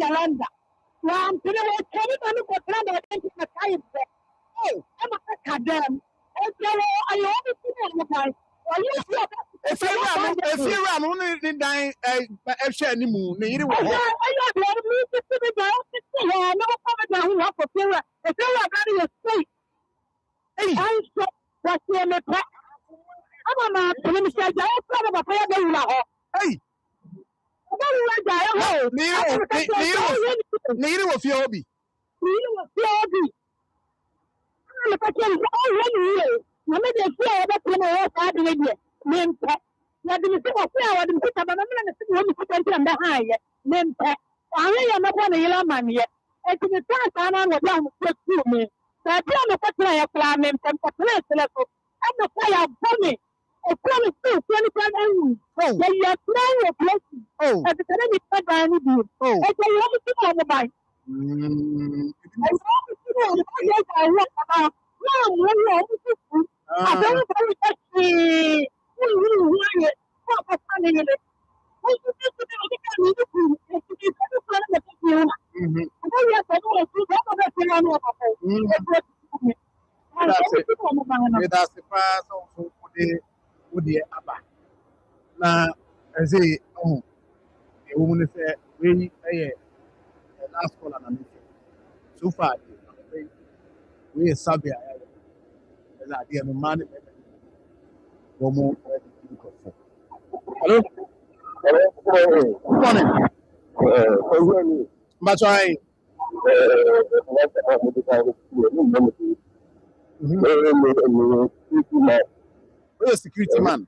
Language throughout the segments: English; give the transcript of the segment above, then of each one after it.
Yalanda. Now I'm telling you, tell me I'm going to try to think my time. Oh, I'm a cadam. And so I always see that guy. If you run only the dying any moon, you know, I got me to sit down. No comment down for Sarah. If they are running a state, I said, what's your name? I'm not telling you, I thought of a prayer now. hey, neither of your hobby. Look at you already. I made a fear that you know what I did. Name pet. Now, the mistake of flower and put up an amendment to put them behind it. Name pet. I am not one of your man yet. And to the time I was down with me. So I tell the question I plan and for place level. I'm the fire bunny. A promise to 25 oh, then you are playing your place. Oh, at the time it's not by any deal. Oh, it's a lot of people on the bike. I want to see what I want about. No, I don't know what we want it. What's funny in it? What you think about the kind of people? It's a different kind of people. I know you have to know what that's going on about. That's the pass also for the Abba. Now, I say, oh, a woman said, we last call and so far, we are Sabia. As I dear man, one more. Hello? Good morning. But I security man.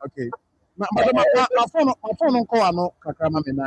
Okay. My phone on call no kakama me na.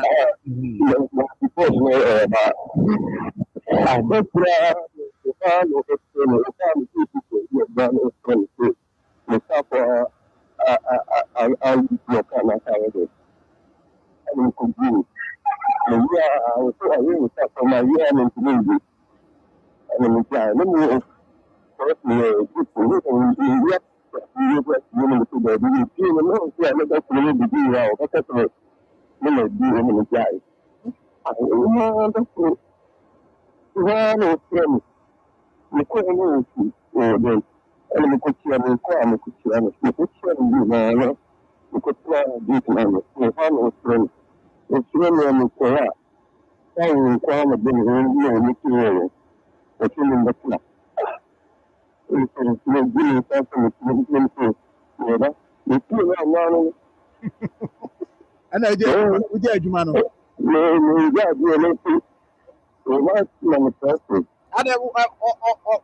And I did, we did, Jumano.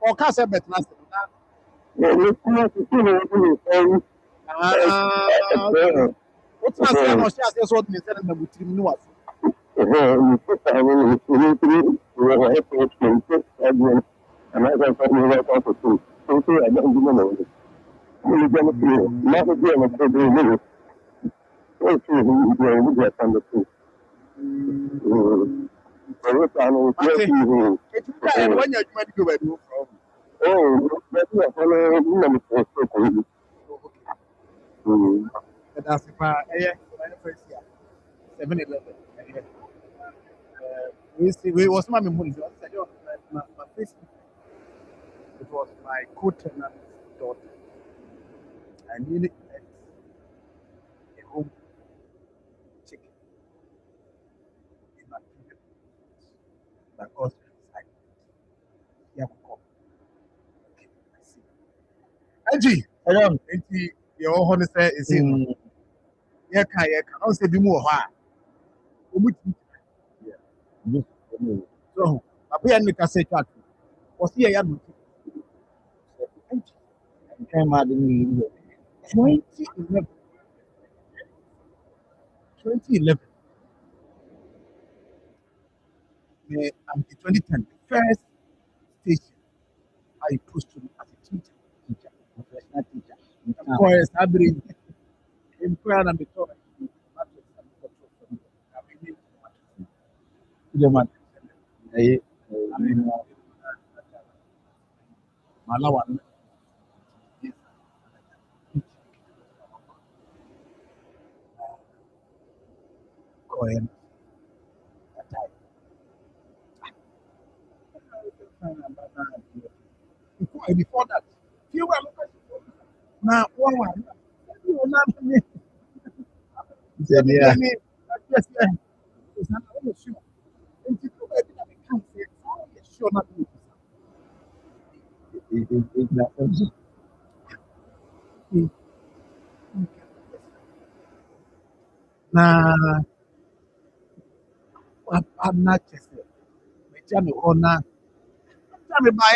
Or Casa Betnas. What's my son or just what me telling them with him? That's if I 7-11. We was my memory. My face. It was my co-tenant's daughter. I nearly ate a home chicken in my previous that also inside. Yeah, okay, I see. Angie, hello. Angie, your own say is in. Yeah, can I say be more hard. Yeah. So, I pay any cassette. Was here, yeah. 2011. 2011. I'm the 2010, the first station I posted as a teacher, professional teacher. Of course, I bring in prayer and the talk. I mean, Malawan. coin. Before that, few were now one. You not me. Yeah. Yes, yes. It's not sure. And you know, I can't say, sure not to. Nah, I'm not just a honor. Tell me, by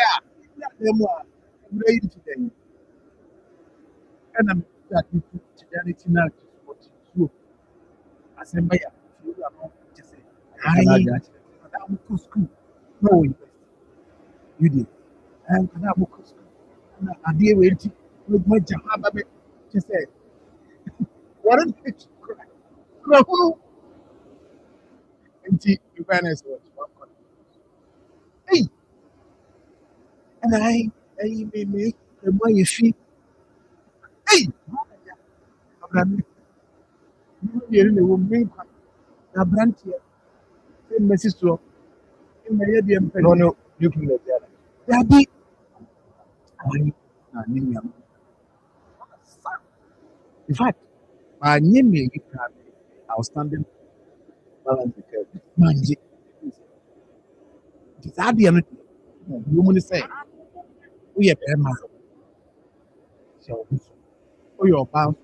them are ready today. And I'm that you now what you as a mayor. You are not just say, I am to school. No, you did. And I am to school. I dear waiting with my job. Just say, what is it? No, and you manage what. Hey, and I may make the way you see. Hey, Abraham, you know, make a branch here. Say, my sister, in my head, No, you can let that. that be. In fact, my name is outstanding manje. It is at the end. Woman say, we are very much. So, your bound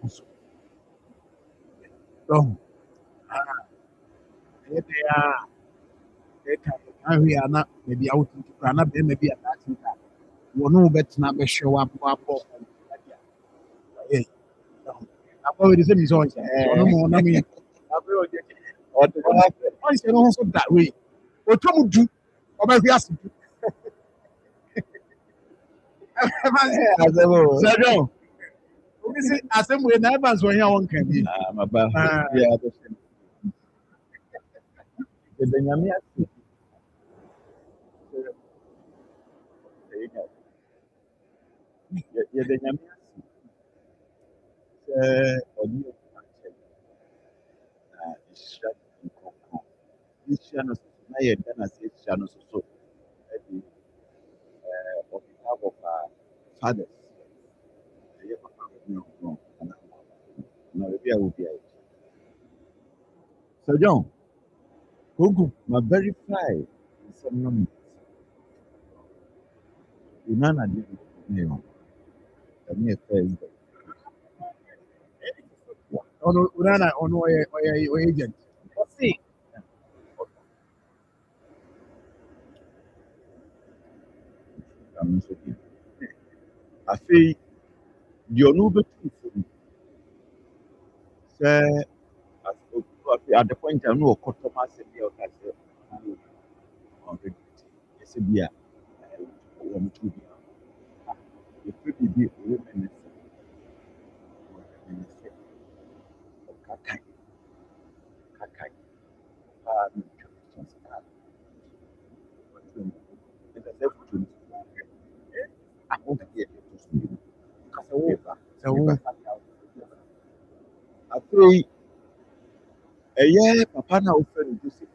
so. Don't. We are not maybe out to Ghana, maybe at that. One bet not be show up. Hey, I've already said so. No more, no me. Once you know that way, what you do, or maybe ask you. So, as I'm with neighbors when you want can be. Yeah, the Nyamia. Yeah, the Nyamia. Audio. Ishiano, I then say Ishiano so. On behalf of our fathers, no, maybe I will be. So, John, Gogu, my very fly, some nominee. Nana did it, me first. On Urana, on agent. See, I'm not okay. I feel you're no better for me. Say, at the point I know customer said, already. Yes, be a woman to be. You could be a woman. Kakai, Kakai, I want to get it. I pray a year, Papa now friend Joseph.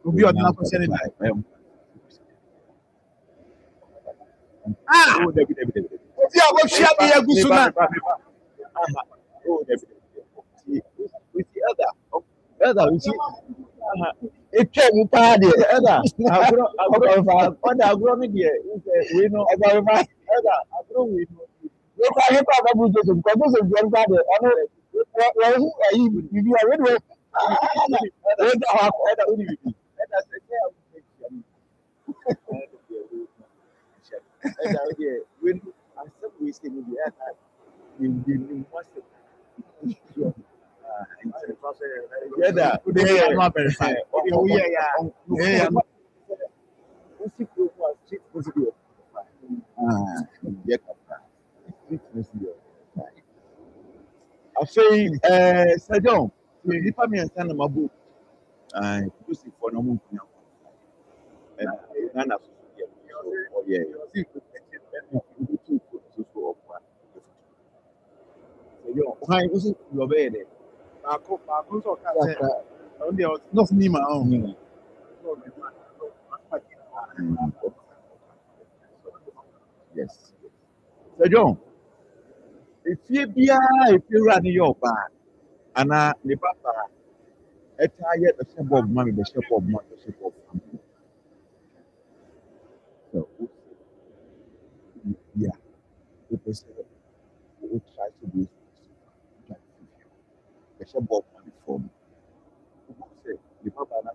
Obi ọdún akọsẹ ní báyìí. Obi a wọ́n ṣíà mi yẹ gúúsù náà. Elder, we see. Etwa mu paa deɛ ɛda agorɔ ɔda agorɔ no deɛ wei no ɔbɛrɛba ɛda agorɔ wei no nipa nipa ababu joseph nkɔ joseph deɛ nipa deɛ ɔno wɔn ayi bibi a wei de wei da hɔ akɔ ɛda wei de bibi ɛda sɛ ɛkyɛ a wɔn akyia mu ɛda wei deɛ wei no asɛm wei sɛ mu deɛ ɛda ne mu asɛm. Yeah, I'm not verified. Oh, yeah. afei Sir John nipa mmiɛnsa na mabu inclusive for no mu nkunya Ghana so yɛ ɔyɛ so ɔkwa Sir John ɔhan wosi lɔbɛyɛ dɛ baako nso ɔka sɛ ɔno deɛ nɔɔse ni ma ɔn yes Sir John efie biara efie wura ne yɛ ɔbaa ana ne papa ɛtaa yɛ bɛhyɛ bɔɔb ma me bɛhyɛ bɔɔb ma bɛhyɛ bɔɔb ma me so yeah wopɛ sɛ wo try to do bɛhyɛ bɔɔb ma me fɔm wopɛ sɛ ne papa na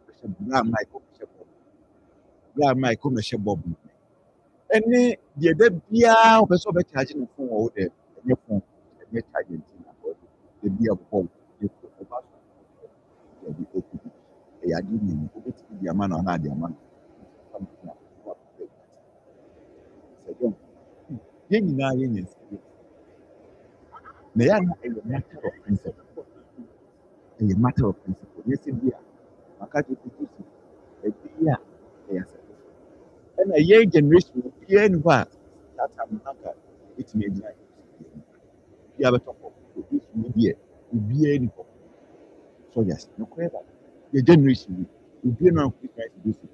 bɛhyɛ bra mike bɛhyɛ bɔɔb bra mike bɛhyɛ bɔɔb ma me ɛne deɛ da biara wopɛ sɛ ɔbɛkyagye ne fon wɔ wo dɛ ɛnyɛ fon ɛnyɛ kyagye nti na da bia bɔɔb ɔba so yɛde ɔkudu ɛyɛ ade mmienu wobɛtumi de ama no anaa de ama no Sir John yɛn nyinaa yɛnyɛ nsɛm na yɛn na ɛyɛ matter of principle ɛyɛ matter of principle yɛ sɛ bi a maka to tutu si ɛbi a ɛyɛ asɛm ɛna yɛn generation biara ni hɔ a saa time no anka ɛtumi agyina bi a bɛtɔ kɔ obi sumi deɛ obiara ni hɔ so yɛ asɛm nokorɛ ba yɛ generation bi obiara no ankɔ try to do so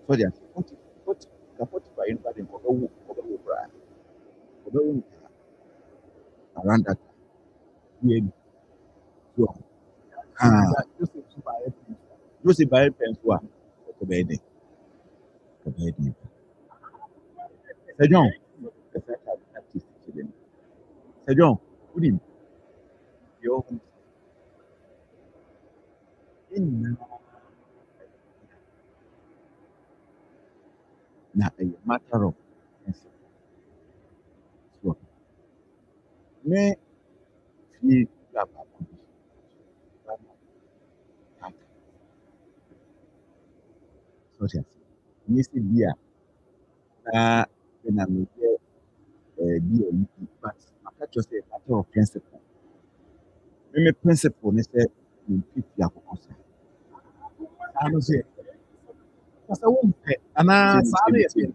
so yɛ asɛm kapɔti ba yɛn ba de nkɔbɛwo koraa ɔbɛwo no around that year so Joseph Bayɛ pɛn so a ɔbɛyɛ dɛ Sir John Sir John wodi mu deɛ ɔho na ɛyɛ matter of principle so me fie bia baako bi so ɔhyɛ ase nyɛ sɛ bi a na ɛna meyɛ bi a ɔyipi but maka kyerɛ sɛ matter of principle me principle ne sɛ memfi fie akokɔ sa saa no sɛ kasa wompɛ anaa saa no yɛ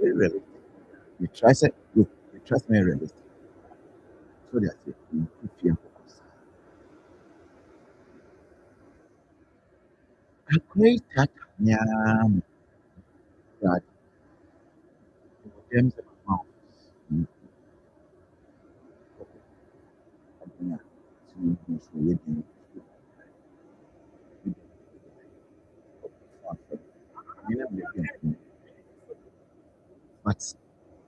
very realistic. You trust it, you trust me realistic. So that's it. You fear focus. A great that yam that terms of mouth. But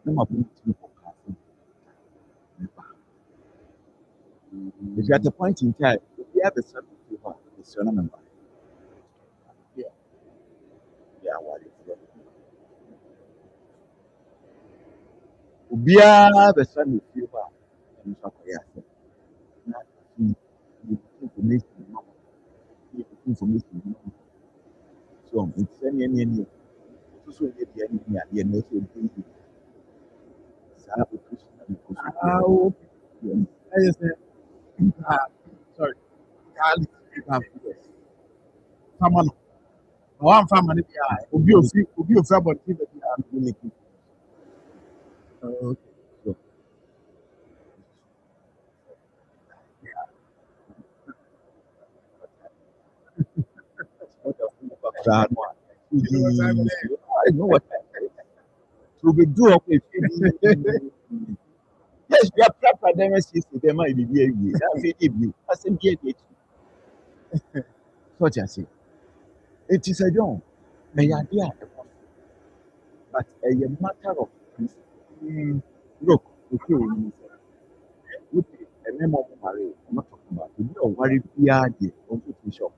no ability to if you're at a point in time, if you have a certain people, it's your number. Yeah, what is it? Ubia the sun with you, and information. So it's any so the no ɛyɛ sɛ sorry garlic fama no na wamfa ama no bi a obi ofi abɔnten baabi a no ne ki I know what to be do up with yes, we are proper demonstrations to them. I be here. That's it. You, I said, here, such as it is a young, may idea, but a matter of look, okay, with a memo of Marie, I'm not talking about you know, worry, yeah, on the shop.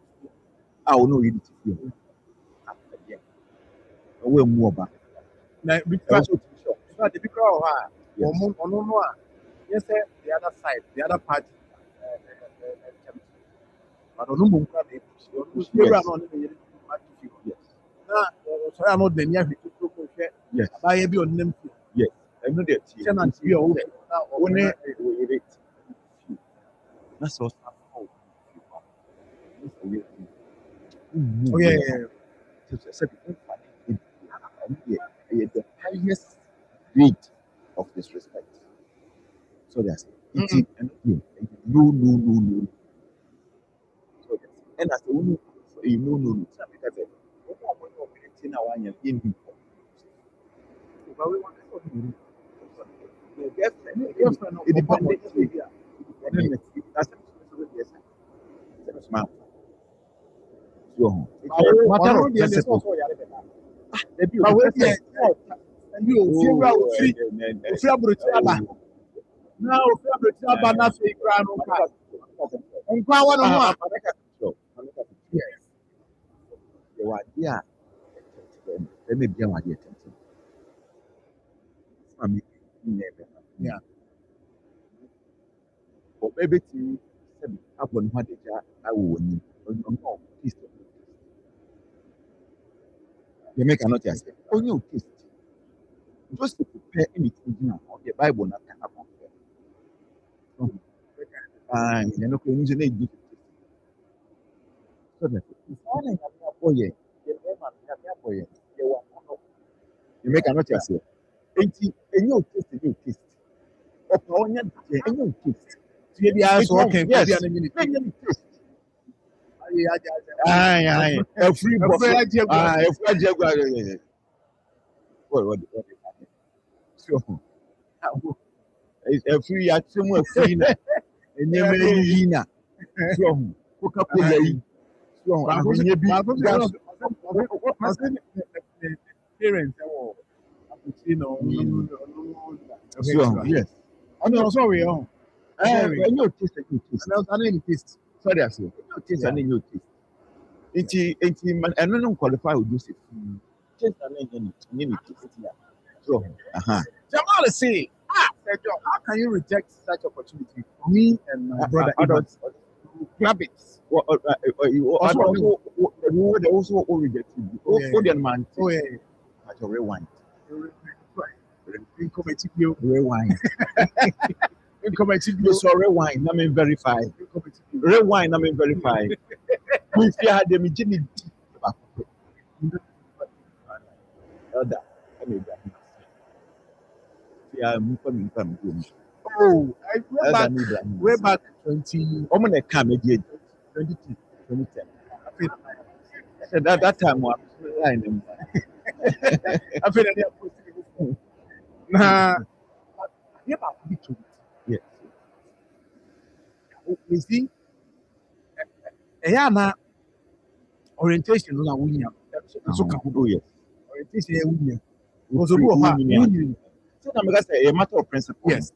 I will know you to feel. Away more back. na because so the big crowd ɔno no a yɛ sɛ the other side the other party but ɔno mmom kora na ɛpusi ɔno ewura no ɔno na yɛde party feel so I know the near to Yes. buy be on them. Yes. I know that. Tenant be over When it that's all. Oh yeah. The highest rate of disrespect. So that's it. No. So that's and that's the only no. It's not because that's Marfo. So Yeah. Maybe to up on what I will need. You make a note. Oh, you taste. Just to prepare anything now, the Bible not can happen. And you're not going to need so that it's all in a boy. You make a note. And you taste. And you taste. Maybe I saw okay. Yes. Taste. Aye. A free buffet. A free jaguar. What? So, a free at somewhere free. And you may be so, Coca-Cola. So, I was parents. Yes. I know, sorry. I know taste. I know taste. Sorry, I say. Taste and you taste. It's man, I don't qualify with this. Taste and you taste. So, Jamal say, how can you reject such opportunity? Me and my brother Evans grab it. Also reject it. Oh, man. Oh yeah. That's a rewind. Rewind. So rewind, I mean verify. Rewind, I mean verify. We fear had them in Oh, way back 20. I'm gonna come again. 2010. I said that time was line. I feel that nah. Yes. You see, na orientation na wunya. So ka Yes. orientation ya wunya. So I'm say a matter of principle. Yes.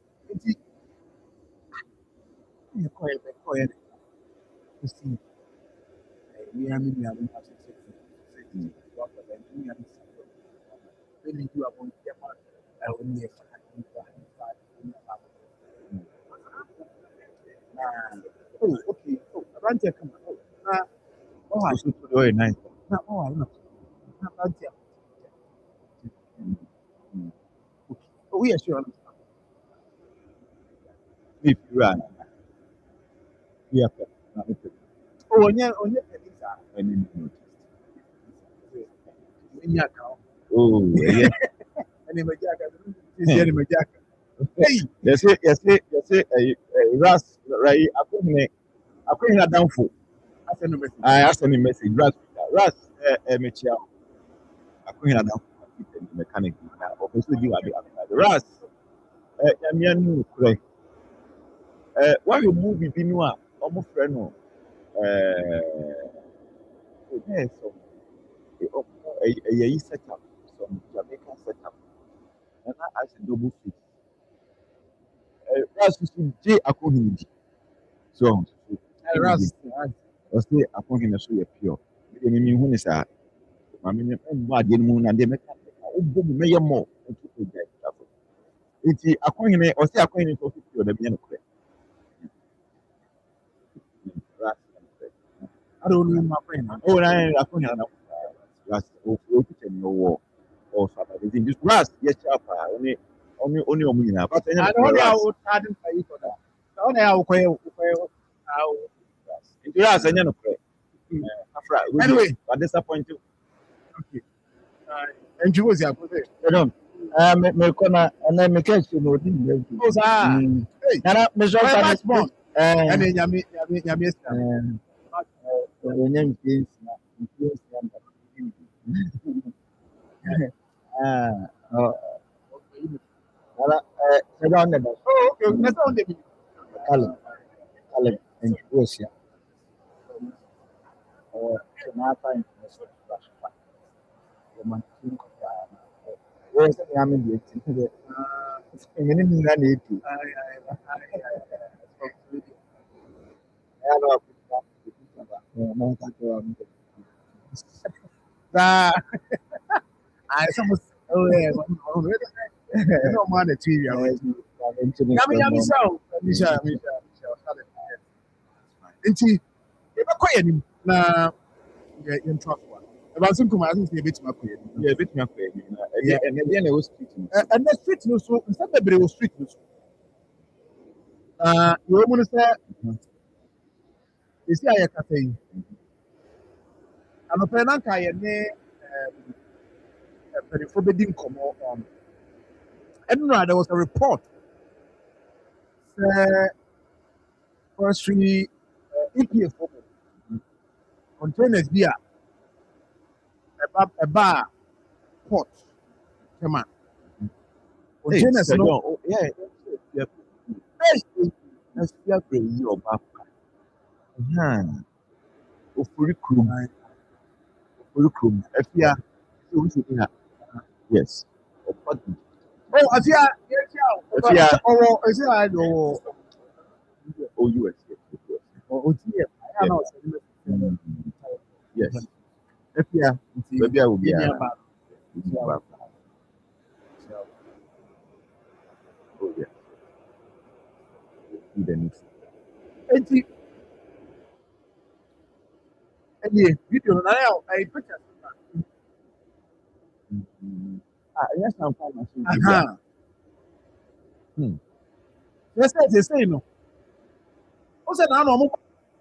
You call it. You see, we are maybe having really do about I will never. Oh, okay. Oh, Rantia, come on. Oh, very nice. Rantia. Oh, yes, sure. If you are, yeah. Oh, on your Oh, yeah. Hey, Yes, Ras, right? I couldn't have done for. I asked any message. Ras, Michelle. I couldn't have done for mechanic. Obviously, you are the Ras. I'm young, correct. Why you move it in one? Almost friend. Yes, a setup, some Jamaican setup. And I asked double fit. Ras is J. Akoma. So, Ras, or say Akoma so you're pure. I mean, when is that? I mean, what didn't moon and they make more. It's Akoma or say Akoma to pure the piano. I don't know my friend. Oh, I Akoma. grass o teacher no war or something this grass yes sharp only omuna but and all the out starting for each other. All the out into grass anya no pray afra anyway, but disappointed okay. And you was your brother. me kona na me catch no di Oh, sir. Hey, na me so my fa match born. And eh then yami. onye nke wala sɛdeɛ ɔne da Oh, okay. That's all they Caleb nkurohyia Sonata International Flashback romantic wɔn sɛ nea me deɛ ti sɛ ɛnyɛ ne nyina na etu ɛyɛ na wakuta na nkakɛ wa mu I almost oh yeah, no man the TV. Yami so. Misha. Enti e ba koye nim na ye ntwa so. E ba so kuma asin se betima koye nim. yɛ betumi akɔ anim na ɛdeɛ na ɛwɔ street no And the street no so, instead of the street no so. You want to say, you see, I can say, I'm a penant. I am forbidding come on. And there was a report. Forestry EPF containers beer a bar port. Come on. Containers no. Yeah. Ɛsia brɛ yi ɔba pa ofori kurom afia sɛ wosi ni ha yes ɔba du Oh, afia oh, is it I know OUS OTF. I know. yes afia baabi a obi a oh yeah Enti any video now I picture. yes I'm fine Aha. Yes, they say no. O say na no mo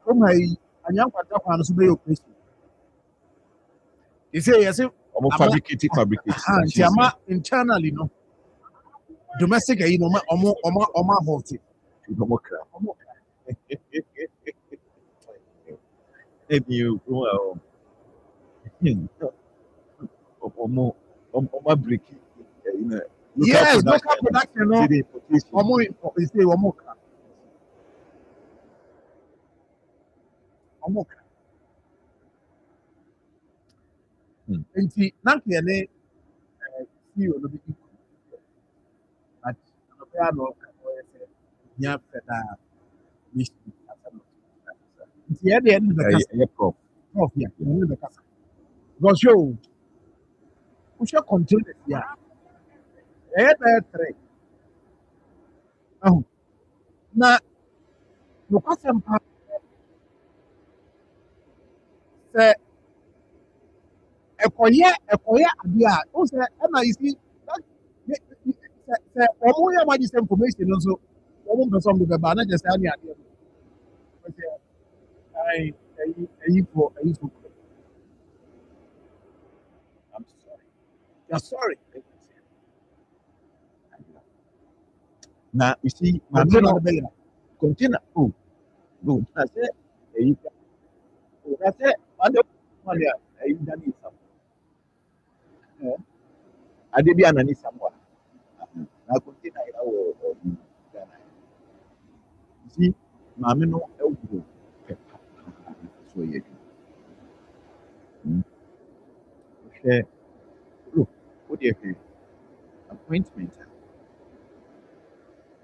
come hi anyam kwata kwa no so be operation. They say yes ɔmo fabricate Tiama internally no. Domestic you know oma halt. ɔmo kra ebi o ɔmo break Yes, local production no. Omo you say omo kra. Omo kra. Enti nanke ne CEO no bi but no pay no say nya feda mission asano. Enti e dey end the case. ɛyɛ prop Prof ya, no the case. Because you should contain it ya. Three. Na no kwasem pa say ekoye ade a o say na you see that say omo ya ma this information no so omo person be ba na just any ade o say I for I'm sorry. You're sorry. na you see container oh go na sɛ ɛyi na sɛ ade money a ɛyi dani sam ade bi anani sam wa na container yɛ wɔ Ghana you see maame no ɛwɔ pɛpa so yɛ hwɛ look o deɛ hwɛ appointment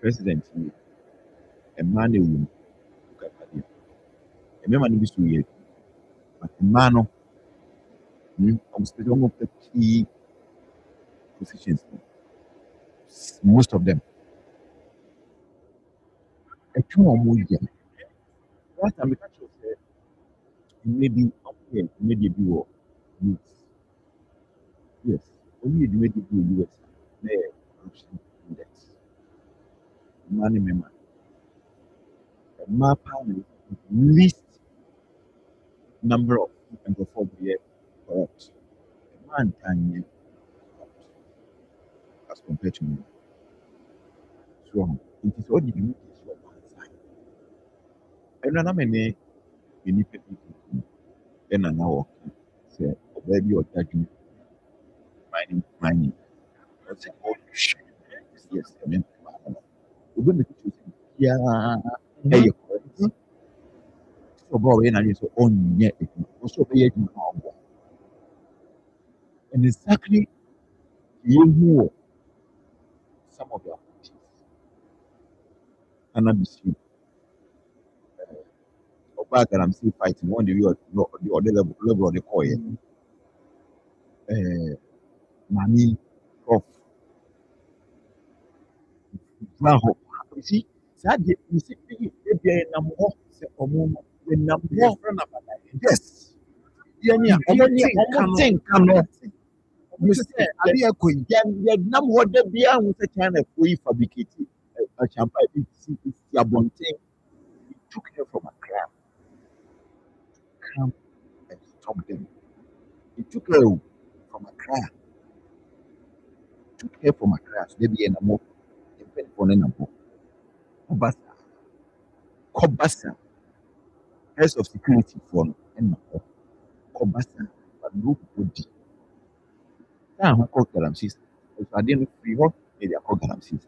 president yi mmaa na ewu mu kapadeɛ mmarima no bi so yɛ but mmaa no ɔmo sɛ ɔmo pɛ key positions most of them ɛtwa ɔmo yɛ last time we catch us sɛ maybe ɔmo yɛ media bi wɔ youth Yes. Only you make it in US. There, corruption index. Money member. A map least number of people for the corrupt. A man can be corrupt as compared to me. So it is all the unity is your one side. And I'm a unique people. And I'm now say, baby or judgment, mining. What's it called? Yes, I mean, we're going to choose. Yeah, hey, correct. So, boy, and I just own yet. Also, pay it in our and exactly you who some of your activities cannabis you or back and I'm still fighting one the other level of the coin. Money of Marfo. You see, sadly, you see, if you're number one, say, the number one, yes, yeah, thing cannot. You say, I be a queen, yeah, number one, the beer with a kind of free fabricated a champagne, it's your bon thing. He took her from a crowd, come and stop them. He took her from a crowd, took her from a crowd, so they be a number, depend on a number. Kobasa, heads of security for no Kobasa, but nobody. Now, I call Galamsis. If I didn't free her, maybe I call Galamsis.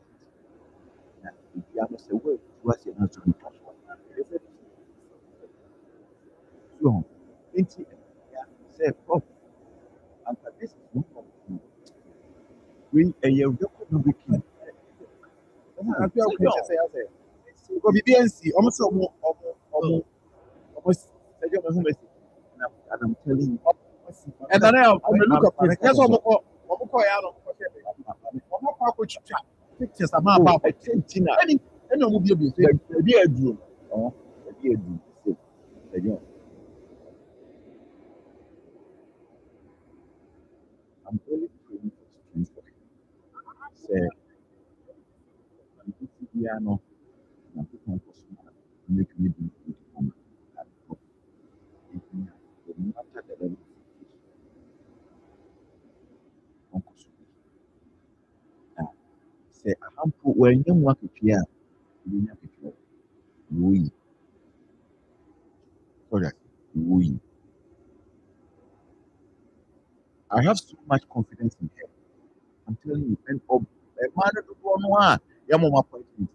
Now, if you have a word, what's your answer to touch one? So, it's say, oh, and this is one of the we a year record weekend. I feel okay. I say. Because BBNC, almost And I'm telling you, and then I'm look up for it. That's what I'm call out of pictures about I think Tina, any will be able to the dear Drew, or the dear Drew, the young. I'm only praying for strength for him. Say, I'm putting piano, I'm putting for smart, make me do good for me. No matter the level of Uncle Now, say, a handful when you want to hear, you have to hear. We, correct, we. I have so much confidence in her. I'm telling you, and a man to go on, Yamoma appointment.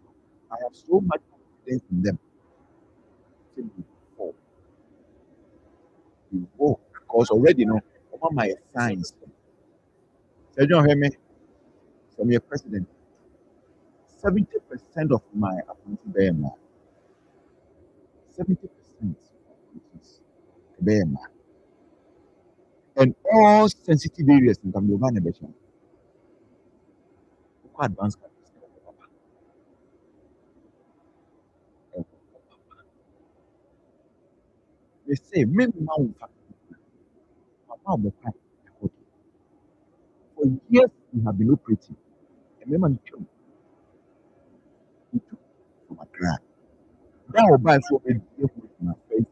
I have so much confidence in them. Till before you go, because already know all my signs. So you don't hear me from your president. 70% of my appointed BMI, 70% is BMI, and all sensitive areas in Gambia, quite advanced. They say, maybe now for years you have been operating. And remember, you took from a grant. That will buy for a year with my face.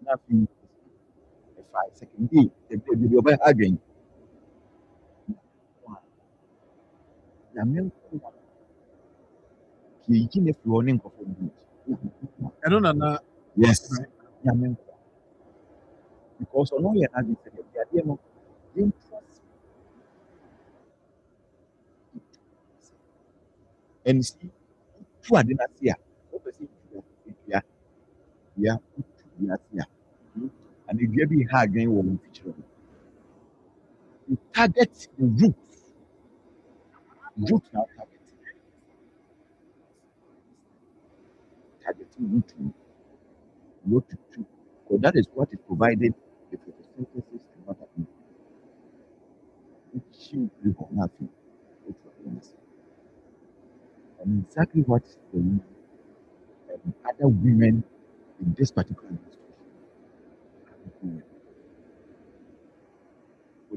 Nothing. If I second day, if they will buy again. Yamin, he is running for good. I don't know. Yes. Yamin. Because on all your having said, the idea of interest and see, two are not here. Yeah, yeah. And if you be hard again, will feature. You target the root now targeting root to two. So that is what is provided the photosynthesis and what happened. Which you have nothing. And exactly what the other women in this particular administration are doing. So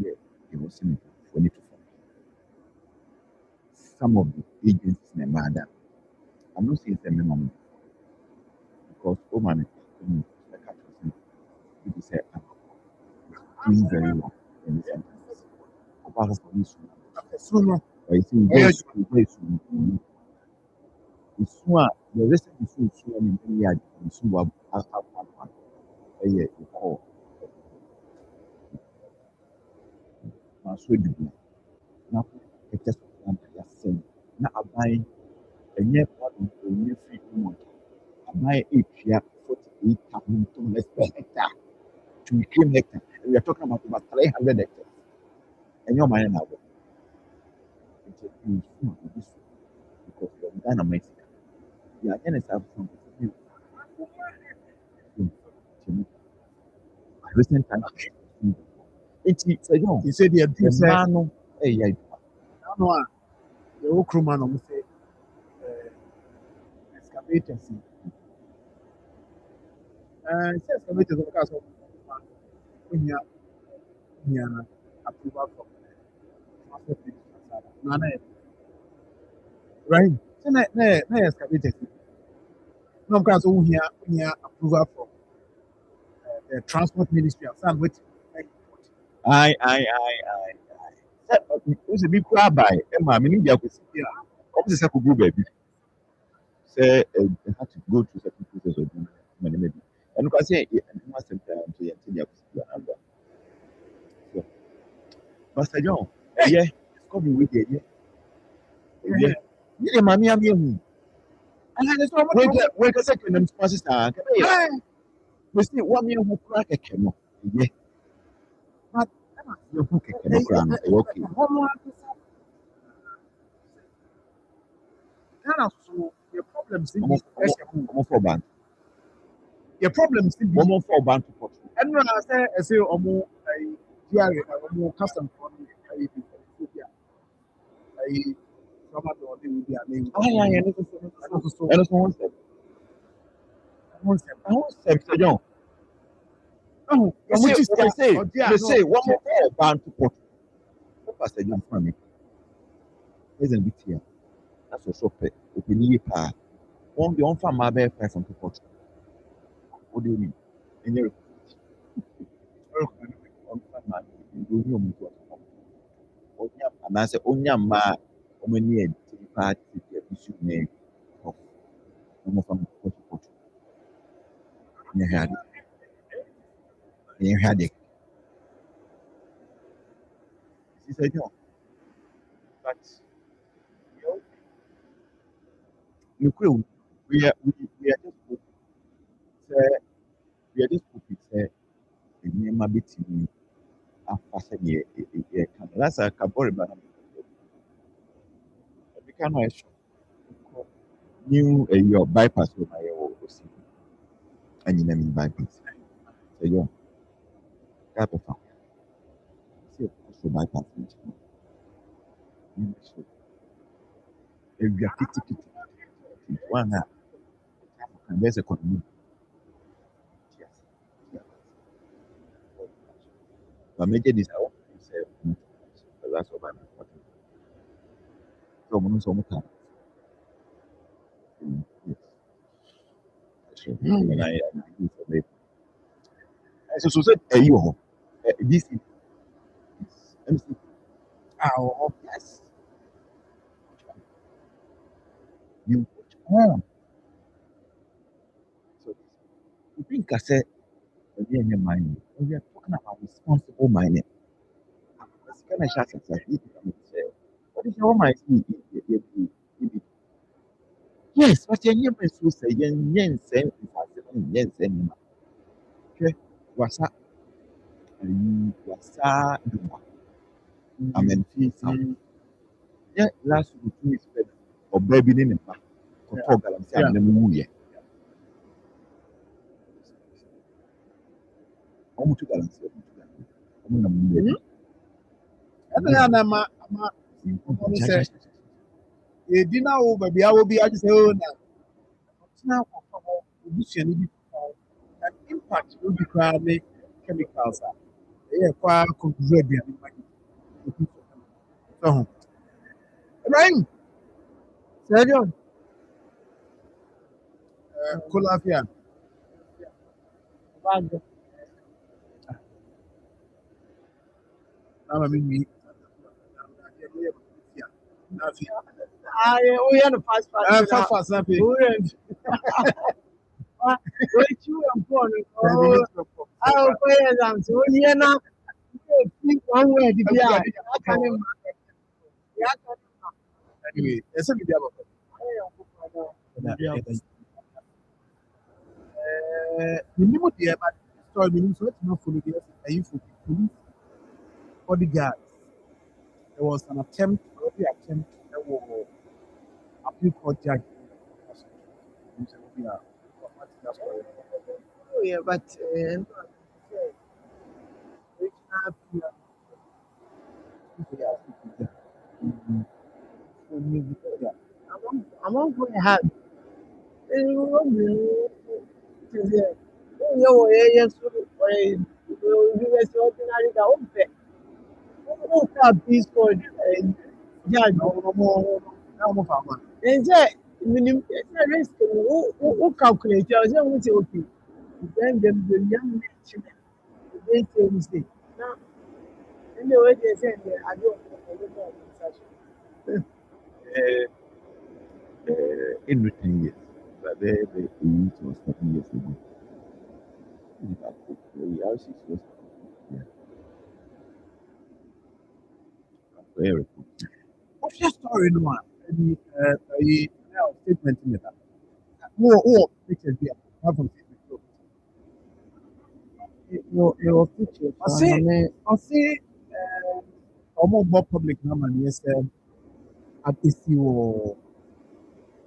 they will listening for need to form. Some of the agencies in Mada, I'm not saying it's a minimum because woman it is doing very well in this sentence. Apart from this one, I think very soon. It's one the rest of the food so in the yard and so one a year you call. My sweet now it just saying now I buy a year one a new free month. I buy 48,000 per hectare to reclaim hectare. And we are talking about 300 hectares. And your mind now. It's a huge sum of this because you're done Mexico. You are going to have some recent time. It's a young. You said the man, yeah. The old crewman on say excavators. Excavators of course when you approval from transport ministry. Right? So na excavators. No course we here approval from the transport ministry of some which I. Who's a big crab by Emma? Many of the opposite could go baby. Say, have to go through certain process of money maybe. And you can say, and must have time to your number. So, Master John, yeah, it's got to be with you. Yeah, yeah, mammy, I'm here. And there's no wait a second, and sponsors are. We see 1 year who crack a canoe. Yeah, but you book a canoe, okay. So your problems in Almost for band. Your problems in Almost for band to put. And when I say almost a custom for me, I some of the will be a name. And it's one step. John. Oh, you say one more band to put. Pastor John for me. Isn't it here? That's also pay. Open pa. One the on farm my bear price on put. What do you mean? In your on farm man, you know me to and I say, Onya ma, Omani, party, issue name of one from what. You had it. She said, no, but you could. We are just we are just hoping say the name a bit in a fashion year. That's a cabori banana. We can new your bypass with my and you name bypass. So you got a phone. See, also bypass. If you are kitty, one and there's a economy. But major this I want to say that's what I'm talking. So I'm so much. Yes. When I do for it. So said you this is MC. Yes. You so you think I said again mining. We are talking about responsible mining. It's kind of shots what is your mind? Yes, but your name is so say yen send yen send. Okay, wasa wasa amen yeah last week 2 weeks back or baby in pa ko to galamsi am na mu ye o mu to galamsi o mu na mu ye And then I'm a dinner over the hour be I just say, oh, now an impact will be crowded chemicals. Yeah, quite good. So, Ibrahim, Sergio, Kulafia. bag. I'm a mini. We had a fast Fast, happy. Wait, you and Paul. Oh, I'll pay them. So, yeah, now, one way to be out. Anyway, there's a video minimum there, but story minimum, so let's not follow this. Are you for police bodyguards? There was an attempt, already attempt, that was appeal court judge. Oh, yeah, but I'm on for a hand. Yes, ordinary peaceful judge. And minimum risk who calculate yours, okay. Then the young man, they say mistake. Now, in the way they say, I don't know such. In written years, but very 8 or 7 years ago. We are 6 years ago. Very cool. What's your story, no one? Any statement in that? Oh, pictures here. Have from Your future. I say, more public number, yes, at issue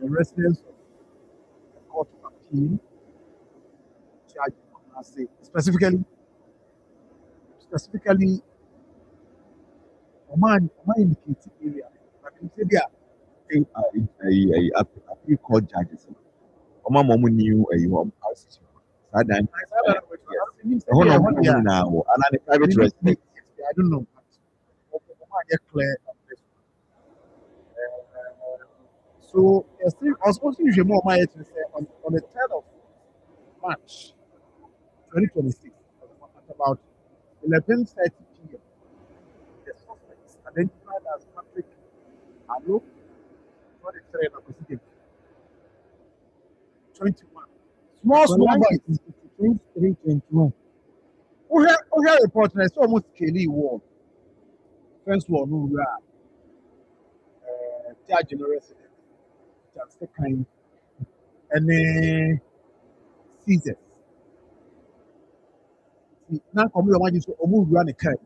the residents of the Court of Appeal charge, I say, specifically, Oman indicated area. But in India, I appeal court judges. Oma momu new a you house. Sadan. Yes. Now, and private residence. I don't know. But Oman get clear on this. So, I was supposed to use more my to say on the 3rd of March 2026, at about 11:30 p.m., the suspects identified as Patrick Alo, 23, and 21. Small boys. 23, 21. Who had reported I saw almost Kelly wall. First one, who were general resident, just the kind, and Caesars. Now, come here, one is almost run a car.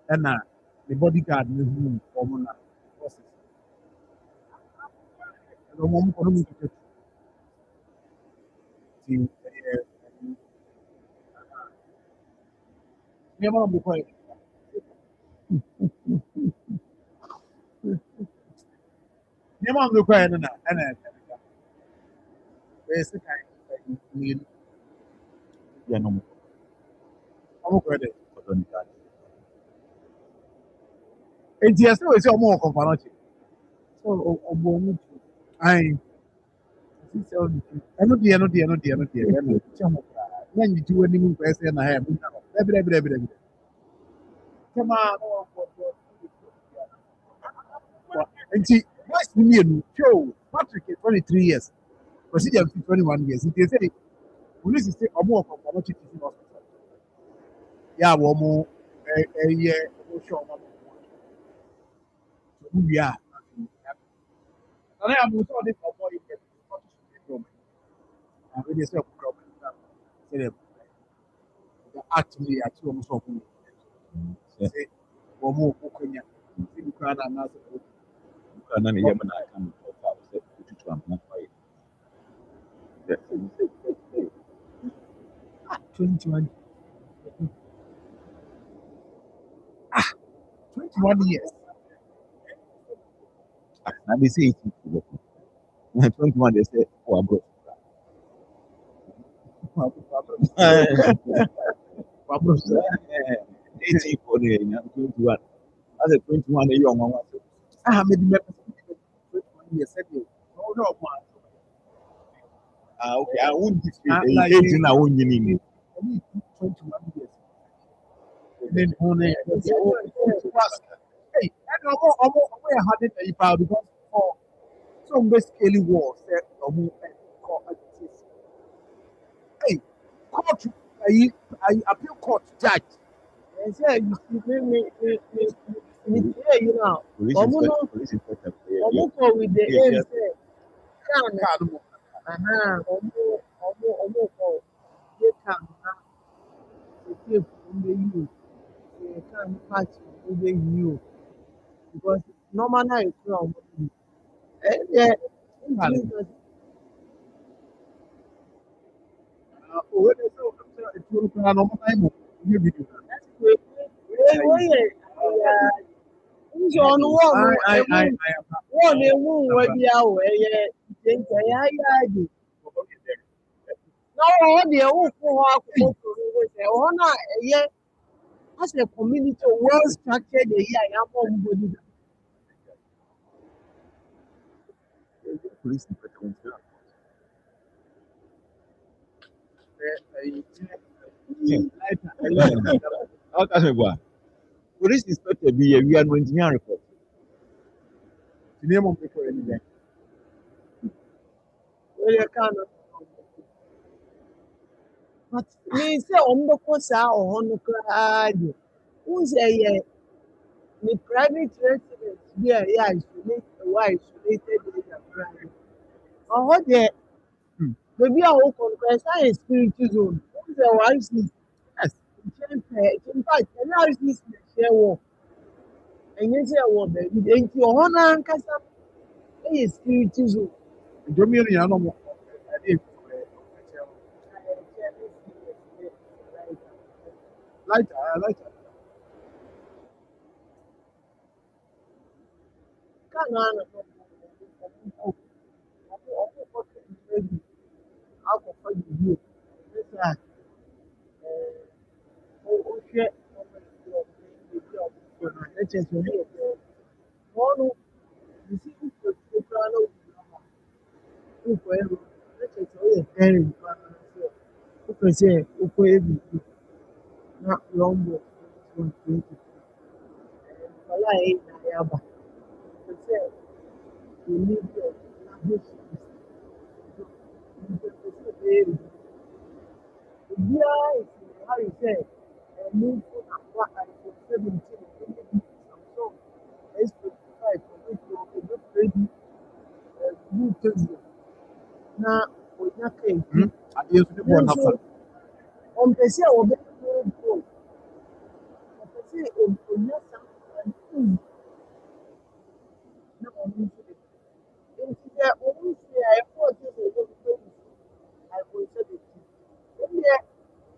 And the bodyguard in the room, or one process. And the woman for me to never be quiet. Never be quiet, and there's a kind of need. Yeah, no more. I'm credit. And yes, no, it's more comparison. So, Obomu. I know the when you do any move, I say, and I have every. Come on, and see, what's me show Patrick 23 years, procedure 21 years. If they say, police is a more comparison to hospital. Yeah, one more a year, show. We are. And I am with all this for you get and when they say problem, say them actually at you almost open. Say, one more Okonya. You can't answer. And then Yemen, I come to am 21. 21 years. Now they say 21, they say, oh, I'm good. 18 for the 21. As a 21 a young one. I have made the 21 years ago. No, Okay, I won't be like 18. I won't be in 21 years. And then on it, hey, I know I'm had it because for some basically war said hey, court, I appeal court judge. And say you see me you know. police inspector. Omo with the aim say can Card omo ko dey can na the tape you can patch you because normal na you from yeah when they say it's your normal time, you video. Nso ọnụ wọọnụ I emu am wọọnụ emu nwe bi ahụ ɛyɛ nkyɛnkyɛn ya ya adi na ọ dị ewu fún hɔ akoko toro wo sɛ ɛhɔ na ɛyɛ asɛ community well structured eyi a yabɔ ɔmo bodi da Police inspector. How can I go? Police inspector be a real engineer report. the name of people anyway. wɔyɛ kaa no but mi sɛ ɔmo bɛkɔ saa ɔhɔ no koraa de n sɛ ɛyɛ ne private residence bi a ɛyɛ isolated area koraa ɔhɔ deɛ. Baby, I will confess, I a spiritual zone. Who's the wife? Yes. In fact, and now is this share war. And you say, well, baby, ain't your honor and custom a spiritual zone. Dominion, I know more. Lighter. Come on, I'll for you. Okay. One, you see, the plan of say, not long, 20. Yaba. Say, you need your yeah, how you say, move from what I was 17, so S25 for me to ready, good things. Now, we not came. I used to one half. On the sea, or better go. On the sea, on your son, no, on the only say I thought I was 17.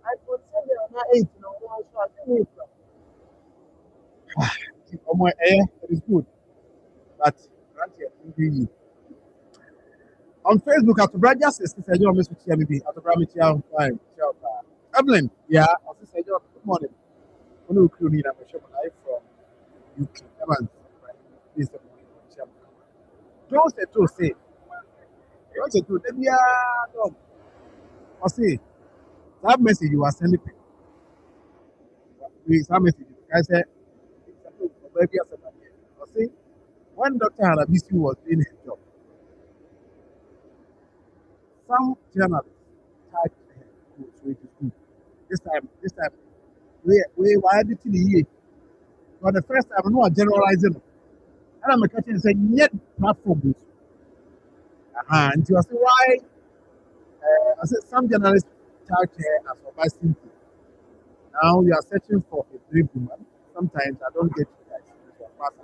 I consider na 8 no one so I think It is good. But on Facebook, at the Braja sister said, "You miss with me at the Bramitia fine." Evelyn, yeah, I said, "Good morning." When you crew need a shop live from UK. Evans, this morning. Don't say to say. Don't say to them, yeah, no. I say, that message you are sending. Please, that message. I said, baby, I say, when Dr. Harabisi was doing his job, some journalists tried to go to school. This time, we were editing the year. For the first time, I'm not generalizing. And I'm catching saying, yet platform. And you say, why? I said, some journalists charge her as a bicycle. Now you are searching for a brave woman. Sometimes I don't get you guys. You are past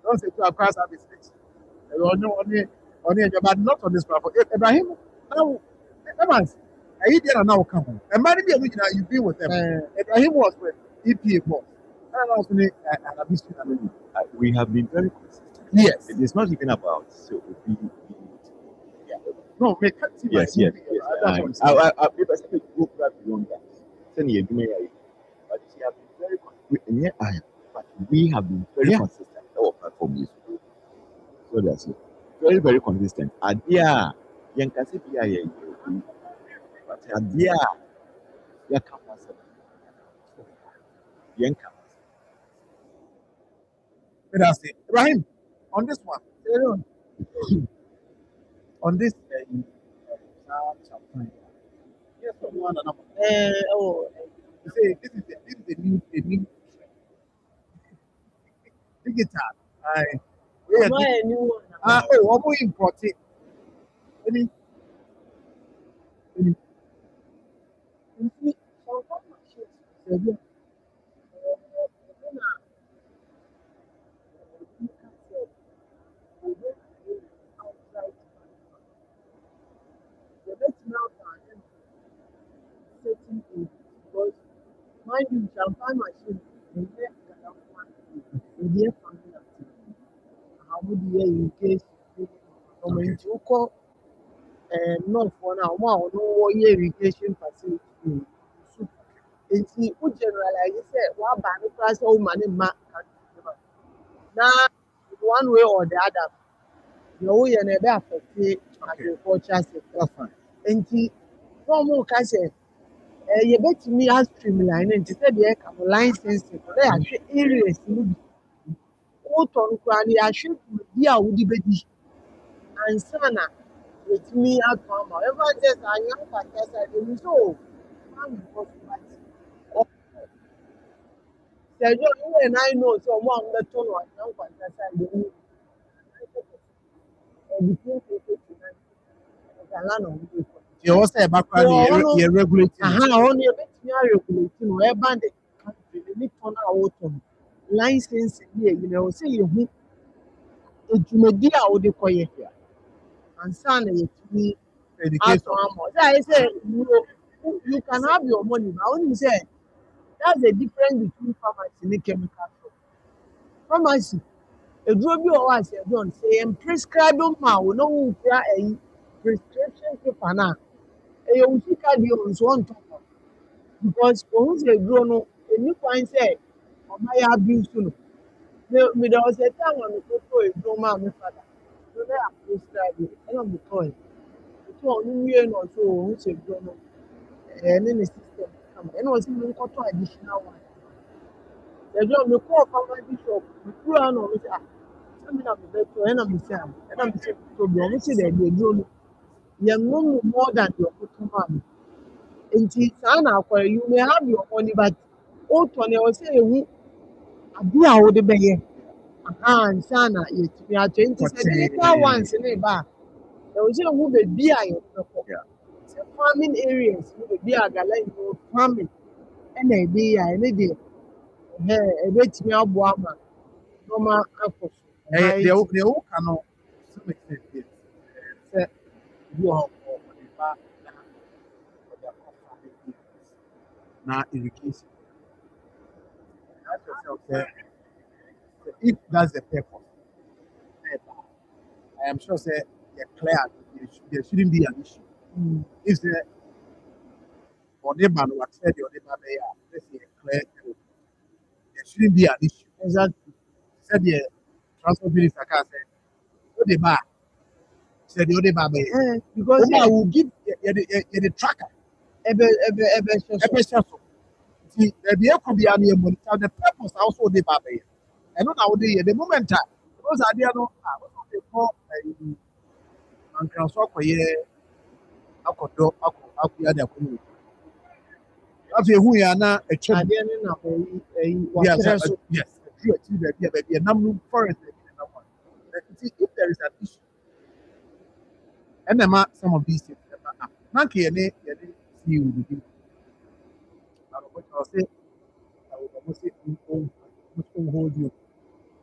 don't say to a past service. Only, but not on this platform. Ibrahim, now, Evans, I eat there and now come home. And marry me, you've been with them. Ibrahim was with EPA boss. And I was in We have been very consistent. yes. It is not even about so No, we can't see yes. I I go back beyond that. Send you may but she have been very consistent. But we have been very consistent. Our platform is so that's it. Very, very consistent. Adia, young Cassipia, but Adia, Yakamasa, Yanka. Let us say, Ibrahim, on this one, on this chapter, yes, one another. You say this is the new digital. We are what we import it. Any mind you, champagne machine, in how would you in case you call not for now, no irrigation facility. And see, who generalize say, what banner class old money now, one way or the other, no way and ever affect agriculture sector. And see, no more cash. You bet me as streamline and said the license for the areas. What on Kwani, I should be a woody baby and sana with me at home. Ever just a young fantasy, I didn't so. You and I know someone that told one young fantasy, I didn't you also a background regulating. Only a bit regulating where bandit country, the need for now license here, you know, say you dwumadi a wode kɔyɛ ansa na yɛtumi I say you can have your money but only say that's the difference between pharmacy and chemical shop. Pharmacy eduro bi wɔ hɔ a sɛ ɛdɔn sɛ yɛn prescribe ma wo na wo nkura ɛyi prescription paper na ɛyɛ wo sika deɛ o nso ɔntɔ because ohun sɛ eduro no eni kwan sɛ ɔma yɛ abuse no. Me there was a time when we go to a drama my father. So they are prescribed it. I don't be told. So on you know so who say drama and then the system come. And was even got to additional one. The job me call pharmacy shop. We put on we say some na be better and I'm saying and I'm saying problem we say they do you know more than your customer. And saa na akwa you may have your money but o to na o say ehu abi a wo de bɛyɛ ansa na yɛtumi atɔ nti sɛ digital ones ne ba a ɛwɔ sɛ ehu baabi a yɛbɛkɔ sɛ farming areas ne baabi a gala yi farming ɛna ɛde yɛ a ɛne deɛ ɛbɛtumi aboa ama nneɛma akɔ so. Deɛ woka no some extent yes sɛ bi wɔ hɔ ɔde ba na ɔde akɔ farming areas na irrigation. Ask yourself if that's the purpose, I am sure say clear there shouldn't be an issue. If the or the man who said the other let's say clear there shouldn't be an issue. Exactly. Said the transport minister can say what the bar said the other bar because I will give the tracker see the could be an monitor the purpose also the bar. I know nowadays the moment those are there no what they call and transfer akodo akuya de akonu afi ehu ya na eche adeɛ ne na wɔkyerɛ so yes the nam forest if there is an issue and some of these things na ke ne see we do na what I say I will almost say hold you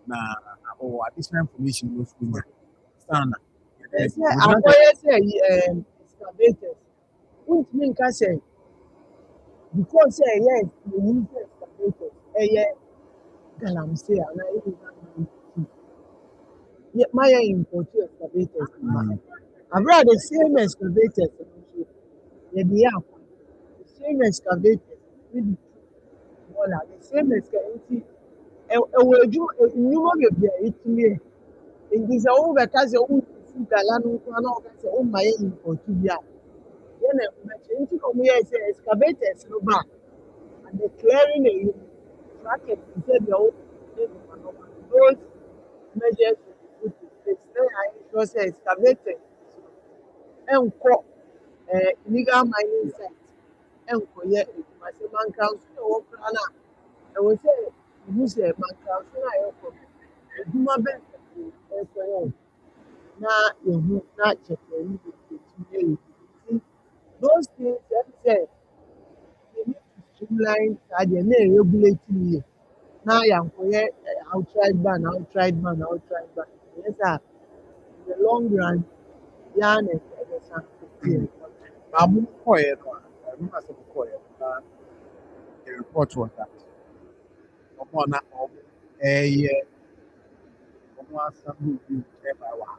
na or additional information no school stand akɔyɛ sɛ excavators wontumi nka sɛ because sɛ ɛyɛ yɛyi sɛ excavators ɛyɛ galamsey anaa ɛyɛ mayɛ import excavators abira the same excavators nso yɛde yɛ akɔ the same excavators really more like the same as anything. Nnwuma bebree a yɛtumi yɛ nti sɛ wobɛka sɛ wofu gala no nko ara na wɔka sɛ womma yɛ impɔtu bi a yɛn na ɛbɛkyerɛ nti na wɔyɛɛ sɛ excavators no ba and the clearing area bracket te sɛ deɛ wɔde nɔɔma those measures will be put in place na yɛayɛ sure sɛ excavators ɛnkɔ illegal mining site ɛnkɔyɛ adwuma sɛ mankanso na ɛwɔ koraa no a ɛwɔ sɛ ihu sɛ mankanso no a ɛkɔ no adwuma bɛn ɛkɔyɛ o na yɛhu na kyerɛkyerɛni betumi yɛ yɛ nti those things ɛm sɛ you need to streamline saa deɛ na ɛregulate yie na yɛankɔyɛ outright ban ɛyɛ sɛ a in the long run yɛa na ɛbɛsan kɔkɔɛ na mo kɔɛ no a ɛno na sɛ mo kɔɛ na the report was that ɔmo a na ɔmo ɛyɛ ɔmo asɛm bi ɛba wɔ ha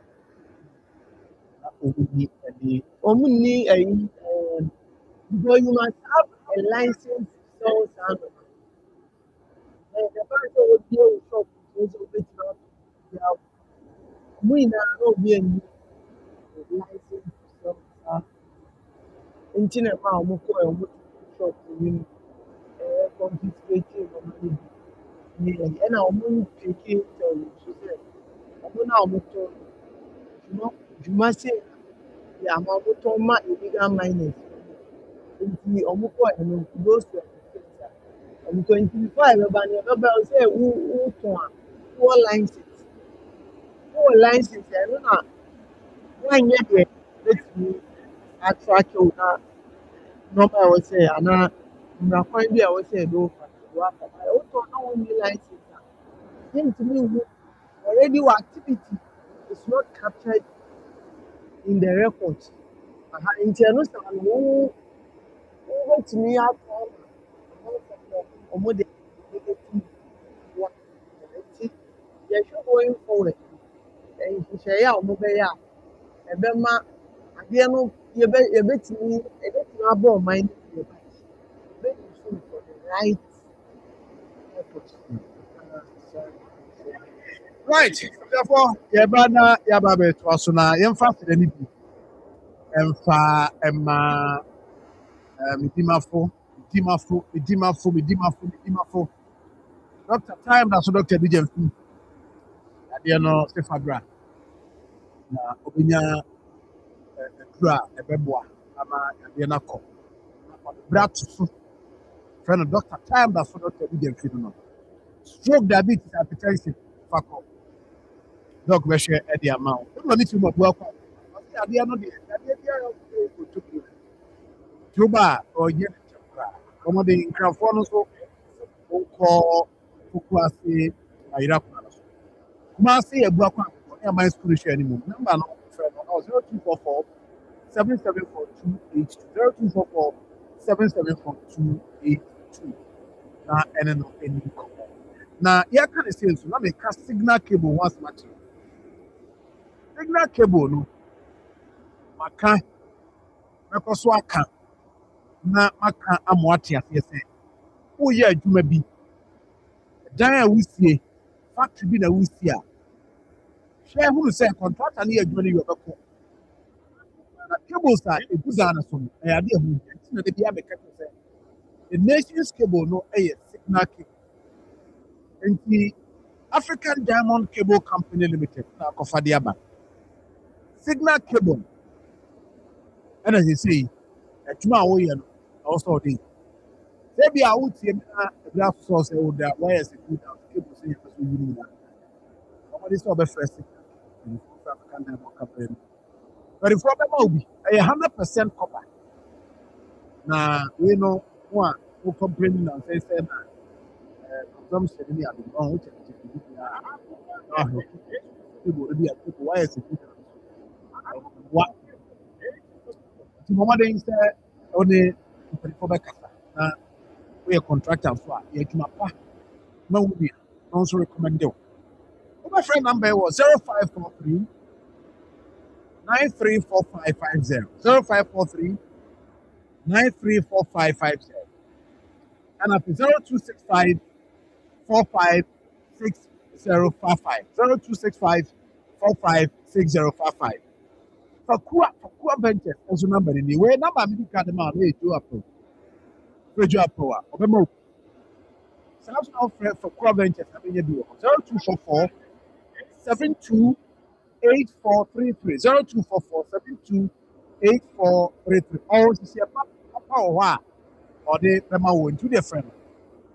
na ɔmo ni ɛni ɔmo nni ɛyi because you must have a license to sell saa nneɛma the fact sɛ wobie wo shop nso sɛ wobɛtumi ato bia wo ɔmo nyinaa na obi anni license to sell saa nti na ɛma a ɔmo kɔɛ ɔmo to shop anim confiscate nneɛma no bi ne ɛyi ɛna ɔmo ntake sɛ ɔmo nso sɛ ɔmo na ɔmo tɔn dwuma sei na ama ɔmo tɔn ma illegal miners nti ɔmo kɔɛ no those were the things a ɔmo tɔn nti before ɛbɛba no ɛbɛba sɛ wotɔn a wowɔ license ɛno na woanyɛ deɛ bɛtumi atrake wo na nneɛma a ɛwɔ sɛ anaa mmara kwan bi a ɛwɔ sɛ ɛde wo fa no woafa wotɔn na wonni license a yɛntumi nhu already your activity is not captured in the record nti ɛno saa no wobɛtumi atɔn ma ɔmo de negative one nti yɛhwɛ going forward nhyehyɛeɛ a ɔmo bɛyɛ a ɛbɛma adeɛ no yɛbɛtumi abɔ ɔman no yie ba yɛbɛuse no for the right purpose. right therefore yɛba na yɛaba abɛtoa so na yɛmfa asɛdɛ no bi ɛmfa ɛma medimafo Dr. Time da so Dr. DJ Mfi adeɛ no sefa bra na obenya aduru a ɛbɛboa ama adeɛ no akɔ bra to so frɛ no Dr. Time da so Dr. DJ Mfi no stroke diabetes hypertension fakɔ dɔk bɛhwɛ ɛde ama wo wona ne tiri mɔboa kɔ ɔsɛ adeɛ no deɛ adeɛ biara ɔkɔtɔkuro tuba a ɔyɛ ne kyɛm koraa ɔmɔde nkrafoɔ no so wokɔ fuku ase ayera kora no so kuma ase yɛ bua kɔ akɔkɔ ne aman sukuu hwɛ anim namba no frɛ no ɔ 0244 774282 0244 774282 na ɛne no ɛni kɔkɔ na yɛka ne sɛ nso na meka signal cable ho asɛm akyerɛ signal cable no maka mɛkɔ so aka na maka ama ate aseɛ sɛ woyɛ adwuma bi dan a wosie factory bi na wosie a hwɛ hunu sɛ contractor ne yɛ adwuma no yɛ ɔbɛkɔ na cables a ɛgu dan no so no ɛyɛ adeɛ ho nti na de bi abɛka kyerɛ sɛ the nation's cable no ɛyɛ signal cable nti African Diamond Cable Company Limited na akɔfa de aba signal cable ɛna sɛ adwuma a woyɛ no ɛwɔ sɛ ɔde sɛbi a wotie mi na ebi asosɔ sɛ woda wɔyɛ sɛ good out cable sɛ yɛpɛ so yi no nyinaa ɔmɔde sɛ ɔbɛfrɛ signal for African Diamond Company no bɛrifoɔ bɛma obi ɛyɛ 100% copper na wei no ho a wo complain na sɛ na consumption ni ade no ho kyerɛ kyerɛ bi biara na ahwɛ cable ebi a cable wɔyɛ sɛ good out wa nti ɔmɔde sɛ ɔne mpanyinfoɔ bɛkasa na woyɛ contractor nso a yɛ adwuma pa ma wo nua na nso recommend wo wobɛfrɛ number wɔ 0543 934550 0543 934550 And up 0265 456055. 0265 456055. For Kua Ventures, as a number in the way, number me got them out, to approve. Radio Power. Obemo. Sounds now for Kua Ventures, I mean, you do 0244 728433. 0244 728433. Or to see a power or the Rema into their friend.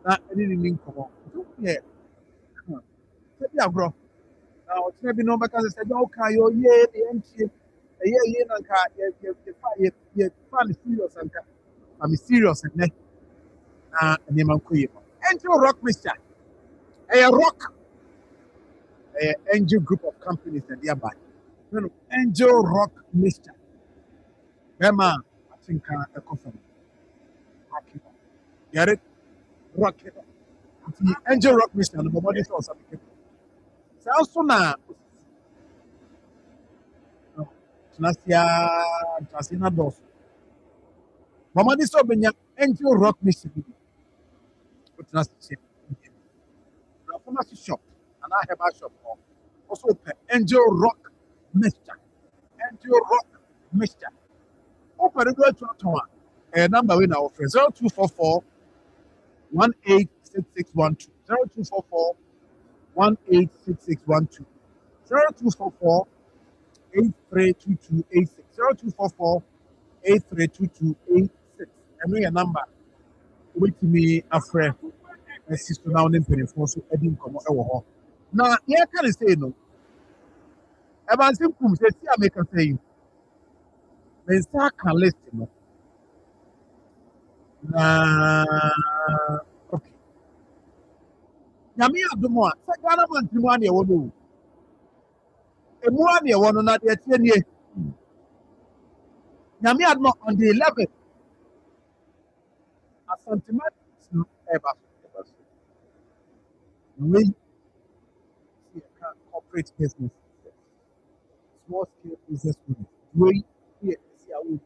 Not any link. Yeah. Bro. Now, it's maybe no because I said, okay, you're the empty. Yeah, you're serious and I'm serious and name Angel Rock Mr. A rock, a Angel group of companies that they are buying. No, Angel Rock Mr. Emma, I think a coffin. Get it? Rock it. The Angel Rock Mr. and the body source of the people. Sounds so now. Nasia Tasina Dos. Mama this obenya Angel Rock Mission. But Nasia. Pharmacy shop and I have a shop also open Angel Rock Mixture. Angel Rock Mixture. Open the door to a number we now offer 0244 186612. 0244 186612. 0244 832286. 0244 832286. And we a number. Wait me a friend. My sister now named Penny for so Eddie come over. Now, yeah, can I say no? About simple, say, I make a say. Then start can listen. Okay. Yami Abdumwa, Sagana Mantimania will do. A Moania one not yet 10 years. Yami Admo on the 11th. A sentiment ever. We see a corporate business, small scale business unit. We see a wood,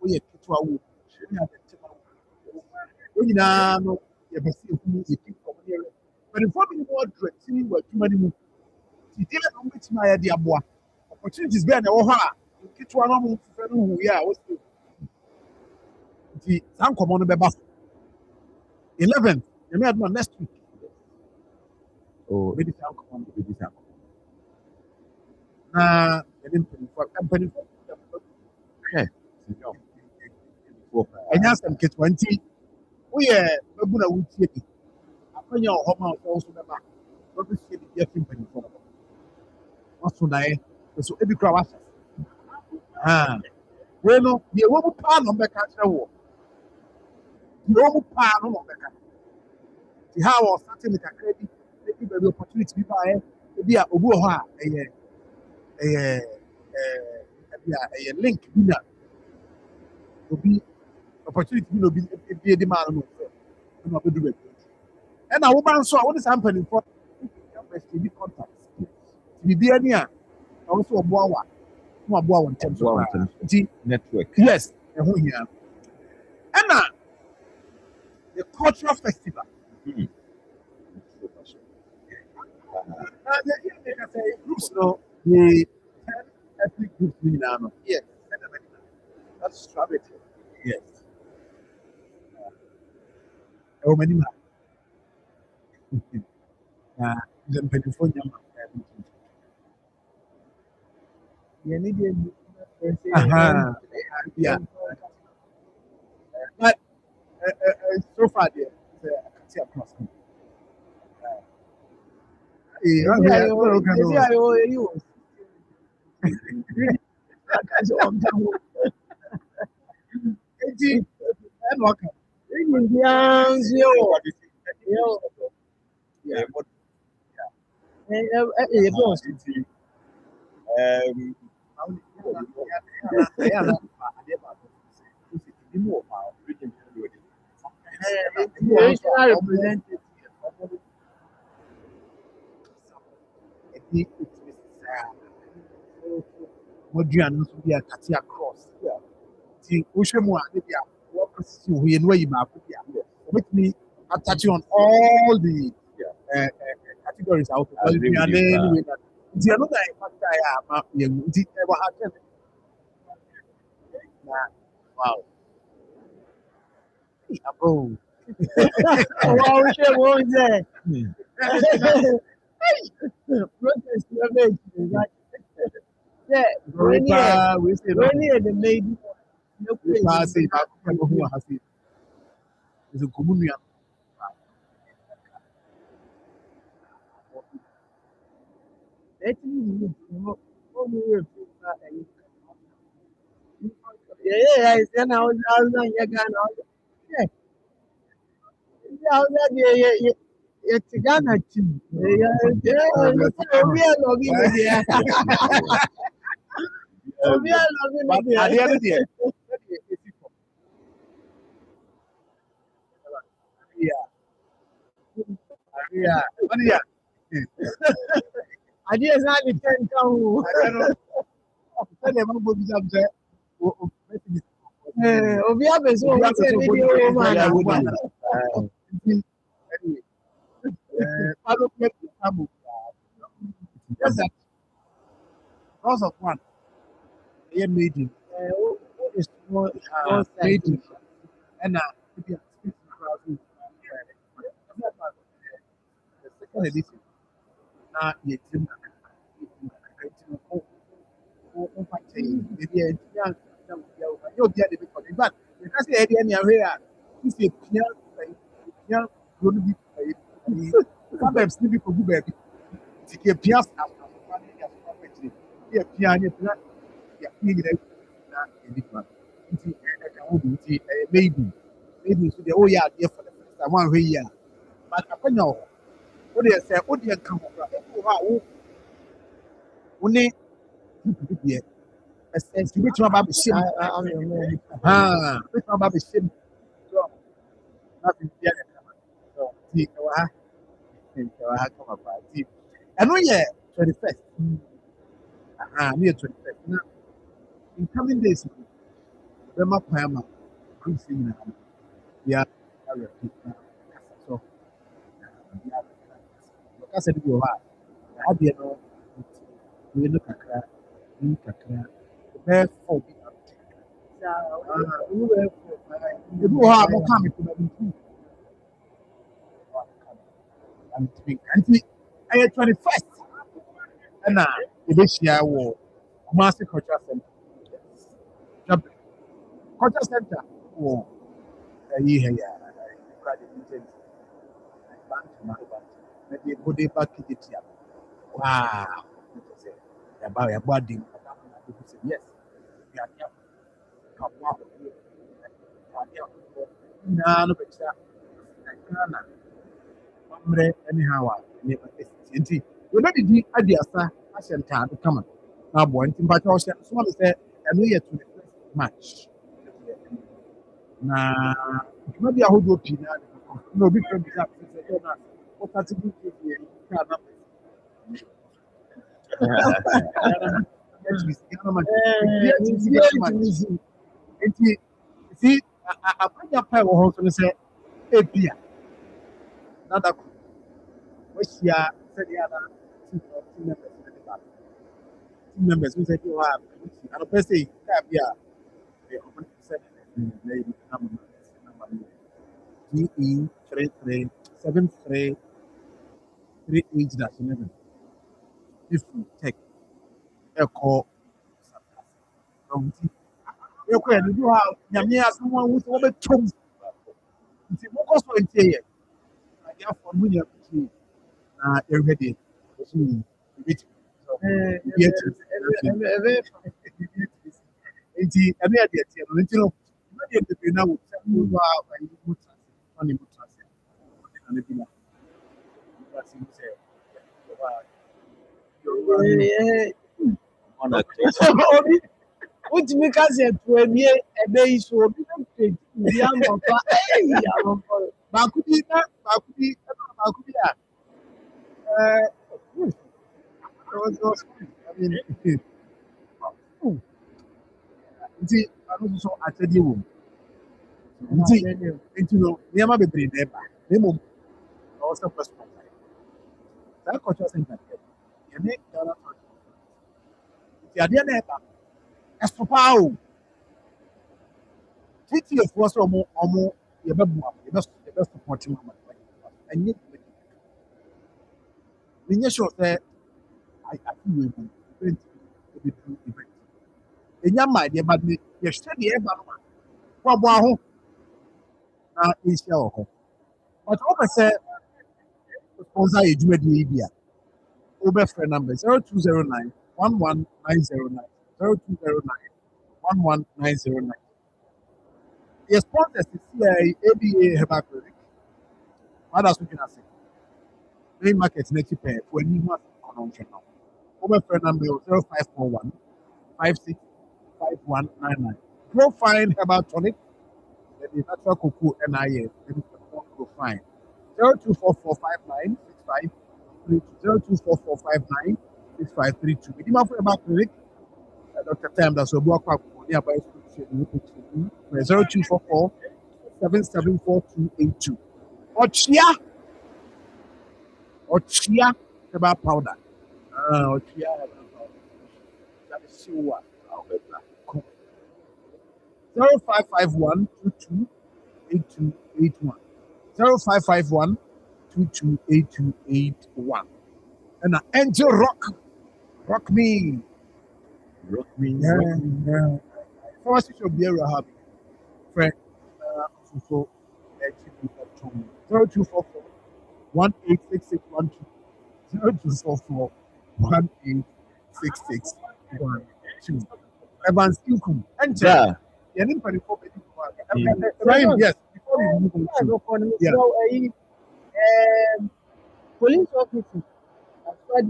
we a kitwa wood, we have a timber wood. We know you have a see who is keep coming. But if we more direct, see what too many more. See, tell them which my idea boy. Opportunities better than Oha. Kitwa no more for who we are. What's the some come on the bus. 11th, you may have one next week. Oh, it is alcohol. It is alcohol. I didn't pay for company. Okay. And ask them get 20. We are Babuna would see it. Upon your home house also the back. What is the company for? What's so nice? So every crowd. Well, the woman pan on the catcher war. The woman pan on the catcher. The how was starting with a credit. The opportunity to buy a Obuha a link winner will be opportunity to be a demand. And I woman saw what is happening for contacts. To be near also a boa in terms of network. Yes, and the cultural festival. Groups no the 10 ethnic groups now. Yes, that's strategy. Yes. Oh, many man. The Pennsylvania. Yeah. But so far, there, I can see across. Modern no be a katia cross. See, Ushemu a dey what precision we know you ma ko dia. with me touching on all the categories out there. I agree with you, Anyway, the another factor I am the ever happened. Wow. Oh. Wow, shit, what was that? Protest, like, yeah, when We say you're the lady, no we place. pass it. Who has it? It's a community. Actually, yeah, it's then I was not your gun. Yeah, it's a gun at you. Yeah, we are logging media. We are logging But at the end of the day, yeah. I just had to turn down. Obi abeso o se video o ma na wa. Yes, sir. Because of one, they made it. What is more Made it. And maybe the second edition. Now, you think maybe a young, you'll get it because, but because the idea near here, if you can't, going to be sometimes people go back to get pias after yeah, piano, yeah, maybe so the oh yeah, dear for the first time one way yeah. But I know what they say, what they come over, only yeah. As which one about the shame, which one about the shame, so nothing yet. So, see, come up, see, I know yeah, 21st, near 21st. Now, in coming days, the map, I'm seeing now. Yeah, I repeat now. So, I said, you are. I did know. We look at that. We look at that. The best for the you do have more coming to the I had 21st. And now, this year, Master Culture Center. Culture Center. Oh, yeah. Maybe go there back to the theater. Wow. About your body. Yes. Yeah. Wow. No, no, but anyhow, nti we not the adiasa ahyɛ ntaade kama na abɔ nti mpakyɛ ɔhyɛ so ma sɛ ɛno yɛ 21st March na nkuma bi ahodoɔ pii na obi fɛ bi sɛ sɛ na wɔkate bi yɛ kaa na nti si akwanya pa ɛwɔ hɔ nso no sɛ ebia nada wɔahyia sɛdeɛ ana team members who said you have and per se car be DE 337338-11 if you take a call you can do have Yamia someone who's over tom nti mokɔ so ntie yɛ adeafo no nyɛ kuti na yɛhwɛ deɛ so bit nti ɛno yɛ deɛ teɛ no nti no na deɛ bebree na wo sɛ wo a ayi mu trase ɔne mu trase ɔne na bi na trase mu sɛ obi wotumi ka sɛ tuamie ɛbɛ yi so obi na page bi amɔfa amɔfa baako bi a nti ano nso akyɛdeɛ wɔ mu Nti no nneɛma bebree na ɛba na mmom ɔwɔ sɛ first one saa cultural center yɛne Ghana nti adeɛ na ɛba ɛso paa o titiefoɔ sɛ ɔmo yɛbɛboa yɛbɛsupɔte mu ama ɛnyɛ menyɛ sure sɛ afi wei mu event ebedu event enya ma deɛ ba de yɛhwɛ deɛ ɛba no a wɔaboa ho na yɛnhyia wɔ hɔ but wopɛ sɛ sponsor yɛ dwumadie yi bi a wobɛfrɛ number 0209 11909 0209 11909 yɛ sponsors sisi ABA Herbal Clinic wada so gyina ase main market n'akyi pɛɛ fo ani ho ase kɔnɔ nhwɛ no wobɛfrɛ number 0541 565199 Profine Herbal Tonic the natural cocoa and I Profine 0244596532 0244596532 With him for Herbal Clinic Dr. Tam that's a book nearby 0244 774282 Ochia Herbal Powder Ochia Herbal Powder that is so 0551 228281 0551 228281 and Angel Rock me yeah. First you should be able to have friend so 0244 186612 0244 186612 Evans Inkum and Yeah. yes, before we move on to police officer as far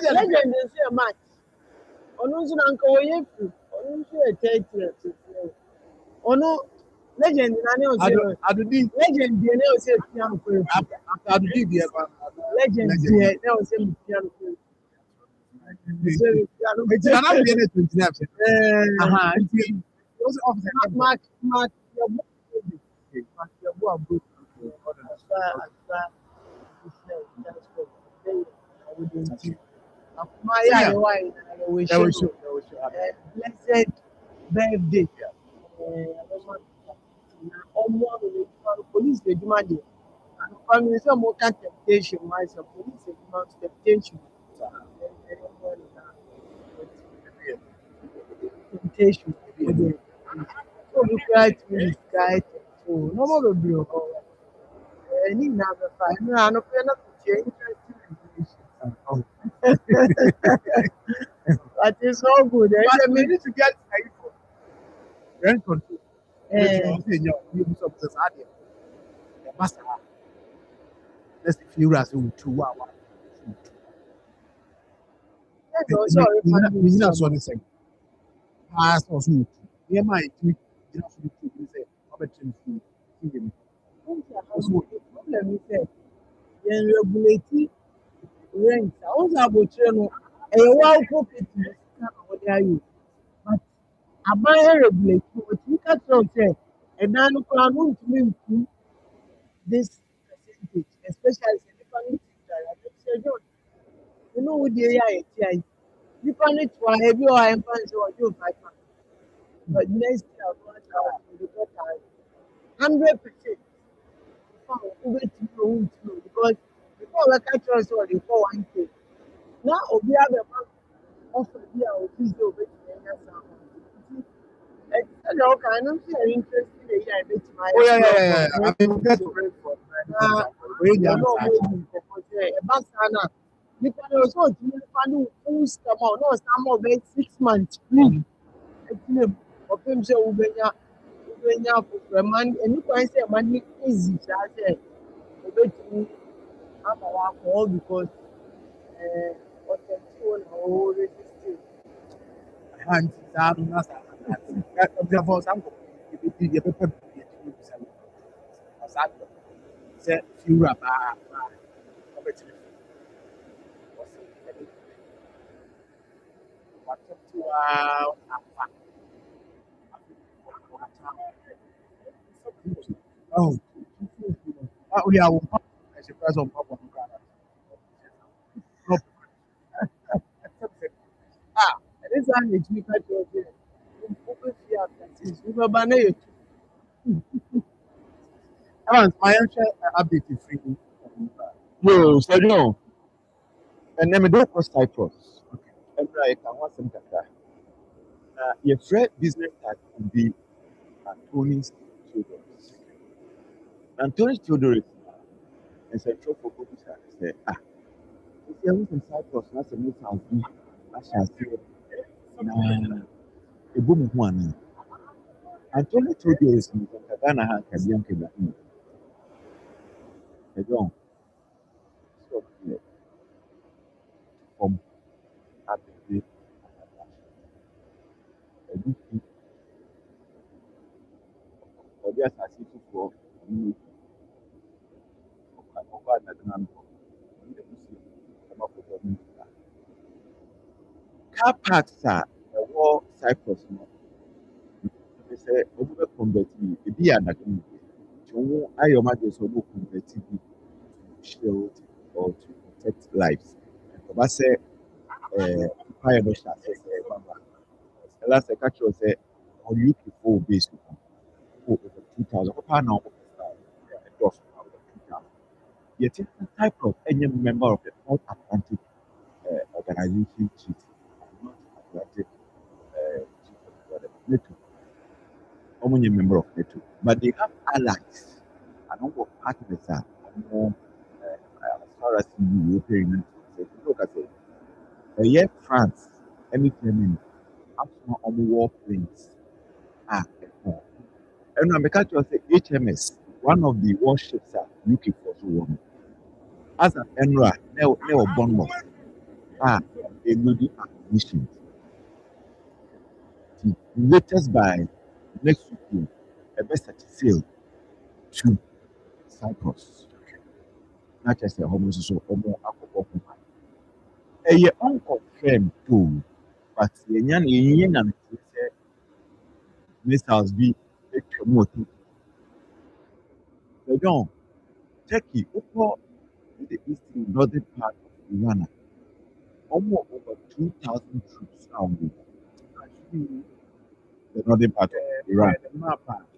the legend is a match. Onunzu na nka oye fu. Onunzu e tete. Ono legend na ne o se. Adudi Legend die ne o se piano ko. Adudi die ba. Legend die ne o se piano ko. It's another 29. Aha. Those officers Mark blessed birthday. Police the demand and family some more temptation myself police the demand temptation. Temptation. So we try to guide so no more be any number five. No, I no change Oh. but it's all good. But we need to get rent control. Let's feel as we 2 hours. We need to say, pass or smooth. Here, my tweet, you know, say, let me say, regulate rent. I was about to know a wild property but I buy a regulate what you can say, and now look around to me this percentage, especially you know with the AI, you can it for heavy or empire or you 5 months. But next year, 100%. because before we catch us all the 401k. Now Obi have a man offer here or busy over the and all kind of interest in the year bit my Oh yeah. I mean, that's great for we don't know maybe for a basana. You can also do full summer, no summer of 6 months free. Of him say Ubenya for a man, and you can say money easy. I say, Obey I'm a call because what the two whole resistance. hands down. That's therefore some the paper say few about oh, we are as a person of Ah, this one is me catch your day. Open fear since we were banning. my answer update is free. Yo, so no. And then we don't cost Cyprus. And I can want some kaka. Your friend business that could be Antony's Theodorus. Antony's Theodorus is a trope for people to say, if you're in Cyprus, that's a new house. I shall say, nah, a boom one. Antony Theodorus in Ghana has a young kid. I don't. So, from at the ọdị asase foforọ ọmụ ọkọ adadana nkọ ndị kwụsị ọgbakọta ọmụ nta car parks a ɛwɔ cyprus no sɛ ɔmo bɛ convert bi ebi yɛ adaka mu nti ɔmo ayɛ ɔmo adwene sɛ ɔmo convert bi to shield or to protect lives ɔba sɛ fire no hyɛ ase sɛ ɛbaba ɛla sɛ ɛka kyerɛ sɛ ɔde uk fo base no over 2,000 ɔpa na ɔmo ɛdɔɔso over 2,000 yet Cyprus any member of the North Atlantic Organization Treaty, North Atlantic NATO, only member of NATO, but they have allies, a number of partners are more as far as the European Union. Look at it, yet France, any Germany, absolutely on warplanes are at home. And I'm because you say HMS, one of the warships are UK Force One. As an NRA, never Bournemouth are a loading acquisition. The latest by next week, a best sale to Cyprus. Not just a homosexual or more alcohol. A year unconfirmed too, but the young and missiles be a promoted. So, John, Turkey, the eastern northern part of Iran, almost over 2,000 troops now. The northern part of Iran.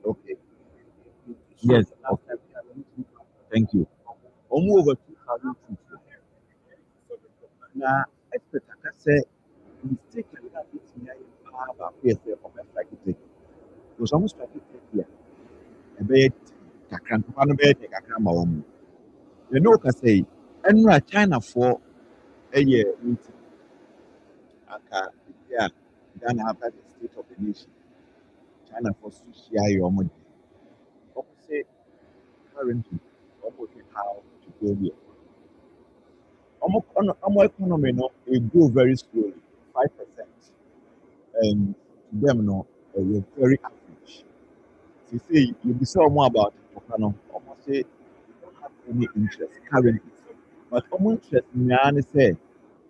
Okay. Yes. Okay. Thank you. Almost over 2,000 troops. Now, expect I say, mistakenly that it's me about PSA of a strategy. It was almost strategic here. A bit, Kakran, Kakran, you know, can say, and China for a year meeting. Yeah, Ghana have the state of the nation. China for share your money. Say currently, almost how to go here. Our economy no, it grow very slowly, 5%, and to them no, we're very average. So say you be so more about Okano, almost say you don't have any interest currently, but almost interest in say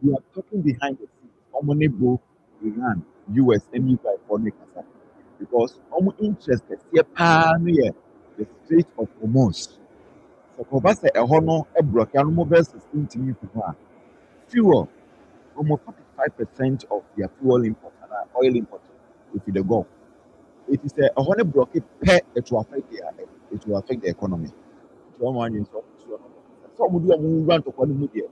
you are talking behind the scenes. Almost go Iran, US, and UK for Nikasa. Because almost interested here the Strait of Hormuz. So Kobasa a honor a block and mobile system to me fuel almost 45% of their fuel import and oil import if you go. It is a honor block it will affect the economy. So someone do run to one media.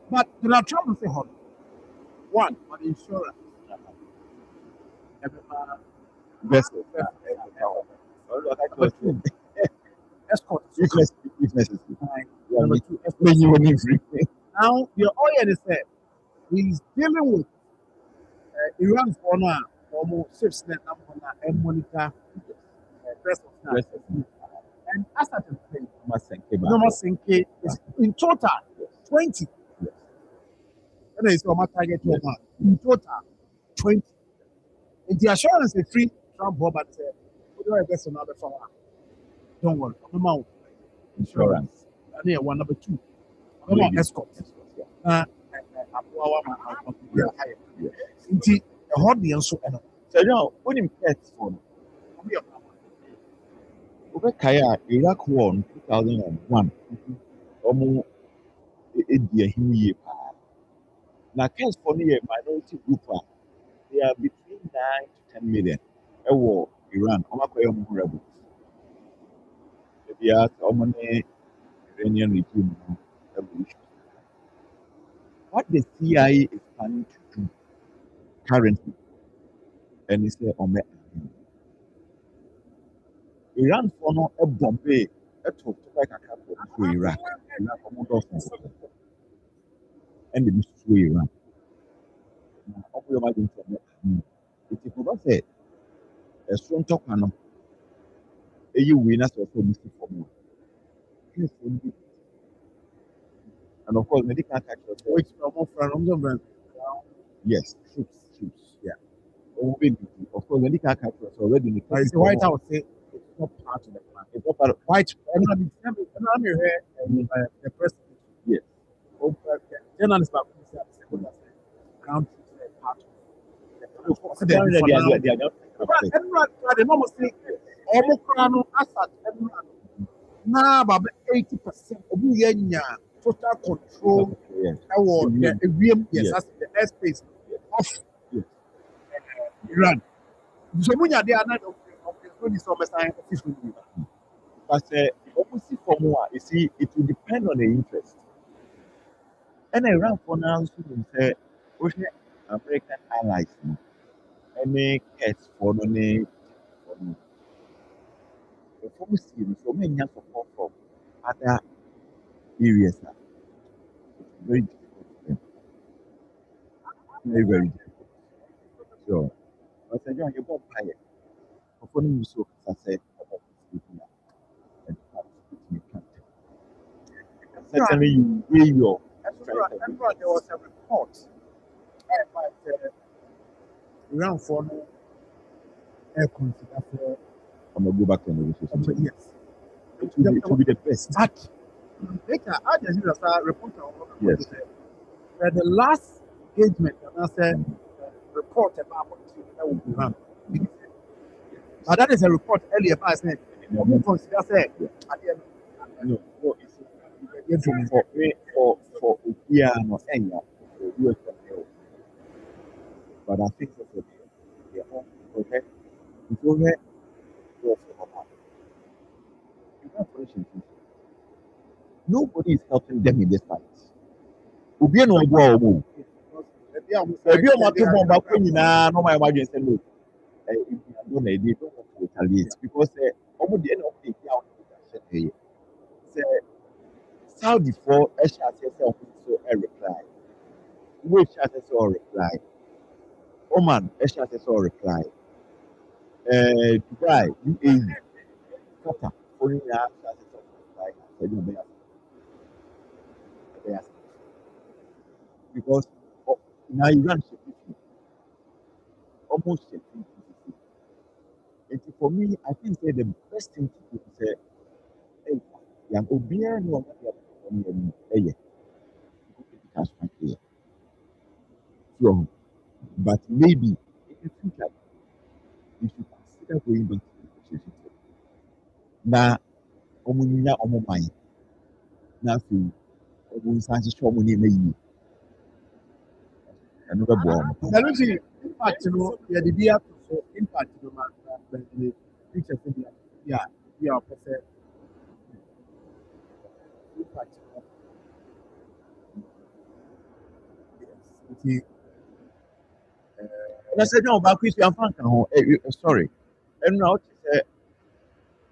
But Donald Trump will say, hold on. One, on insurance. Best Number two, escort. if necessary. Number two, When you want free. now, the oil is there. He's dealing with Iran for now, almost 6 net number and monitor rest of that. And as at the thing, normal Senke is in total 20. And it's your target in total 20. And the assurance is free Trump but we don't invest in other for don't worry, no Insurance. And here one number two. No more escort. Inti a hobby and so on. So now, when in pets for over Kaya, Iraq war in 2001, almost India, he now, case for me, a minority group, they are between 9 to 10 million. A war, Iran, Omakoyam rebels. They are Omani Iranian regime revolution. What the CIA is planning to do currently, and it's a Iran for no a Bombay, a talk like a couple to Iraq, and the to Iran. It is not said a strong talk on a winners of for more. And of course, medical catchers, Which more from yes, troops, yeah. Of course, medical catchers already in the White House say it's not part of the plan. It's not part of White, and I'm here, the president. Yes. Journalists are country part of the everyone the normal say Omicron Assad now about 80% of the total control the airspace of Iran. So when they are not of but opposite for more, you see, it will depend on the interest. And Iran for now, say, American allies, any case for no for me, so many support from other areas. It's very difficult for them. Very, very difficult. So, but I don't have a pilot. For me, so I said, certainly you weigh your there was a report by Iran for no air consider for I'm gonna go back to the negotiation. yes. It will be the best. But later, I just hear a report Yes. that the last engagement and I said report about what Iran. But that is a report earlier by saying we consider say at the end. No, it's for Opiano and US. But I think that okay. It's over. Nobody is helping them in this fight. Obiano go. Maybe I'm not talking about when no my imagine say no. If you don't need to retaliate because almost the end of the day say Saudi for a shot yourself so a reply. Which shot so reply. Oman a shot so reply. Dubai, UAE, Qatar, foreign shot so reply. Because now Iran should almost and for me, I think that the best thing to do is say, hey, young Obia, no one cash here. So, but maybe in the future, we should consider going back to the negotiation. Now, Omunia Omomai, nothing, Omunsan's Chomuni maybe. Another bomb. In fact, yeah, the idea to impact the picture, yeah, perfect. Impact. I said, no, but Chris, I'm fine. Sorry. And now she said,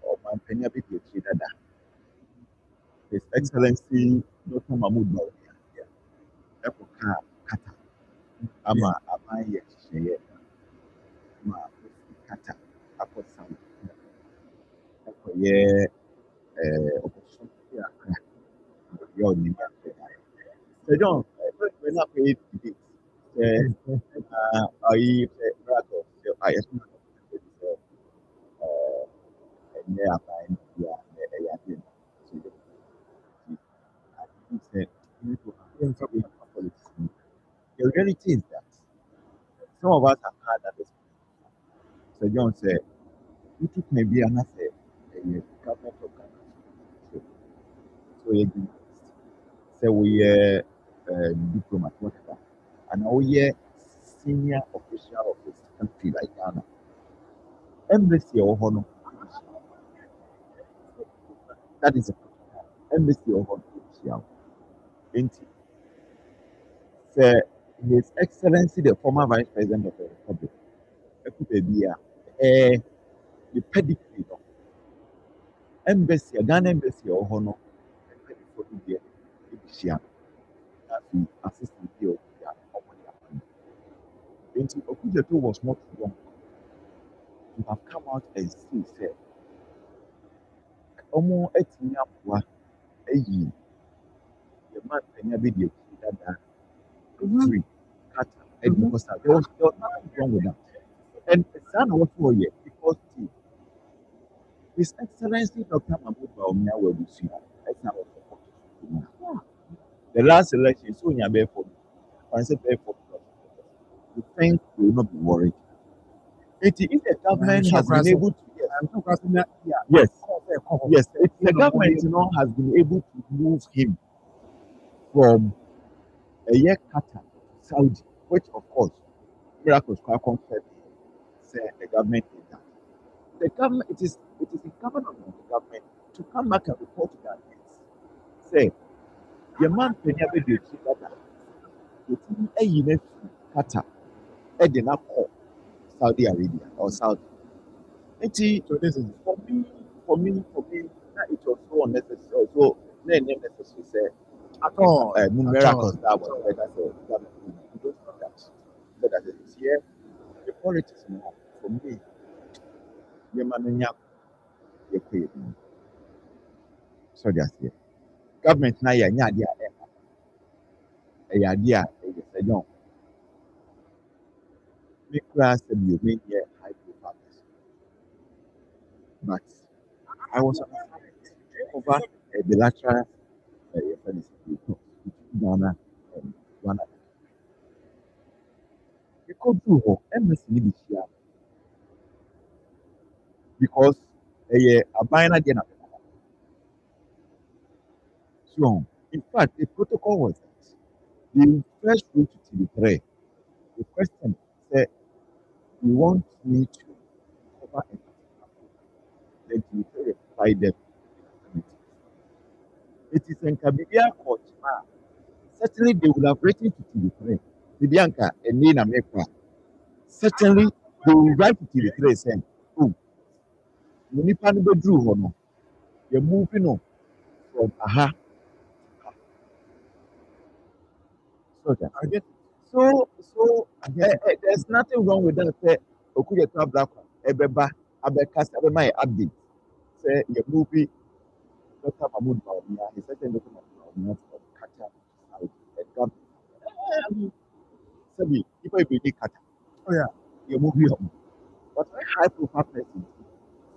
oh, my penny, a bit of His Excellency Dr. Mahmoud Bawumia. Echo Kata. Ama, yes, ma, Kata. Ako Sam. Echo, opposition. You're in So, John, we're not paid to I rather, I assume, yeah, the reality is that some of us have had that experience. So John said, you took maybe an asset, a government of Ghana. So you say we are diplomat, whatever, and we are senior official of this country like Ghana. Embassy or honor. That is a embassy or honor. Say His Excellency the former Vice President of the Republic, the pedigree of embassy, Ghana embassy or honor, assistant PO, Okujeto was not wrong to have come out and say, Omo Etinyapwa, Eyi, the man Penyabi, the free, Kata, and because there was nothing wrong with that. And the son was for you because His Excellency Dr. Mahmoud Bawumia will be seen. The last election, so you are for I said, therefore, you think we will not be worried. If the government has been able to, yes, if the government has been able to move him from a year Qatar to Saudi, which of course, miracles quite confirmed, say the government did that. The government, it is incumbent on the government to come back and report that say, the man Penyabe did that. A unit Qatar, a dinner call Saudi Arabia or Saudi. So this is for me, it was so unnecessary. So necessary say at all miracles that was like I said, you don't know that. But as it is here, the politics now for me, the man so that's it. Government now ya idea a young. Make class and you make here high profile. But I was over a bilateral Ghana and Rwanda. We could do her embassy this year because a binary dinner. So, in fact, the protocol was that the first route to the tray, the question said, we want me to cover a then to reply them. It is in Kabibia court. Certainly, they would have written to TV3. Bibianka and Nina Mekwa. Certainly, they will write to TV3 saying, oh, you need to go through Hono. You're moving on from aha. So, there's nothing wrong with that. Say, Okuya Black, Ebeba, Abekas, Abema, Abdi. Say, your movie, Dr. Mahmoud Bawumia, his second Dr. Mahmoud Bawumia from Qatar, Saudi, and government. Sabi, if I be Qatar, oh yeah, your movie home. But very high profile person,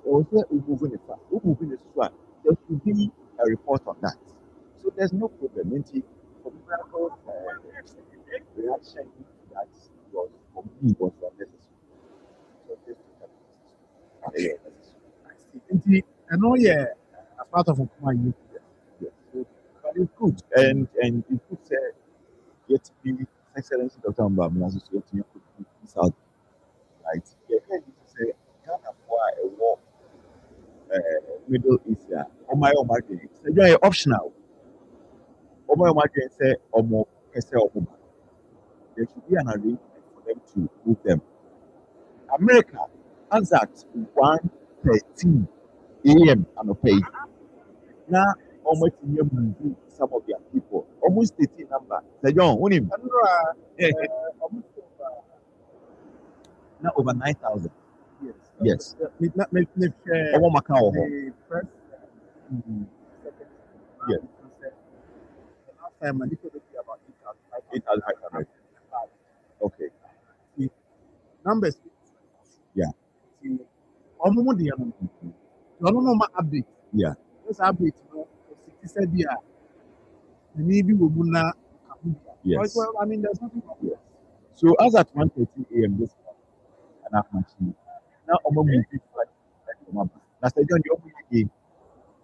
also moving the swag, there should be a report on that. So there's no problem. For example, reaction that was for me was unnecessary. So this is necessary. I know, yeah, as part of my youth. Yes. So, but it's good. And it could say, yet be Excellency Dr. Mbam associating this out. Right? Yeah, you say, Ghana for a war, Middle East, my market. So you're optional. My market say, or more, say, or more. there should be an arrangement for them to move them. America, as at 1:13 a.m. anɔpa na almost move some of their people. Almost 13 number. The John, who now over 9,000. Yes. The first Yes. the last time I did about 8,500. Okay. the numbers. Yeah. Almost the update. Yeah. This update, 60 years. Maybe we will not. Yes. Well, I mean, there's nothing wrong. Yes. So as at 1:13 a.m. this morning, and after machine, now almost moving like now say John, you again.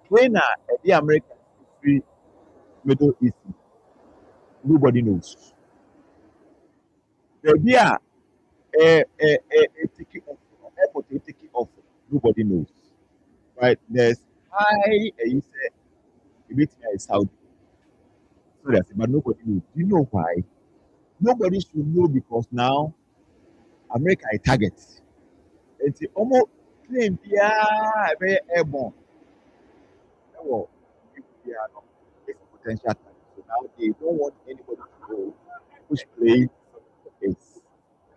When the American free Middle East, nobody knows. The idea taking off, airport taking off, nobody knows. Right? There's high, you say, a bit Saudi. So that's it, but nobody knows. Do you know why? Nobody should know because now America is target. It's almost claim very airborne. Well, they are not it's a potential target. So now they don't want anybody to go which plane is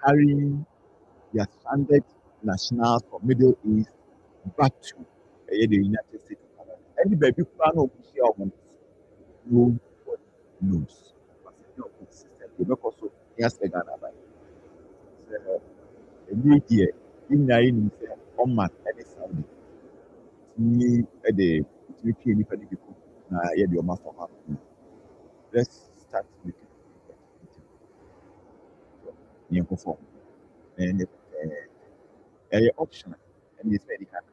carrying their stranded nationals from Middle East back to the United States of Canada. Anybody plan of nobody knows. But it's not consistent. They make also yes, they Ghana by. So the new year, in the in Oman and Saudi. Ni the came if any people na yeah the Oman for her. Let's start with the perform. And optional and it's very hard.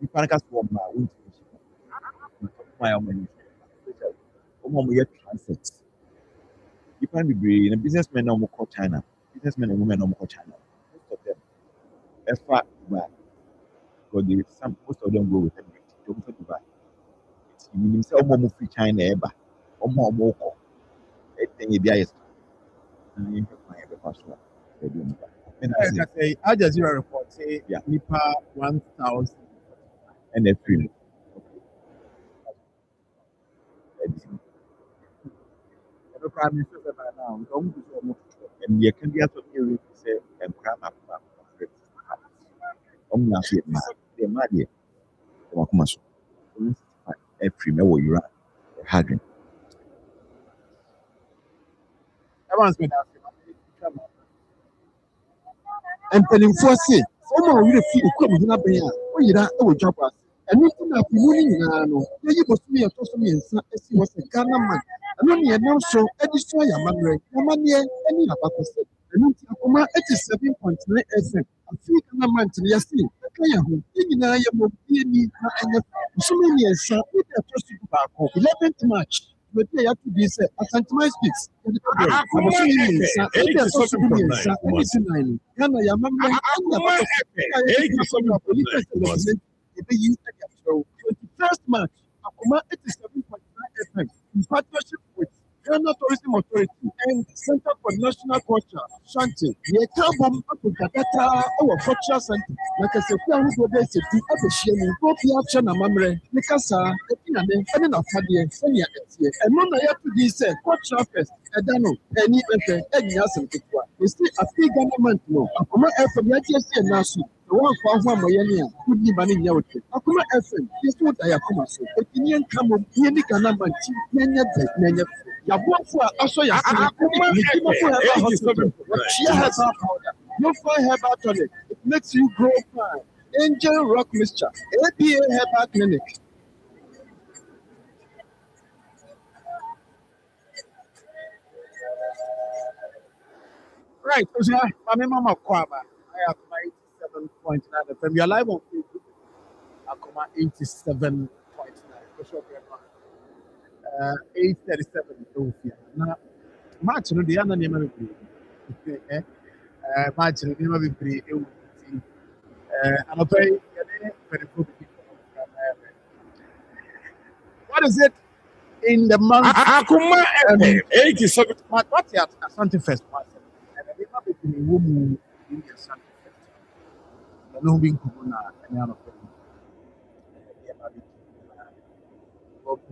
You can't ask for my own my own transit. You can't be brave. And businessmen no more call China. Businessmen and women no more call China. Most of them. As far as because most of them go with them. Don't go Dubai. It's you say more free China ever. Or more call. Anything you is. And you my ever password. I say Al Jazeera report say Yeah. Nipa 1,000 And they're free. the prime minister said by now. Don't do so much. And you can be out of here say and cram up. Not yet, they're mad yet. Every meal you run, having. Everyone's been asking. mpanimfoɔ se wɔn a wɔyɛ fi okuam gyina bɛn a wɔyera wɔ dwabɔ ase ɛno nti na afimu no nyinaa no yɛyi bosomi yɛtɔ so mmiɛnsa asi hɔ sɛ ghana man ɛno ne yɛnam so de so ayɛ amammerɛ amanneɛ ne abakɔsɛ ɛno nti akoma 87.9 fm afei ghana man nkyene yɛse ɛka yɛ ho yɛn nyinaa yɛ mmɔ biani na ɛnyɛ bosomi mmiɛnsa ne de ɛtɔ so du baako 11th March But you have to be said, as Santima speaks, first March, Akoma 87.9 FM in partnership with Ghana Tourism Authority and Center for National Culture, Shanti. The Kabum Apukata, our culture center, like I said, who go there to at the Shiani, Popia Chana Mamre, Nikasa, Etinane, and Afadia, Senia, and none I have to be said, culture fest, Adano, and even Egnasan Kikwa. We still a big government no. Akoma FM, Yati and Nasu. The one for Mayania, could be money out. Akoma FM, this what I come so. Opinion come of Yanikana Manchi, Nanya. Yabuafo aso ya sini no fine herbal tonic. It makes you grow fine. Angel Rock Mixture, APA Herbal Clinic. Right, so my mama Kwama, I have my 87.9 FM. You're live on Facebook. Akoma 87.9. 8:37 now match no dey na nema bebre match no nema bebre anopay very good. What is it in the month Akoma 87 what at Asante First in a woman in the sun. The no being Kumuna and out of them.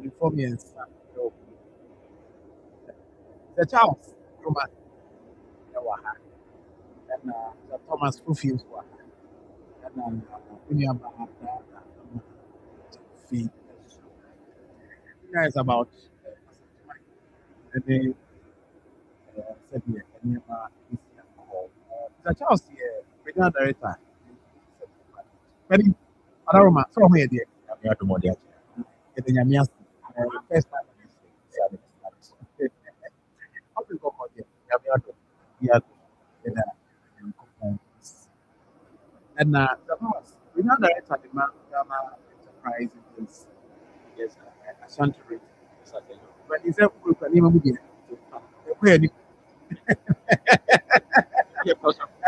Reformians, the Charles, Roman, and the Thomas Fufius, and William fee. It's about the said here, the Charles here, regional director. But Aroma, so here, dear, I'm not more dear. It's in your first time. How do you go for it? Yeah, and the house, regional director, the Ghana Enterprise is yes, Ashanti rate. But it's a group and even with you.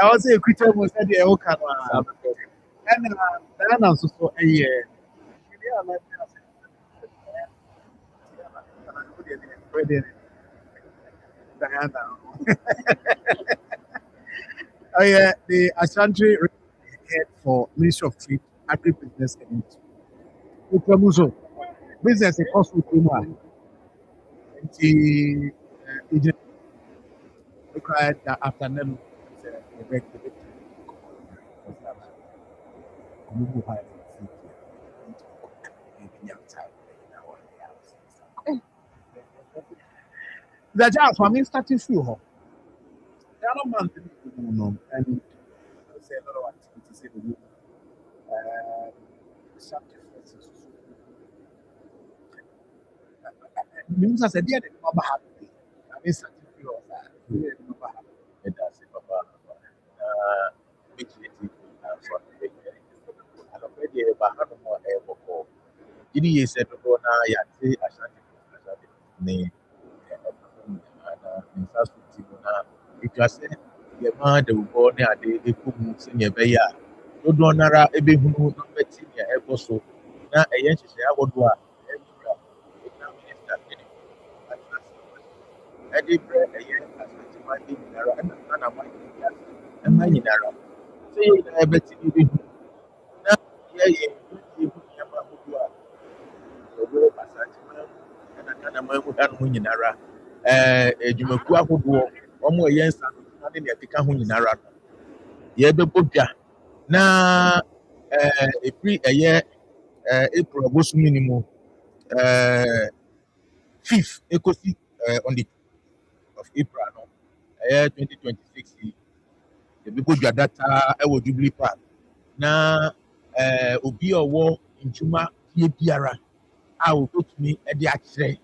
I was a creature was at the Oka. And then also so a year. Oh yeah, the Ashanti head for Ministry of Trade, Agribusiness and Industry. Business is also doing the agent required that after them the jobs for me starting through the other month and say a lot of activities in the subject means I said, yeah, the number happy. I mean, starting through that. It does it, Papa. Make it for the I don't really have more ever for. Ini said, "Go na yate Ashanti ne and infrastructure na because the man the go ne ade ekumu senior beya. No do nara ebe hunu no beti ne ebo so na eye nhihye agodo a ekura minister edi bre eye Ashanti man di nara na man di man nara. Say na ebeti ni bi na ye ma odu a obo Ashanti man na man mu dan ho nyinara edwumaku ahodoɔ ɔmo ɛyɛ nsa no ne ɛkeka ho nyinara no yɛbɛbɔ dwa na efiri ɛyɛ April bosomi ni mu 5th ekosi on the of April no ɛyɛ 2026 yi yɛbɛbɔ dwa data ɛwɔ Jubilee Park na obi a ɔwɔ ntwuma fie biara a obetumi ɛde akyerɛ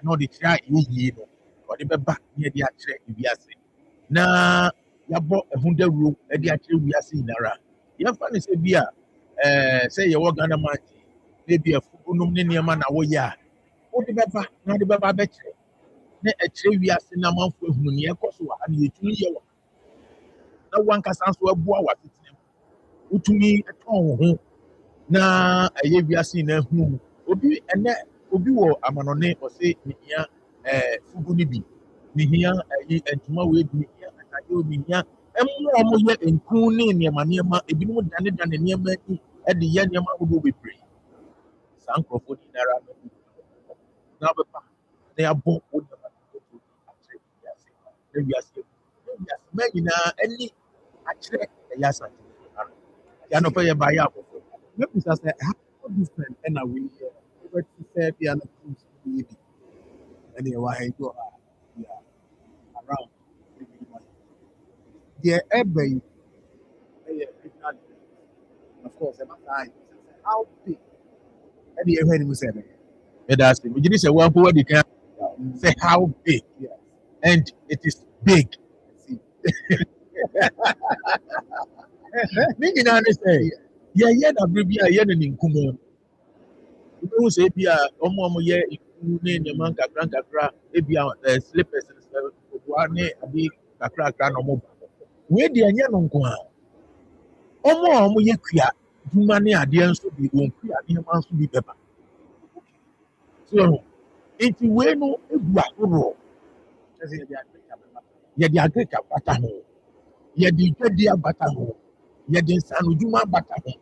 na ɔde kyerɛ a ɛyɛ yie no ɔde bɛba ne ɛde akyerɛ ewiase na yɛabɔ ɛho dawuro ɛde akyerɛ wiase nyinara yɛmfa ne sɛ bi a sɛ yɛwɔ Ghana man na bi afugunom ne nneɛma na wɔyɛ a wode bɛba na wode bɛba bɛkyerɛ na ɛkyerɛ wiase na amanfo ahunu nea ɛkɔ so wɔ ha na yɛtumi yɛ wɔ na wankasa nso aboa w'asetena mu wotumi ɛtɔn wo ho na ɛyɛ wiase nyinaa ahunu obi wɔ amanɔne ɔsɛ nehia fugu no bi nehia ntoma wɔ ebi nehia atade wɔ nehia ɛmo a wɔyɛ nku ne nneɛma ebinom dane nneɛma ani ɛde yɛ nneɛma ahodoɔ bebree saa nkurɔfoɔ nyinara na bɛba na yɛabɔ wo nneɛma akyerɛ wiase na wiase ma nyinaa ani akyerɛ ɛyɛ Asante yɛanɔpɛ yɛba yɛ abɔfo Maybe I say how different and we to say be an anyway go around the ebay of course how big and you heard him say that's it. We didn't say one who can say how big and it is big. Nigga na say yeah na baby a yeah na nkumo. Who say be a omo ye iku ne nneman kakra ebi a slippers one abi kakra no mo. We dey anya no nko a. Omo ye kua dwuma ne ade nso bi won kua ne man nso bi beba. So it we no egu ahoro. Ye dey agree ka pata ho. yɛde dwadi abata ho yɛde nsanodwuma abata ho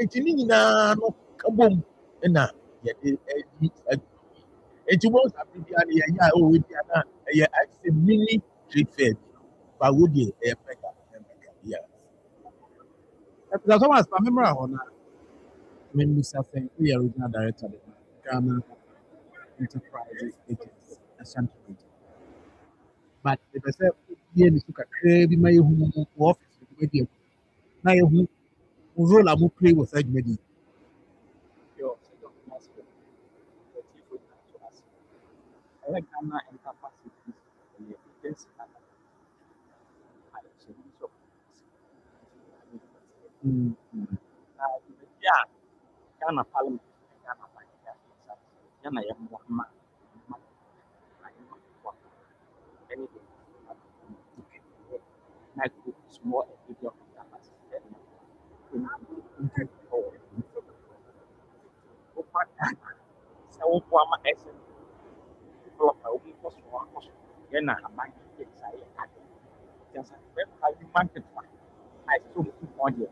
nti ne nyinaa no kabom na yɛde adi nti wɔn sabi bi a yɛyɛ a ɔwɔ bi a na ɛyɛ ayɛ mini trade fair ba wo deɛ ɛyɛ mega yɛ ɛpɛsɛ sɛ wɔn aspa mmemmra hɔ na mmemmisa sɛ woyɛ regional director de Ghana Enterprises Agency Ashanti but ɛpɛ sɛ yɛ ne so kakraa bi ma yɛhu wɔ ɔfisi dwumadi mu na yɛhu role a mo play wɔ saa dwumadi Ghana Enterprises Agency yeah, Ghana Parliament, Ghana Ghana Yamma, anything. Small video so what essence develop my own cost for then I might get just how you market I so more there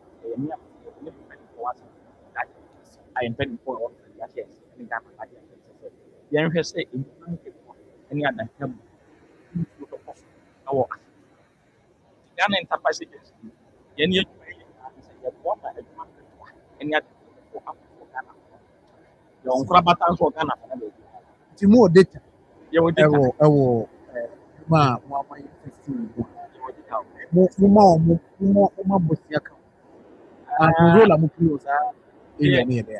I intend for that yes and that yeah I say in market any other help our Ghana Enterprise Agency any any other the Onkrabatan for Ghana. nti mo wɔ data Yeah, we did. ɛwɔ ma mo ama yɛ fɛsi mo ma bosia ka and role a mo play wɔ saa area ne yɛ dɛ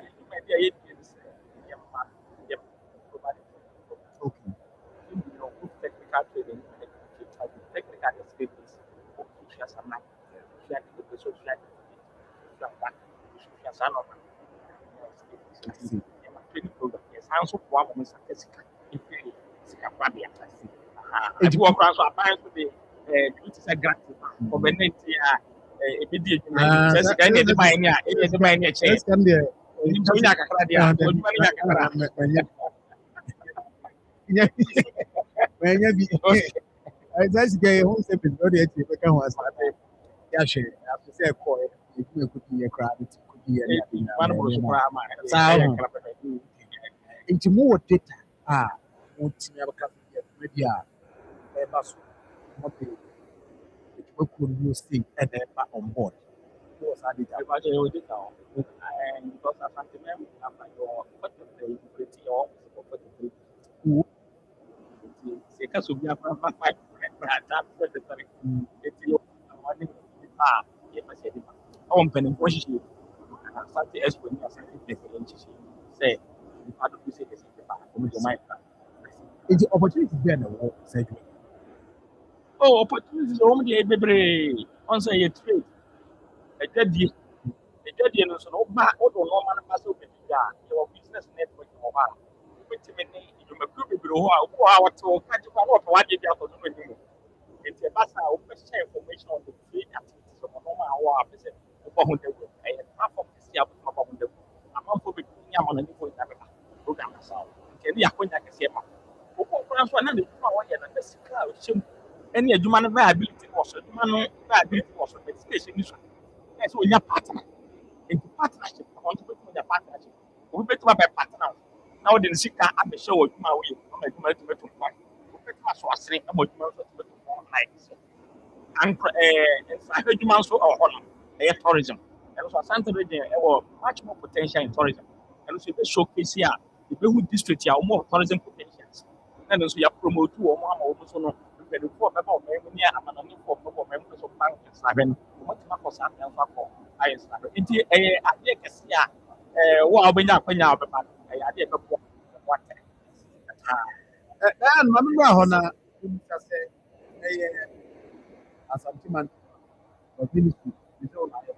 okay ɛsɛm deɛ manya bi saa sika yɛ ho sɛ pɛsɛ ɔde akyire bɛka ho asɛ yɛahwɛ afo sɛ ɛkɔɔ ɛdwuma ɛkɔdi yɛ koraa de ti kɔdi yɛ saa ho nti mowɔ data a motumi abɛka so yɛ dwumadi a ɛba so mɔde adwuma kuo no mu state ɛna ɛba on board mowɔ saa data nti opportunity bɛɛ na ɛwɔ saa dwuma Oh, opportunities are only a baby. Once a year trade. A dead year. A dead year, so no back or no man pass over your business network. Which many you may be below our talk. Can't you come up what you have to do? It's a matter of information on the trade activities of our business. I have half of this year about the amount of Yaman and Nico program. Can you appoint like a SEPA? Any human viability was human viability was education issue. Yes, we have partner. Into partnership, I want to put in a partnership. We bet my partner. Now the sick I be show what my way. I'm a human to point. We bet my so I say about like and I heard human so or honor tourism. And also Santa region much more potential in tourism. And also the showcase here, the Behu district here more tourism potentials. And also you promote two or more almost no. For people, many are not for people members of bank and seven. What my cost and for I is it a year. What when you when you have a idea of what ɛn ma memra hɔ na ɛmusa sɛ ɛyɛ asanteman of ministry ɛsɛ wo na ayɛ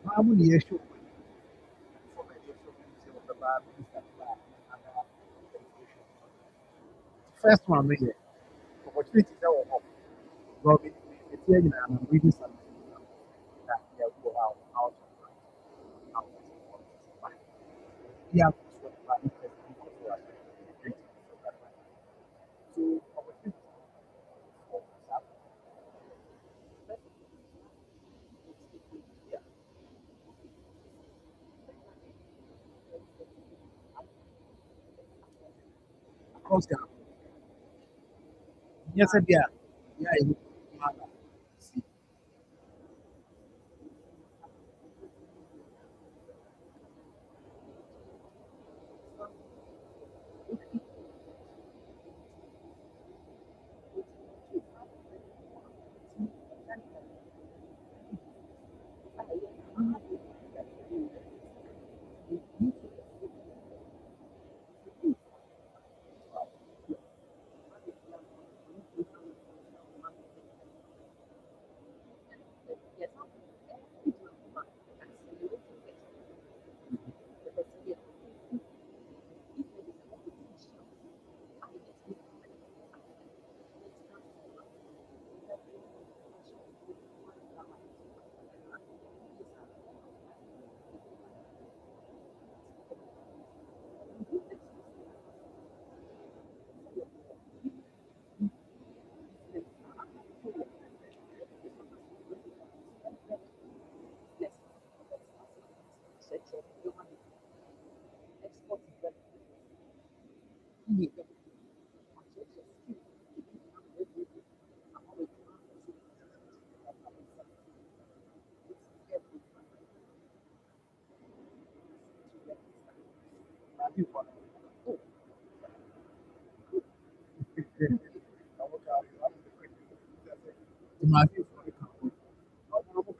How many years should first one, maybe opportunities that will help. Robin, it's here, I'm reading something that will go out. Yeah, so opportunity for that, yeah, across the yes, yeah, yeah, see,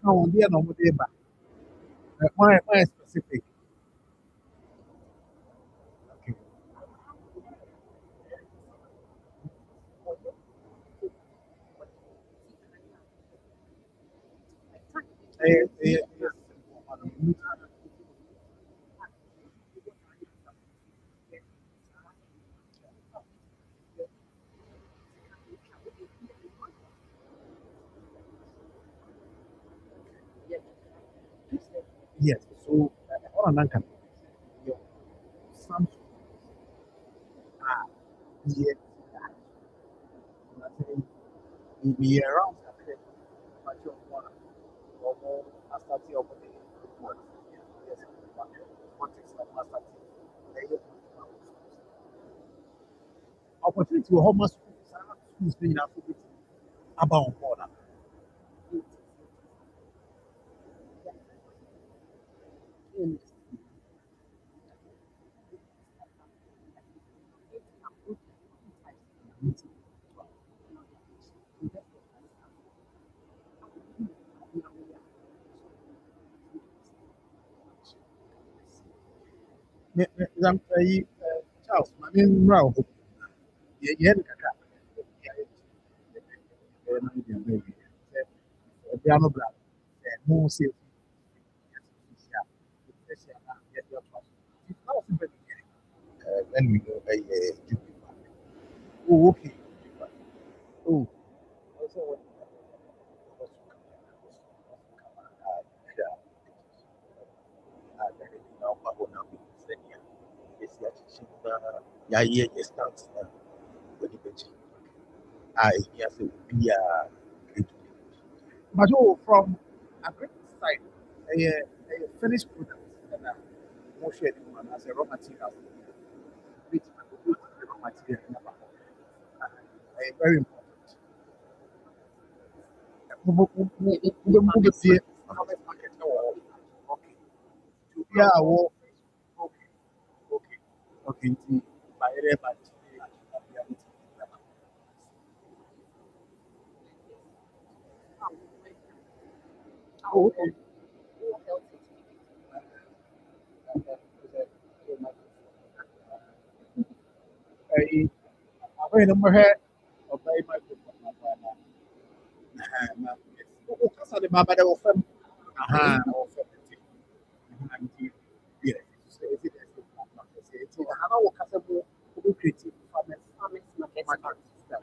on the normal day back. My specific. Okay. Yes, so on an anchor, some are here, be around but you want or master tea or what? Yes, what is like master tea? Opportunity will hold much schools being about board. Charles, my name Ralph. Yeah, piano black. More safe. When we know a Oh, okay. oh, yɛayɛ yɛ start na wɔde bɛkyi a ɛhia sɛ obiaa But oh, from a great side, a finished product and more shared one as a raw material. Which the raw material very important. We see farmers market. Okay. Yeah, well, okay, okay, okay. By the but oh, okay. I wait a minute. Okay, my kasa de ba bada wo fam aha wo fam nti yeah so if it is so aha wo kasa mo wo create farmers market system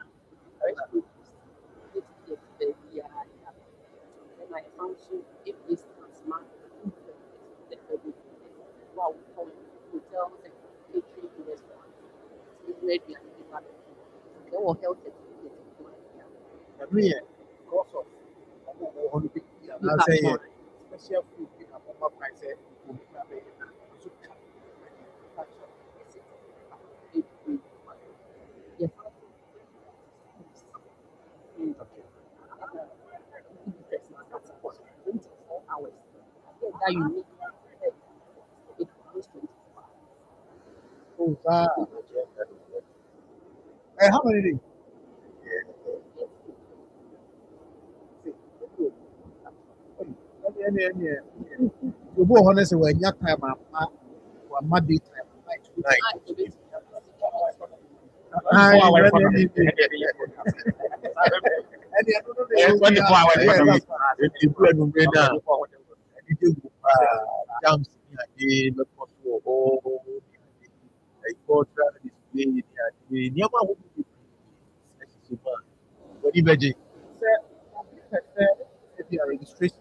Every year, because of on the I say special food in a mama price. Oh, how many days? You go honest when your time or Monday time. Registration.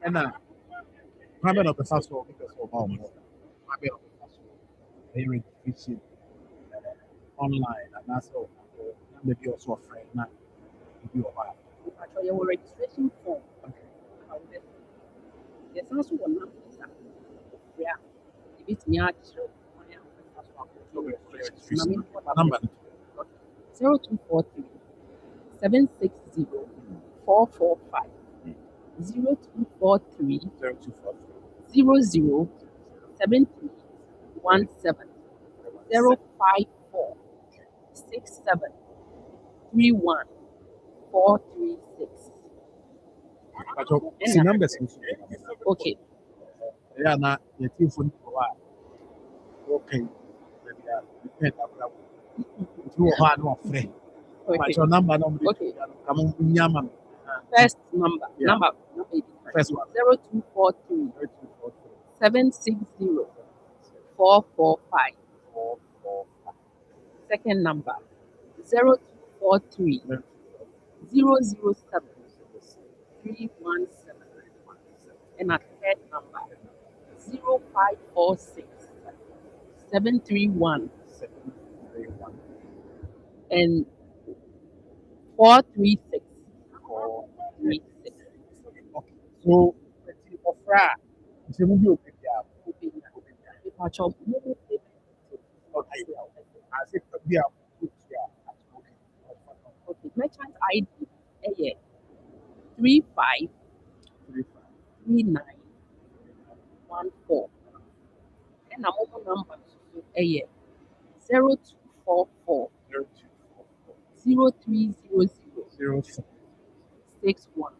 And private of the first one because of private of the first one. They registration online and that's all. Maybe also a friend now. Maybe a while. Registration form. There's also one number. Yeah. If it's near Number 0243 760 445 0243 00 7317 054 67 31 436. see numbers. Okay. Yeah, now the team for a while. Okay. Depend on you are not free. But your number Okay. come on, Yaman. First number. Yeah. Number. First one. 0243 760 445. Second number 0243 007 317. And a third number 0546 731 and 436. So, offer. It's a movie. As if we are Okay, merchant ID 353914. And a mobile number 0244 0300 61.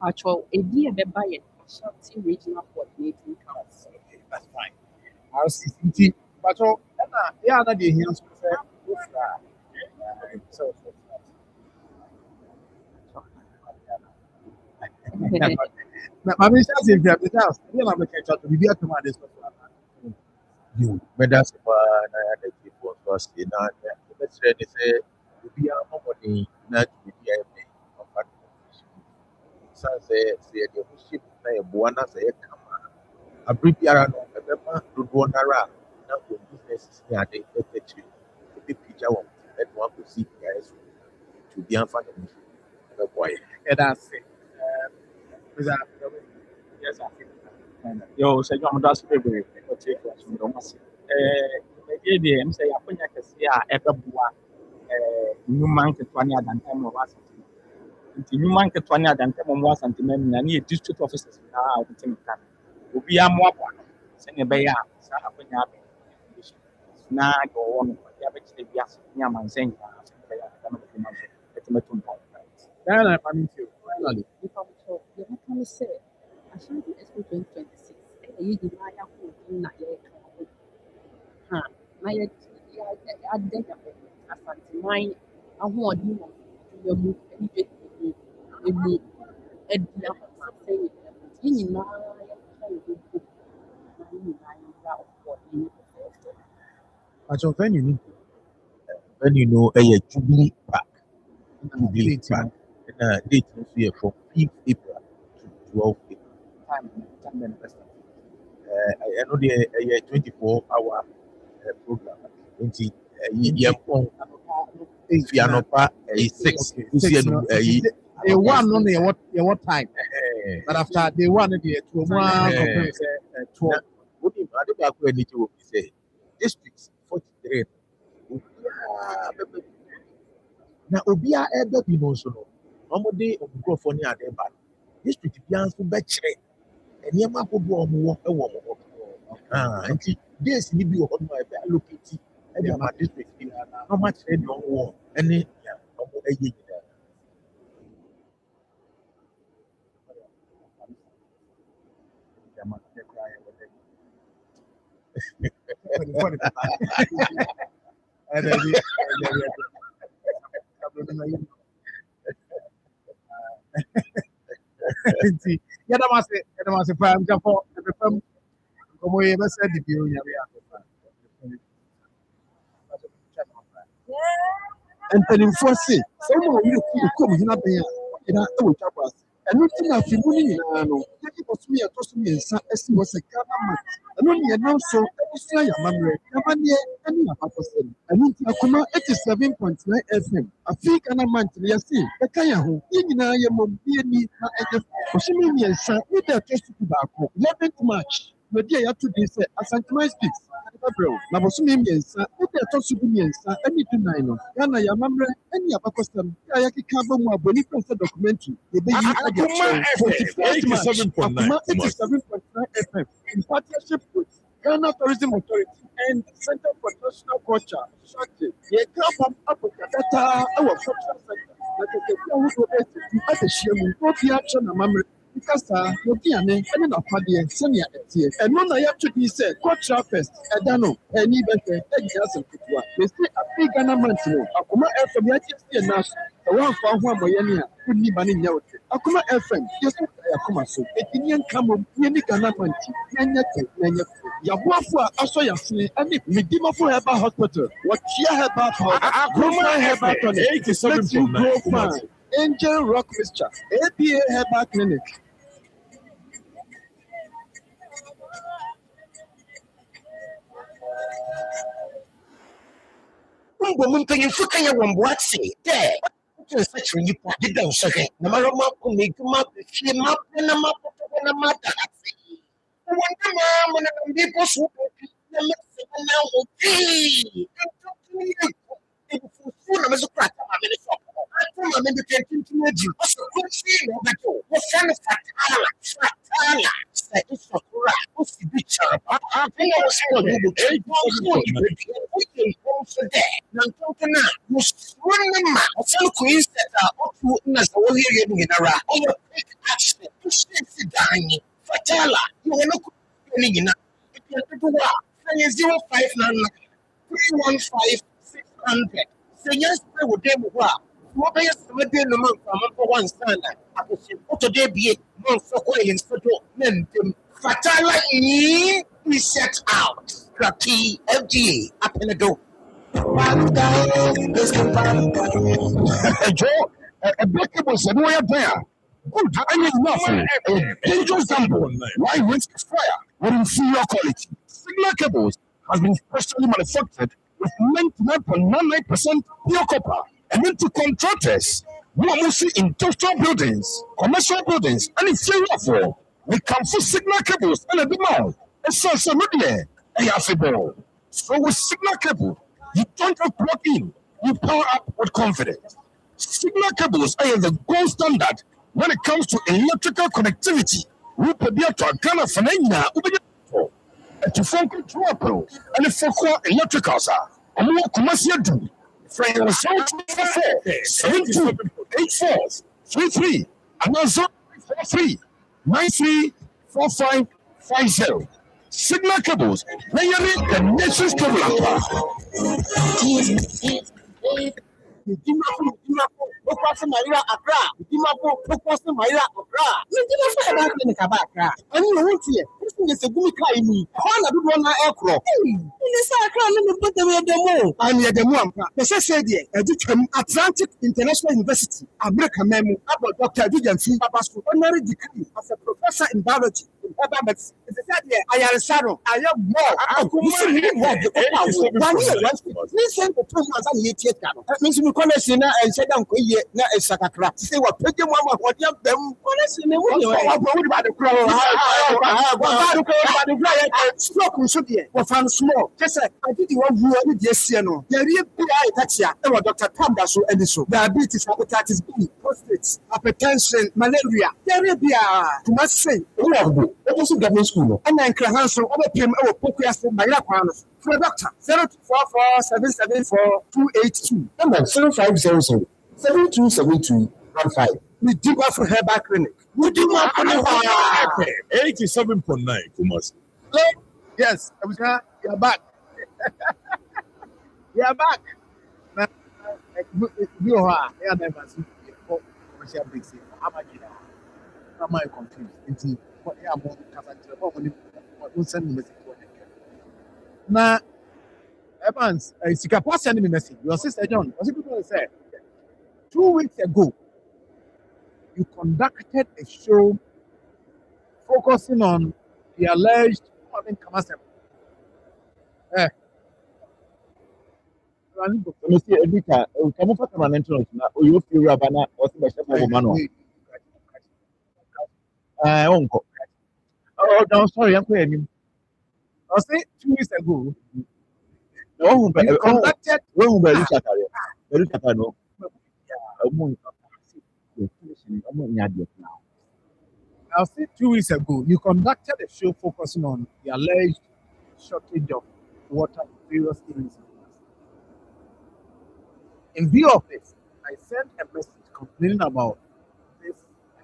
Actual a dear by Ashanti Regional Coordinating Council. okay, that's fine. I'll see. But yeah, that day he has said, so. My mission is if you have the house, you have to catch up to be a command. You, but that's why I had to keep on first in that. Let's say, we are nobody, not to be a of that. So, say, the ship, a buona, say, come on. A brief yarano, a pepper, to go around. Now, business is near the picture. The picture of that one to see guys to be unfunded. The boy, And that's it. Yes, I think. Yo, sɛ dwom do ase bebree ɔtie kɔ so dɔm ase. Bɛdeɛ deɛ m sɛ yɛakonya kɛseɛ a ɛbɛboa nnwuma nketewa ne adantam a wɔwɔ asantema. Nti nnwuma nketewa ne adantam a wɔwɔ asantema nyinaa ne yɛ district officers nyinaa a wɔte ka no. Obiara mmoaboa no sɛnea ɛbɛyɛ a saa akonya abɛn na deɛ ɔwɔ no ɔde abɛkyerɛ bi ase ne amansa nyinaa sɛnea ɛbɛyɛ a dɛm adwuma nso ɛtumi ato mpɔn. Then I'm coming to you. finally. If I'm sure, you're not going to say, I should be Expo 2026. You did not have to do not yet. My I think I fancy mine. I want you move and get a move. And the other thing, you know, But venue ni When you know a Jubilee Park. Jubilee date Park. And date also here from 5th April to 12th April. time and best. I know the 24-hour program. 20 year Fianopa 6. Day one on what time? But after day one, the 12. What if I don't go any to say districts 43. Now Obia ever be no so. Omode microphone ya dey bad. District bian so be kire. Enema kodo omo e wo mo. Nti days ni bi o no e be allocate e dey ma district bi na how much e don wo ene omo eye nyina. And yeah, that was a prime for the firm. Como you ever said, the view, And then enforce it. Someone will come in up here. And nothing of the money, it was me, a tossing me, as he was a government. And only announced so, I am memory, any of us. And Akoma 87.9 FM. A fake and a month, yes, the Kayahu, in I am on BNE, Oshimi, and San, with their test to tobacco, 11th March. The day after this, as Antimai speaks. Na bosumi mmiɛnsa ɛde ɛtɔ so bi mmiɛnsa ɛne du nan no Ghana yɛ amammerɛ ɛne abakɔsɛm a yɛkeka bɔ mu a bɔni pɛ sɛ documentary yɛbɛyi ade akyerɛ 87.9 FM in partnership with Ghana Tourism Authority and Center for National Culture Shakti yɛka bam Africa data ɛwɔ cultural center na kɛkɛbi ahodoɔ ɛsɛ ahyia mu obi akyerɛ na amammerɛ Kasa, Motiane, and a Padia, Senia, and one I actually said, Cultural Fest, Adano, and even Edison Kutua. They say a big Ghana Mantino, Akoma FM, and Nash, the one for one Moyania, couldn't be money out. Akoma FM, yes, Akoma so, a Indian Camel, Yannick Ghana Manti, Nanya, Yabuafua, Asoya, and if Medima for Herbal Hospital, what Chia Herbal Akoma Herbal 87.9. Angel Rock Mixture, APA Herbal Clinic. Mpanyinfo kan yɛ wɔn boate dɛ wotu nsakyerɛ nipa deda nsɔhwɛ na marɔma kɔmɛgu ma fie ma na ma pɔtɔ na ma da ase wɔn dama mo na bi kɔ so bi na me se na ho pii ntɔtumi yɛ ebufufu na me so kura ta ma me ne so atoma me de kɛntɛntɛm adi ɔsɛ kɔnfi na ɔbɛtɔ wɔfɛ no fatala sɛ isɔkora osi bi kyerɛ papa ɛna wɔsɛ wɔn bo so dɛ na ntɔntɔn a wɔsoro ne ma ɔsɛ ko instead a ɔtu na sɛ wɔhwɛ no nyinara ɔyɛ quick action to shake si dan ni fatala yɛ wɔn ko ne nyina ɛpɛ dodo a sɛ yɛ 059 315 600 sɛ yɛ spray wɔ dɛm hɔ a wɔbɛyɛ sɛmɛdɛ no man fa man for one stand akɔsi ɔtɔ bie man so ko yɛ nsoto na ntem fatala yi we set out Kraki FDA apenedo Joe, a breakable said, "Why are there? Good, I need nothing. A dangerous gamble. Why risk fire with inferior quality? Signal cables has been specially manufactured with 99.99% pure copper and into contractors who are mostly industrial buildings, commercial buildings, and inferior for. We can for signal cables and a demand. It's so media. So with signal cable, you don't just plug in, you power up with confidence. Signal cables are the gold standard when it comes to electrical connectivity. We prepare to Ghana Fanena, and to phone control and the focal electricals are a more commercial do. Frame 7244 33 Another 93434550. Signal cables. Layering the nation's cable. Pokwase Maria Accra. Pokwase Maria Accra. Nidima for about in Kabaka. And you won't see it. This is a good kind. One of the aircraft. In the Sakran, and put them at the mall. I'm near the one. The said, Atlantic International University, America memo about Dr. Vivian Baba's honorary degree as a professor in biology. I am Shadow. I am more. I listen to two months and 8 years. That means you call us in and said, I'm going to Sakakra. Say what pretty one of what you have them. Honestly, no one about the crowd. Smoke should be what found small. Just I did the one who are yes, you know. The real PI Dr. Tamdaso and so diabetes, hepatitis B, prostate, hypertension, malaria. There will be a to must say, it was a government school. And then Krahanso overcame our Pokias and Mayakwanos. For Doctor 0244774282. Number 0500 727215. We do go for her back clinic. We do go for her 87.9 Kumasi. Yes, you're back. You're back. Now, you are never seen commercial breaks. Am I confused? It's what I am more send me message. Now, Evans, Singapore sending me message. Your sister John, what's it going to say? 2 weeks ago, you conducted a show focusing on the alleged Kamasem. Mr. Edita, come for an entrance now. You feel Rabana or the Mano. Uncle. Oh, no, sorry, I'm quitting. I'll say 2 weeks ago. No, but conducted. When we no. I'll say 2 weeks ago, you conducted a show focusing on the alleged shortage of water in various areas. In view of this, I sent a message complaining about this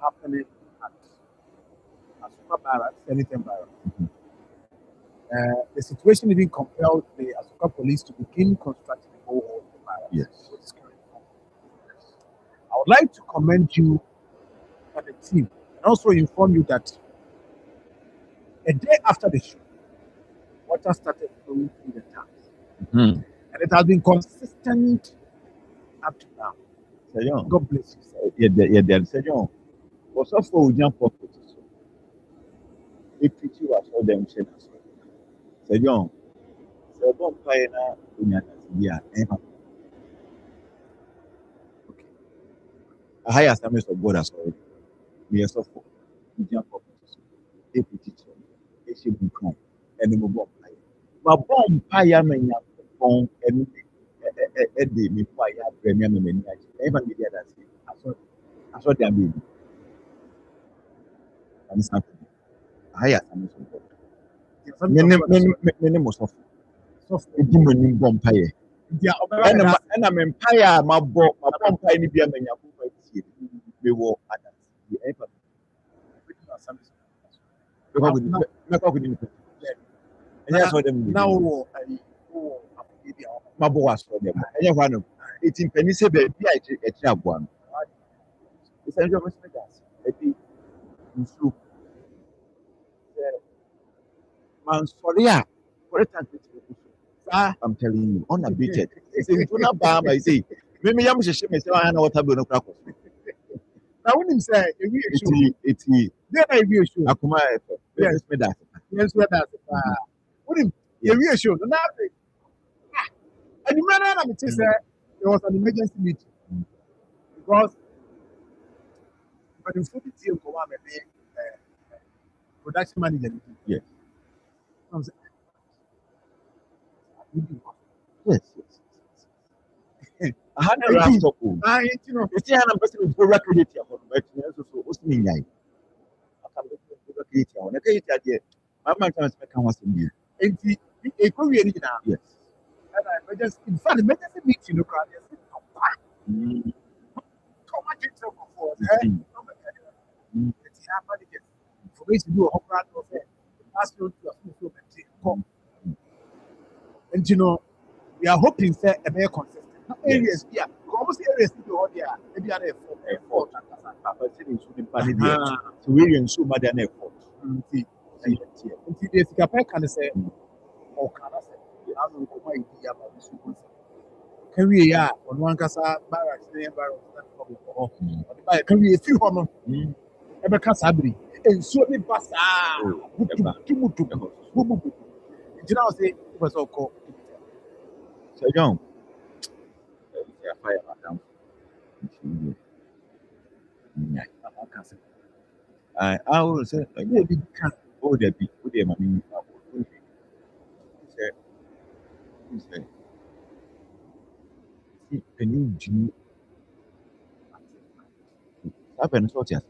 happening at Asuka Barracks, Seniton Barracks. The situation even compelled the Asuka police to begin constructing a borehole in the barracks. Yes. I would like to commend you and the team and also inform you that a day after the show, water started flowing through the taps. And it has been consistent up to now. God bless you, sir. Sir, also for jump up with us. If you are so damn Sir John, so don't pay now in your okay. I hire some of God as well. We are so for jump up with us. If you it should be come and the mobile. But bomb pie, man, bomb and Eddie, me fire, premium, and even the others. I saw their baby. And it's happening. I hire some of God. Many most of the demon bomb pie. And I'm empire, my bomb pie, and be a man. We will at the airport. And that's what them now. My boss for them. And you want to 18 pennies a baby. I have one. It's a job of gas. Man, for I'm telling you, unabated. It's in Tuna Bam. I say, maybe I'm just saying, I know what I'm going to crack. Now, when you say, it's then I will show Akoma. Yes, that's what what if you reassure nothing? And the man I'm saying there was an emergency meeting because the food team come out production manager. Yes. Yes. I had a laptop. You know, it's a person who record it. But also, what's me? I can't record it. My man was in here. And a Korean now. Yes. And I just, in fact, the emergency meeting, you know, information do a brand of it. Ask you to and we are hoping that a very consistent areas here. Almost areas to all there. Maybe are effort. Papa said in Sweden, so we in so much an effort. Until the Sikape can say, or can I say, I don't know my idea about this. Can we on one casa barracks, the barracks, can we a few honor? Ever Casabri, and so the bassa. You know, say it was all called. So, young, fire down. I will say, oh, there be, oh, there, mammy. He said, can you do happen? What you said?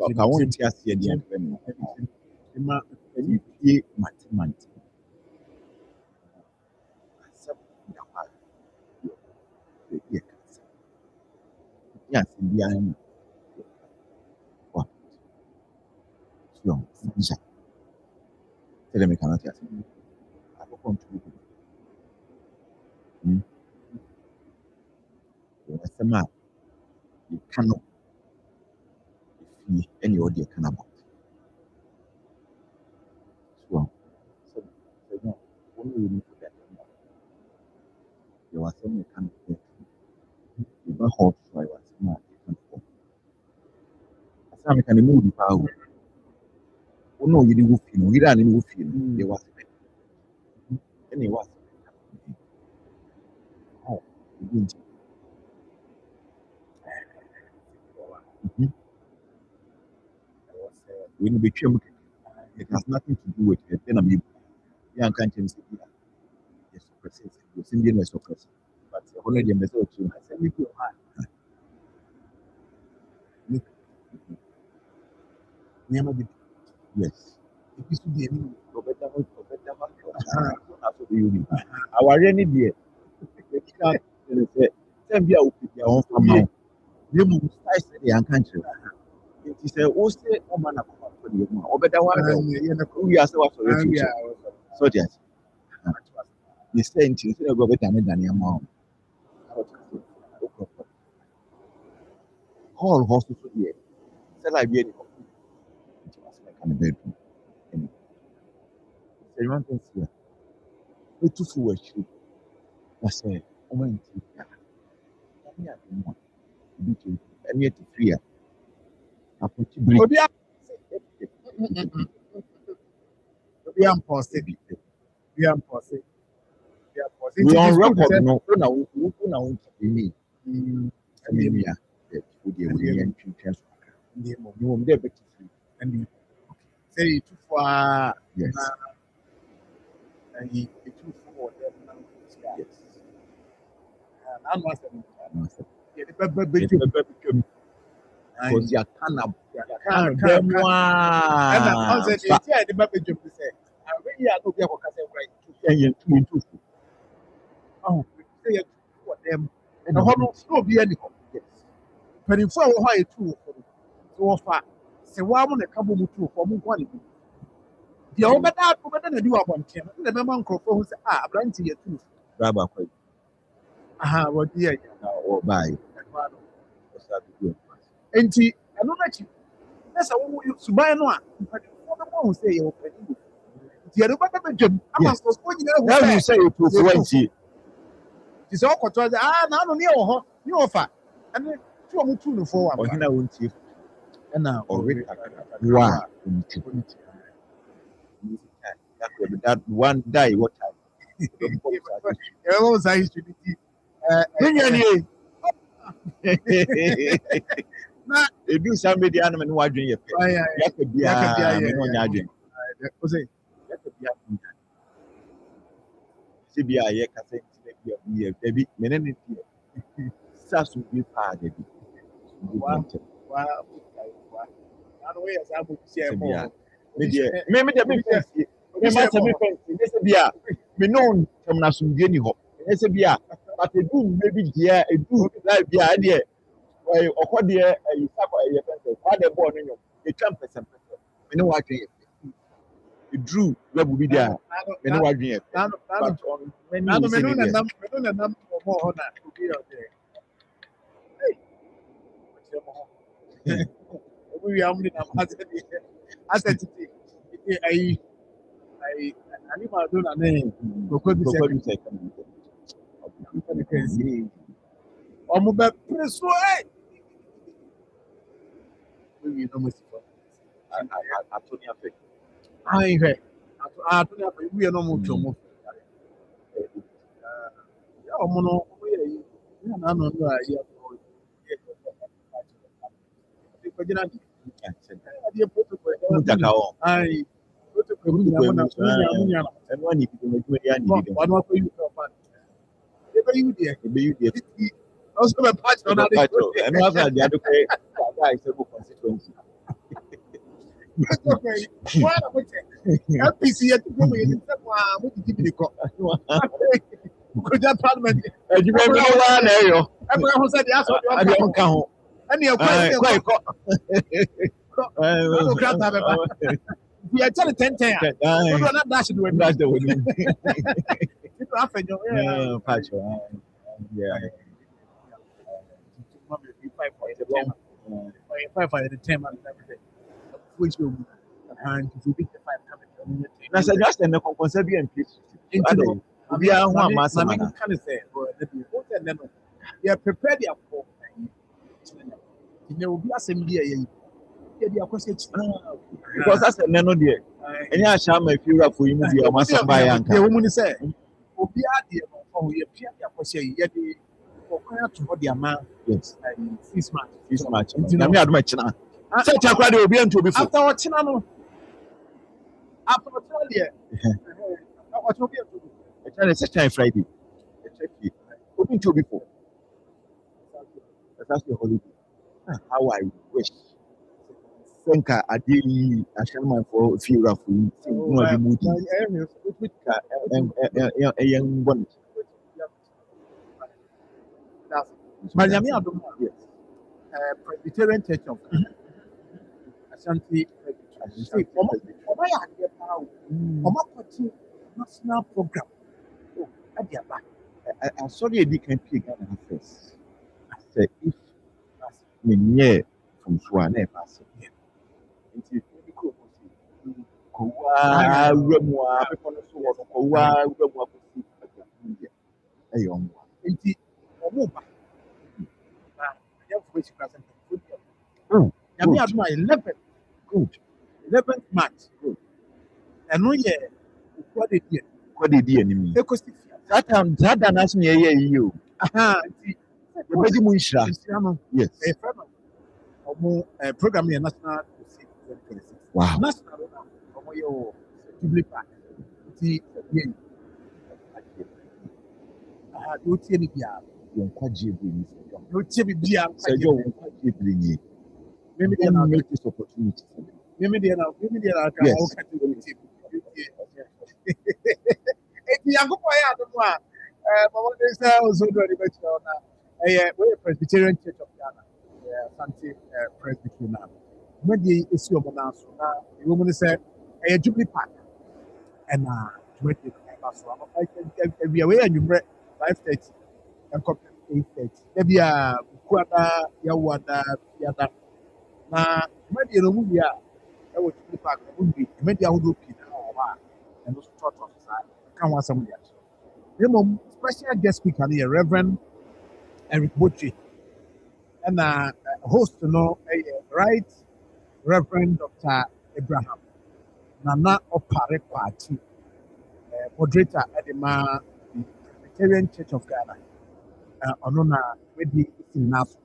I want to see the end of the mathematics. Yes, in the end. What? Young, tell me, cannot yes. I don't want to do it. You cannot. If any audio can about. So no, only you need to get you are saying you can't get. You don't hold so I was not. Some can move the power. Oh no, you didn't feel. You didn't feel. There was any was. Oh, you didn't. When you became, it has nothing to do with it. Then I mean, young countries, yes, suppressive. You're Indian was suppressive. But only the message to I said, you go high. Yes. It used to be a new our rainy day. Send me out with your own family. You must say the young country. It is a host of man for the or better one. We are so yes. The same thing go better than your mom. All horses for the sell I be any kind of bedroom. Say one thing here. We too foolish. I say, oh my God. And yet, free. I put you We are positive. We are positive. We are on record. No, no, me. I mean, yeah, we and say too far. Yes. And he too far. Yes. And because you can't and I said, yeah, the baby jump to say, I really are not able to say, right? Oh, say it for them. And the whole no be any hope. Yes. But in 4 hours, 2 so far. Say, why won't a couple of 2 for more quality? The over that, over do about 10. The member who say, ah, Blanty, your 2. Rabbi, aha, what dear, or buy. And I don't like you. That's a woman you buy no one. But the one who say you're opening. The other one, job. I must postpone you. Say it to 20. It's all controlled. Ah, now no near her. You offer. And then 2 for 1. Or I won't see. And now, already. Wow. That one die, what time? Was I used to be. If you send me the animal who are doing it, that could be a CBI, I can say, baby, many Sas will be parted. Wow. Maybe the big fancy. Me known from Nasum Jenny Hop. But a do maybe here, a do like the idea. ọkọ deɛ ɛyi sakɔ ɛyɛ pɛsɛ kwa de bɔɔl no nyɔ etwa mpɛsɛmpɛsɛ mene wadwe yɛ eduru level bi deɛ mene wadwe yɛ but on many Nanu reason menu deɛ na nam ọmọ hɔ na obi yɛ ɔdɛ. Obi wi amu ni na ma asɛ titi ayi ani ma do na ne koko bi kɔkɔ sɛ bi sɛ ɔmo bɛ pere so ɛ. Obi wi na mo si fɔ. ato ne afɛ Ayi hwɛ ato ne afɔ ebi yɛ na ɔmo twɛ ɔmo. Ya ɔmo no ɔmo yɛ yi ya na ano no a yɛ ɔmo yɛ kɔgyina ni. Adeɛ protocol mu taka hɔ ayi protocol mu nyina mo na mo nyina ɛno ani bi dɛm adwuma yɛ ani bi dɛm ɔno akɔ yi fɛ ɔfa. Ebe yi deɛ. ebeyi deɛ Ɔso bɛ paaki ɔno ade. ɛno afɛ adi ado kɛ ada a ɛsɛ bɔ constituency Protocol yi wɔn a mo kyɛ. APC yɛ ti fɔ mo yɛ ti sɛ mo a mo ti ti bi de kɔ. Kɔgya parliament. adwuma bi no waa na ɛyɔ Ɛkɔ ɛho sɛ deɛ asɔ deɛ adeɛ ɔka ho. ɔka ho Ɛni ɛkɔ ɛni kɔ ɛkɔ. ɛkɔ Ɔno krataa bɛba. Deɛ ɛkyɛ ne tɛntɛn a. Dodoɔ na dash do wani. That's the winning. Tito afɛnyɔ. Patch. Five for the 10 and everything. Which will and if you beat the 5 coming. Na sɛ just ɛnɛ kɔnkɔnsa bi ɛmpi Into obiara ho ama asɛm Mami ana can say, they are prepared for. There will be assembly. They are question. because asɛ ɛnɛ no deɛ ɛnyɛ ahyɛ ama efiwurafo yi mu deɛ ɔmo asɛm ba yɛ The anka woman say, Obia dear, oh, you appear their question, yet the Okoya to what their man yes 6 months. this match na me adoma kyena sɛ kyɛ akora deɛ obi ɛnto obi fo After what Chinano, after what earlier, what will be ɛkyɛ ne sɛ kyɛn friday ɛkyɛ fie obi nto obi fo ɛsa so yɛ holiday how I wish sɛ nka adeɛ yi ahyɛnmanfoɔ efiwurafo yi sɛ nkunu ɔde mu di ka ɛyɛ mbɔ ne Mariami Adoma, yes Presbyterian Church of Ashanti. See, Oma ya adeɛ paa o. Oma kɔkye national program. Oh, adi aba. asɔre a edi kan pie ghana ha first sɛ if menyɛ fomso a na ɛba ase nti ebi kuro mo si kɔwaa wura mu a bepɔ no so wɔ no kɔwaa wura mu akɔsi agyafo deɛ ɛyɛ ɔmo a Nti ɔmo ba. Na yɛfo esi kura sɛ Oh, Nyame good. Adoma 11th March. Ɛno yɛ okuwa de die. kɔde di anim yi Ekosi fia. saa da no ase na yɛyɛ yi o Aha, nti yɛbɛgye mu nhyira Nhyira no. yes Ɛfrɛ no ɔmo program yɛ national music 2026. wow National no na ɔmo yɛ wɔ Jubilee Park. Nti yɛ aha deɛ otie ne biara. yɛn nkwagye ebire ni Deɛ otie bi biara. sɛ ɛjɔ wɔn nkwagye ebire nie Mimi deɛ na don't make this opportunity mimi deɛ na aka Yes. ɔka te otie bi. Eti Yankopɔn yɛ adom a mama de sɛ ɔso do ɔde bɛkyerɛ wo na ɛyɛ wɔyɛ Presbyterian Church of Ghana. Asante Presbytery na. Dwumadie esi ɔmo nan so na ɛwɔ mu ne sɛ ɛyɛ Jubilee Park ɛna dwumadie no ɛba so awia wɔyɛ anwummerɛ 5:30 ɛnkɔpem 8:30 dabi a bukuada yɛwoada fiada na dwumadie no mu wie a ɛwɔ Jubilee Park ɔmo wie dwumadie ahodoɔ pii na ɛwɔ hɔ a ɛno nso tɔɔtɔɔ so saa ɛka ho asɛm de akyerɛ na mmom special guest speaker no yɛ Reverend Eric Botwe ɛna host no ɛyɛ Right Reverend Dr. Abraham Nana Opare Kwakye moderator ɛde ma the Presbyterian Church of Ghana ɔno na wedi esi n'aso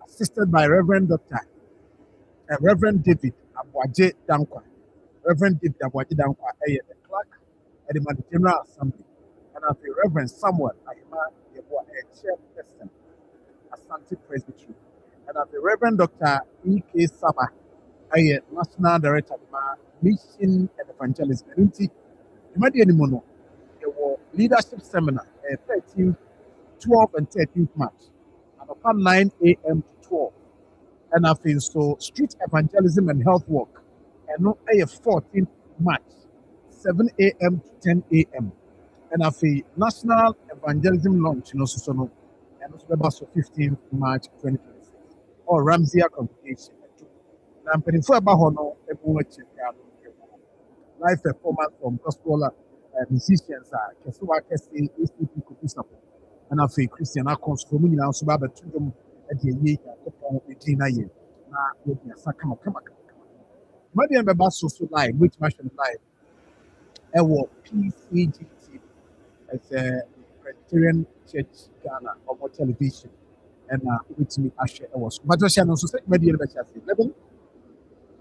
assisted by Reverend David Aboagye Dankwa. Reverend David Aboagye Dankwa ɛyɛ the clerk ɛde ma the General Assembly ɛna afei Reverend Samuel Ahima Yeboah ɛyɛ chairperson Asante Presbytery ɛna afei Reverend Dr. E.K. Saba ɛyɛ National Director de ma Mission and Evangelism ɛno nti dwumadie no mu no yɛwɔ leadership seminar 13th 12th and 13th March from 9 a.m. to 12. And I feel so street evangelism and health work. And no, 14th March, 7 a.m. to 10 a.m. And I feel national evangelism launch, so no, and also 15th March 2026. Or Ramsey congregation. Now, I'm pretty sure about Hono, everyone check out live performance from gospel musicians, Kesuwa Kesi, ACP could be support. And I feel Christian accounts from me now, so about the at the year, now, with your come on. Maybe I'm about social live, which machine live. I will PCGT as a Presbyterian Church Ghana or more television. And with me, Asher, I was. But I shall also say, maybe 11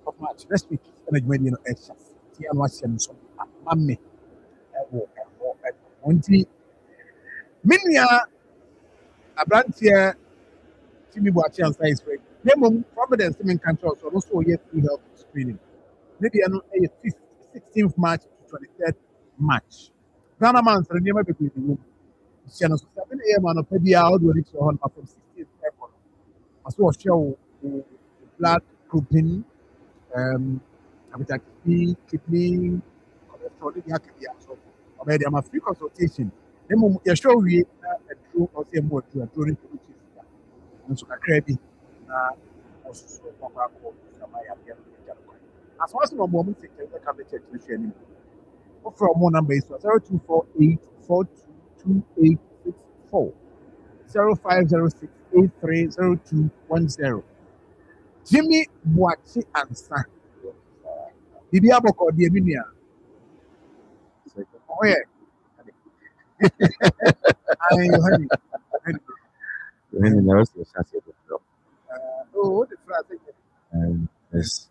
of March, next week, and I made extra. And what's your son? Mammy. Minya, a brand here, Timmy Watch and Science Break. Name Providence, Timmy Control, so also yet free health screening. Maybe I know 16th March to 23rd March. Ghana man, so never be with the room. Channel 7 a.m. on a pedia out will reach your home from 16th airport. I saw a show blood grouping, kidney, cholesterol, so already I'm a free consultation. Then you show we a true or say more to a during the week. And so I crave also as far as my mom is taking the cabinet to share. For more number is 0248 422864 0506 830210. Jimmy Boachi answer. Bibi Aboko di Eminia. Oh yeah. When the rest of the Oh, the phrase. yes,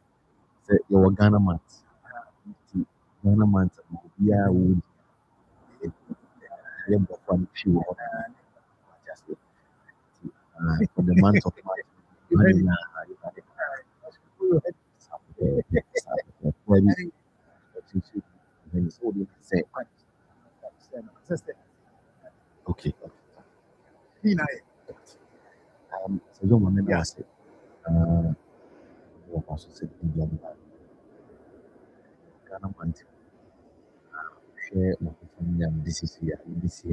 your Ghana month. Ghana month, yeah, would from few just for the month of March. Okay. So you want to ask it? What also said Ghana month. Share my family. This is here.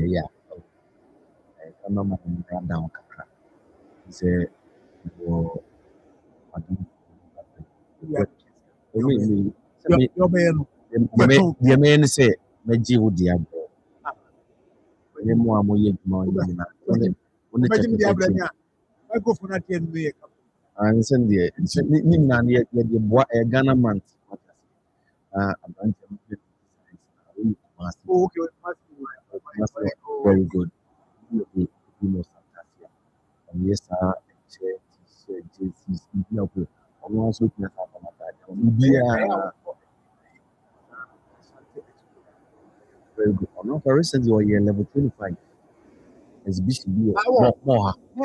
Yeah. Ghana month down. Say, well, the man say, Meji would the abro. When more moye I go for that year. And send the Ghana month. Very good. You know, and yes, also very good. Now, for instance, you are level 25. As BCB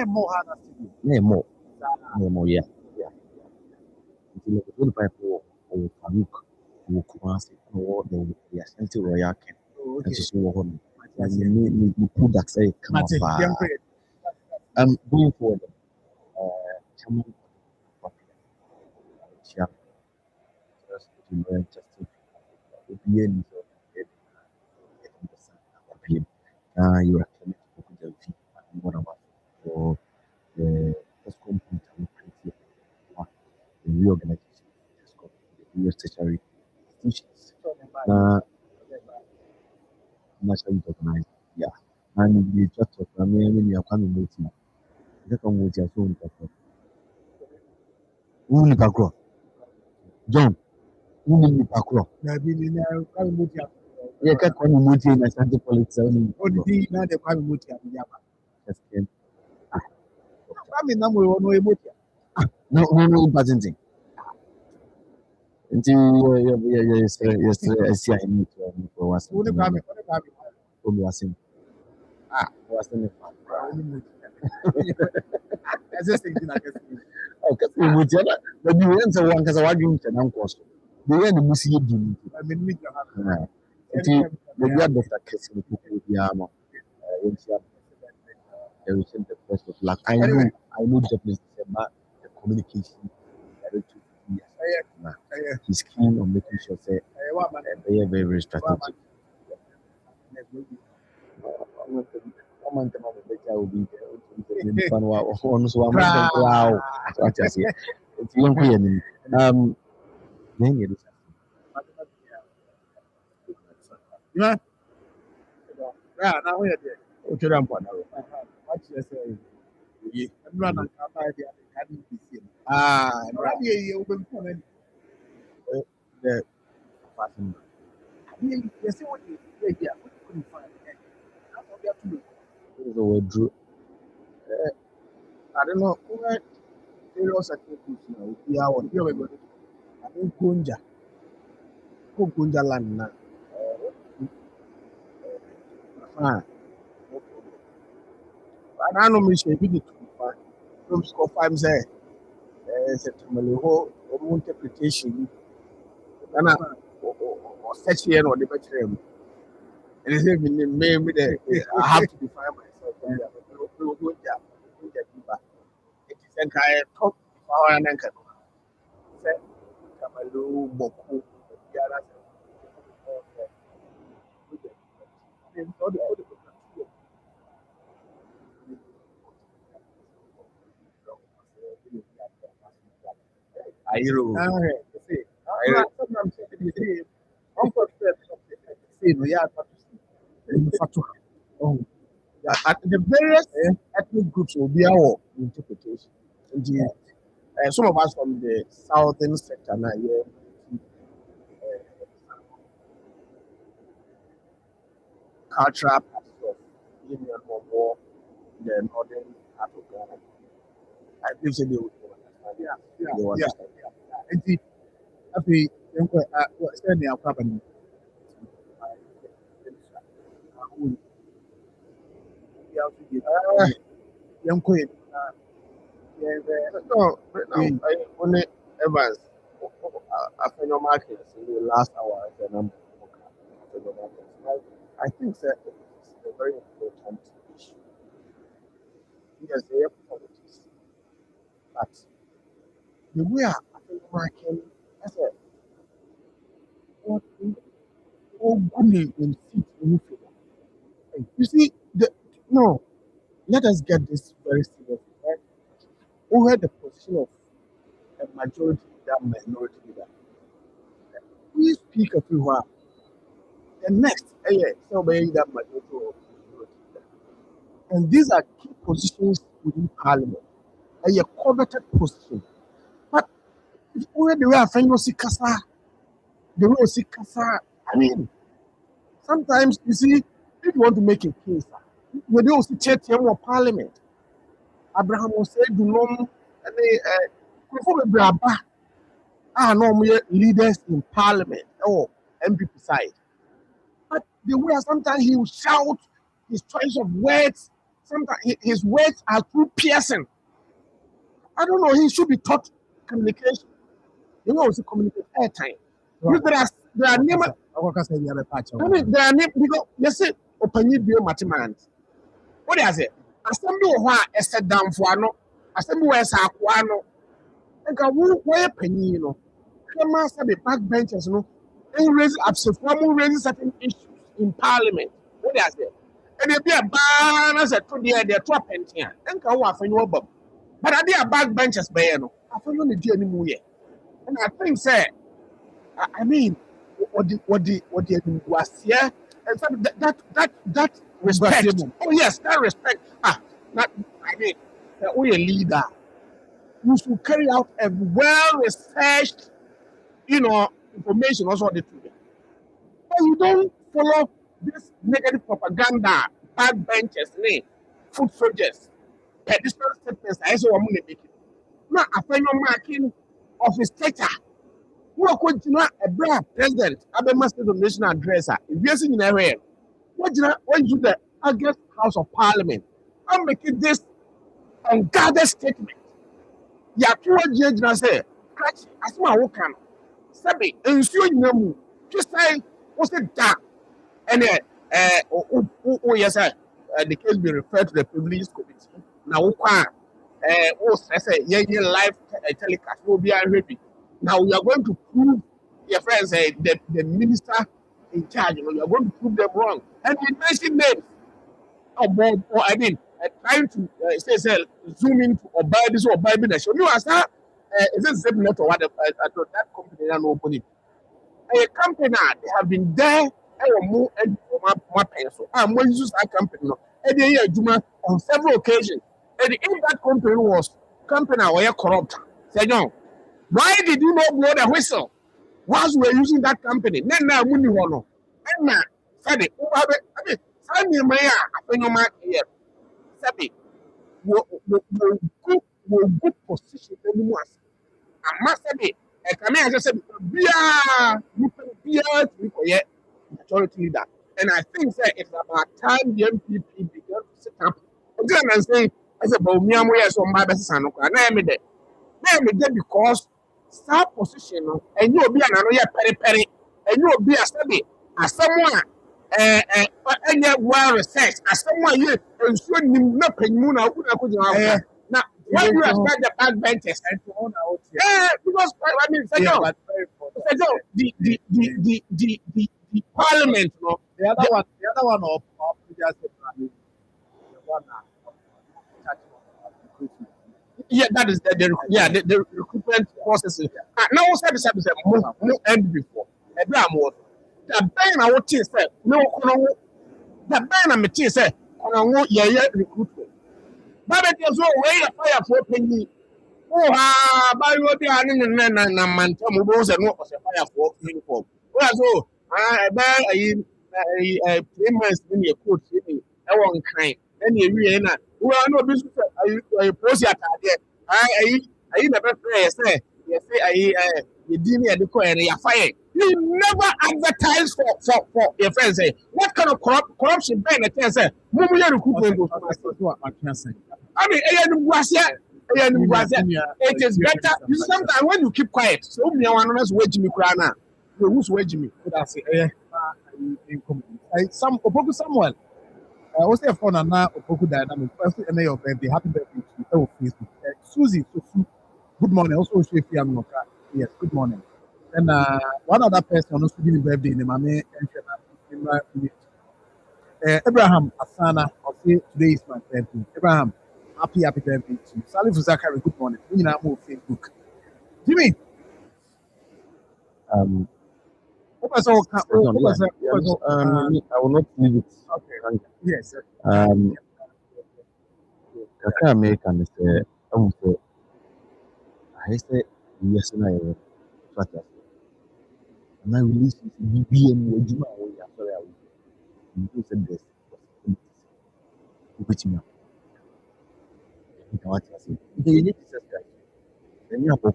more, yeah. Level 25 or Farouk or Kumasi or the Ashanti Royal Ken. And so on. You put that say, come on. Going forward, Chairman you are coming to the what about for the ESCOM the reorganization the US tertiary institutions. Nationally organized, yeah. And the just of I mean you are coming meeting. The come with your phone. John, yeah, can't come meeting in Ashanti politics. Only now the private motor. I mean, number one, no emotion. No, important thing. Yes, I see. I need to was. I just think I guess. Okay, but you went to one because I want to know cost. The way the music do. I mean, we have. The God of that case with the Yama. I wish him the best of luck. I know definitely about the communication. He's keen on making sure say very, very strategic. Yeah, now we're there. What you say? Everyone can buy the hadn't be seen. You will come in. The You see what you couldn't find. That's what we have to do. Drew. I don't know. Serious activities now. We are on here. I think Kunja land now. I know me should be the 25. From score 5 say. September whole interpretation. And I search here or the better. And it's even maybe I have to define myself. It is a guy talk power and anchor. Say, Kamalu, Boku, Yara. Airo. Sometimes you see, no, yeah, at the various ethnic groups will be our interpretation. Some of us from the southern sector now, cultural part of Union or more the northern part of Ghana. I believe they will understand. They will understand. And the send our company. Young Queen. No, I only Evans. After your markets in the last hour, I think that it's a very important issue. Yes, they have politics. But the way I think marking as a what good in seat in favor. You see, let us get this very serious. Right? Who had the position of a majority leader, minority leader? We speak everywhere. The next, somebody that majority or minority leader. And these are key positions within parliament. A coveted position. But if we the way I find Kasa, the way see Kasa, I mean, sometimes you see, if you want to make a case, you don't see church or parliament. Abraham will say, do not, and no leaders in parliament or MPP side. But the way sometimes he will shout his choice of words, sometimes his words are too piercing. I don't know, he should be taught communication. You know, it's communicate airtime. There are never. I mean, there are never because you see, open your mathematics. What do you say? Assembly who are set down for no. Assembly where is aquano. And who where penny, you know. Come on, the backbenchers, no. And raise raising certain issues in parliament. What do you say? And if you are banned as a 2 year, they're 12 penny. And go off in your bob. But I did backbenchers by no. I feel you need anymore. And I think, sir, I mean, what the was here, and that respect. Oh yes, that respect. Not I mean, we a leader. You should carry out a well-researched, information also on the truth. But you don't follow this negative propaganda, backbenchers, foot soldiers, pedestrian statements. I say I'm make it. Now, I find your marking of his stature. Who are going to a brand president, Abema State of National Addresser, if you're seeing in area, what you the August House of Parliament, I'm making this unguarded statement. Ya towards judge and say, catch as my wokan, Sabi, and so you just say, what's it that? And yes, sir, the case be referred to the privileged committee. Now, live telecast will be ready. Now we are going to prove your friends, the minister in charge. You are going to prove them wrong, and we mention names. Trying to zoom into or buy this or buy this. You know, as is it Zipnet or whatever? I thought that company and open a company they have been there more and more pencil. I'm going to use that company on several occasions. And if that company was company were corrupt, say no. Why did you not blow the whistle whilst we were using that company? Then now money one. And now, Sabi, Sabi Maya, I know my here. Sabi, good position anymore. And Master B, and Kamea just said, be majority leader. And I think that it's about time the MPP began to sit up. Again, I'm saying, as a Bomiam, we are so my best son. And I am there. I am there because star position, and you'll be another peri, and you'll be a study as someone. And yet, well researched as someone you and shouldn't not pay moon. I could now. Why do you expect the backbenchers? Because I mean, the parliament, The other one of just the one yeah, that is the recruitment process. Now, what's that? More end before. The ban I would say, no, the ban I'm a say, recruitment. But it is all way a fire for penny. Oh, by what they are in and Mantam was and what was a fire for uniform. Well, I buy a 3 months in your coat, I won't kind. Then you really know. Well, no business. I post your idea. I never say, yes, you didn't at the coin and you're fired. You never advertise for your friends. Say, what kind of corruption Ben attends? I mean, it is better. Sometimes when you keep quiet, so me one us wage me crana. Who's wage me? that's some Opoku Samuel. I was there for Nana Opoku Dynamic. First, and your birthday, happy birthday to you. Facebook. Susie, good morning. Also, Shefi yes, good morning. And one other person also giving birthday in the Mame and Abraham Asana, I'll say today is my birthday. Abraham, happy birthday to you. Salif Zakari, good morning. We now move Facebook. Jimmy. I will not leave it. Okay. Yes. Kaka American is I say yes, and I flat. And I release BBM with Juma. Sorry, I will say this. Which me. What I say. You need to subscribe. Then you have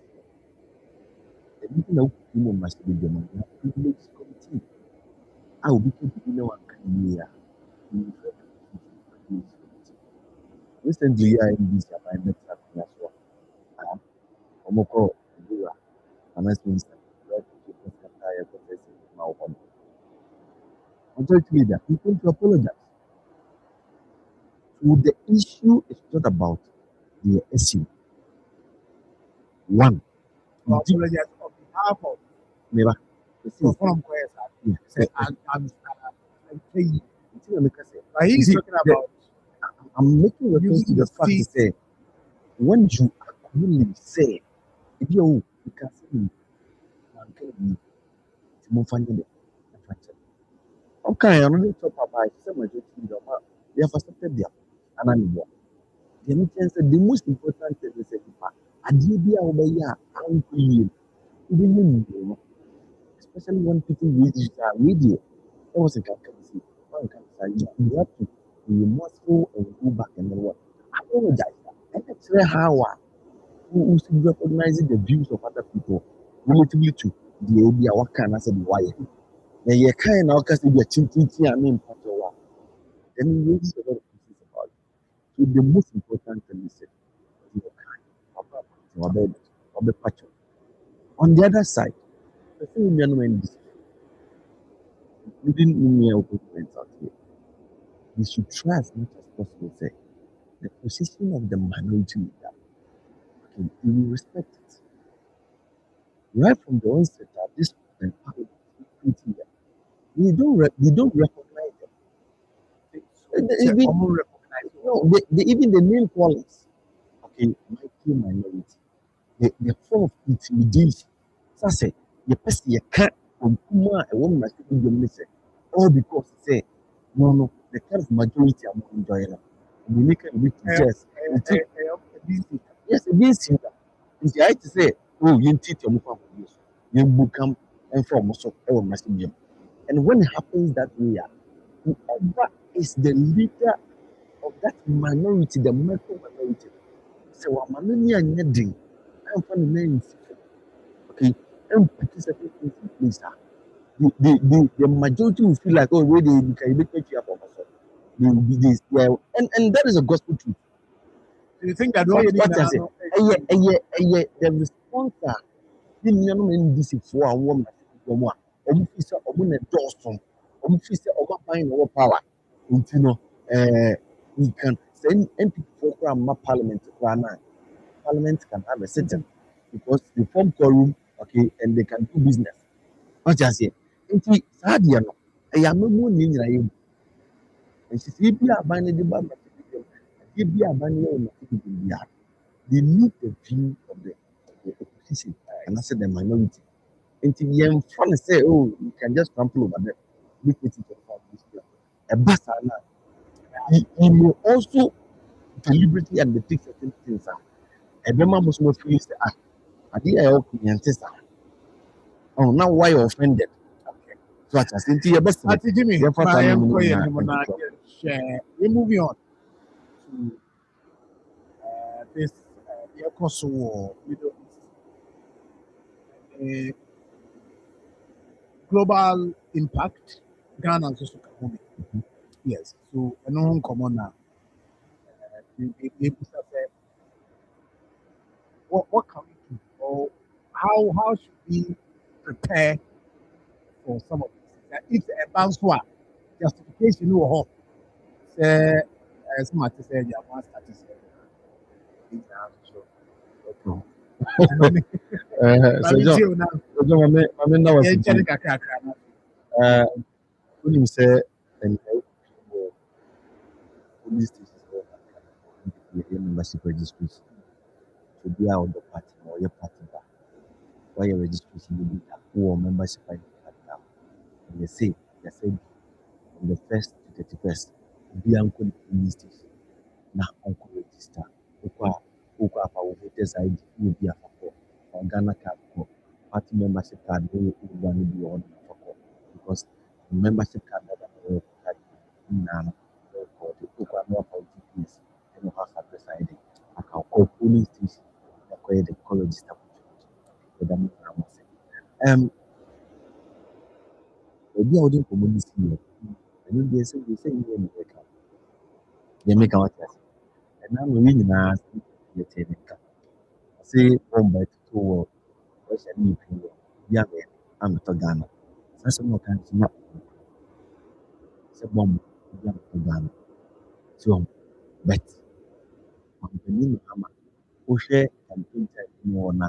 anything that you must be the man. Privilege committee. I will be keeping no one can hear. Recently, I am this appointment at Marfo. Omoko, Finance Minister, unfortunately, there are people to apologize. So the issue is not about the issue. One, Apologize on behalf of never. from I'm paying. But You he's see, talking about I'm making reference to the fact to say, when you actually say, if you can say, man, can be to move on the okay, I'm going to talk about some of the they have accepted them. And I'm here. The most important thing is that I did be over here, especially when people read you. That was a cancer. You have to be remorseful and go back and then what? Apologize. And that's how who should recognize the views of other people relatively to the idea what can I say why. Now you kind of can be a chinty and name part of one. Then you raise a lot of pieces about it. So the most important thing is your kind, or the patch. On the other side, the thing we are doing this, including in your opponents out here. we should try as much as possible say the position of the minority leader. Okay, we will respect it. Right from the onset that this parliament is here, we don't recognize them. Even the name callers, okay, minority, the form of intimidation. So I say, the person you can't a woman must be doing all because say, no, the kind of majority I'm enjoying it. We make a bit yes, yes, it is that. It's right to say, oh, you teach your move you become and from also our message. And when it happens that way, whoever is the leader of that minority, the micro minority, so I'm from the name, okay, and put certain things in place. The majority will feel like, oh, really, you can make you up on myself. They will be this, yeah, and that is a gospel truth. Do you think that What I say? The response are in this for a woman, officer, a woman, Dawson, officer, or buying our power. You know, we can send MP for parliament to Parliament can have a sitting because they form quorum, okay, and they can do business. What I say? Nti saa deɛ no ɛyɛ amamu ne nyinaa yɛ mu nhyehyɛeɛ bi a aban no de ba mmarahyɛbadwam adeɛ bi a aban no yɛ wɔ mmarahyɛbadwam biara they need the view of the opposition and also the minority nti yɛmfa no sɛ oh you can just trample over them make it into a ɛba saa na he may also deliberately undertake certain things a ɛbɛma mo so mo feel sɛ adeɛ a ɛwɔ kò saa oh now why you offended. So I think you're best. Jimmy, we're moving on to this Kosovo Middle East. Global impact, Ghana is also coming. Yes, so I know common now. What can we do? Or how should we prepare for some of this? If a bounce justification no hope, say as much as say you want to say when say and police membership registration to be out of the party or your party back. Why your registration will be or membership now. And they say from the 1st to 31st, be uncle police station. Now uncle register. Oka voters ID will be a for Ghana card for party membership card will be on because the membership card that I have now for the Oka no for GPS and house address ID. I can call police station. I call the college staff. Obi a wodi nkɔmmɔ si yɛ ɛno deɛ sɛ yɛ ne yɛka yɛmeka wate ase ɛnam no nyinaa yɛtɛ ne nka ase bɔmba ɛtoto wɔ wɔhyɛ ne yɛpin wɔ bi abɛɛ ametɔ Ghana saa sɛ na ɔka nso na sɛ bɔmba bi ametɔ Ghana si wɔn bet ɔmpanin no ama wohwɛ campaign time mu wɔ na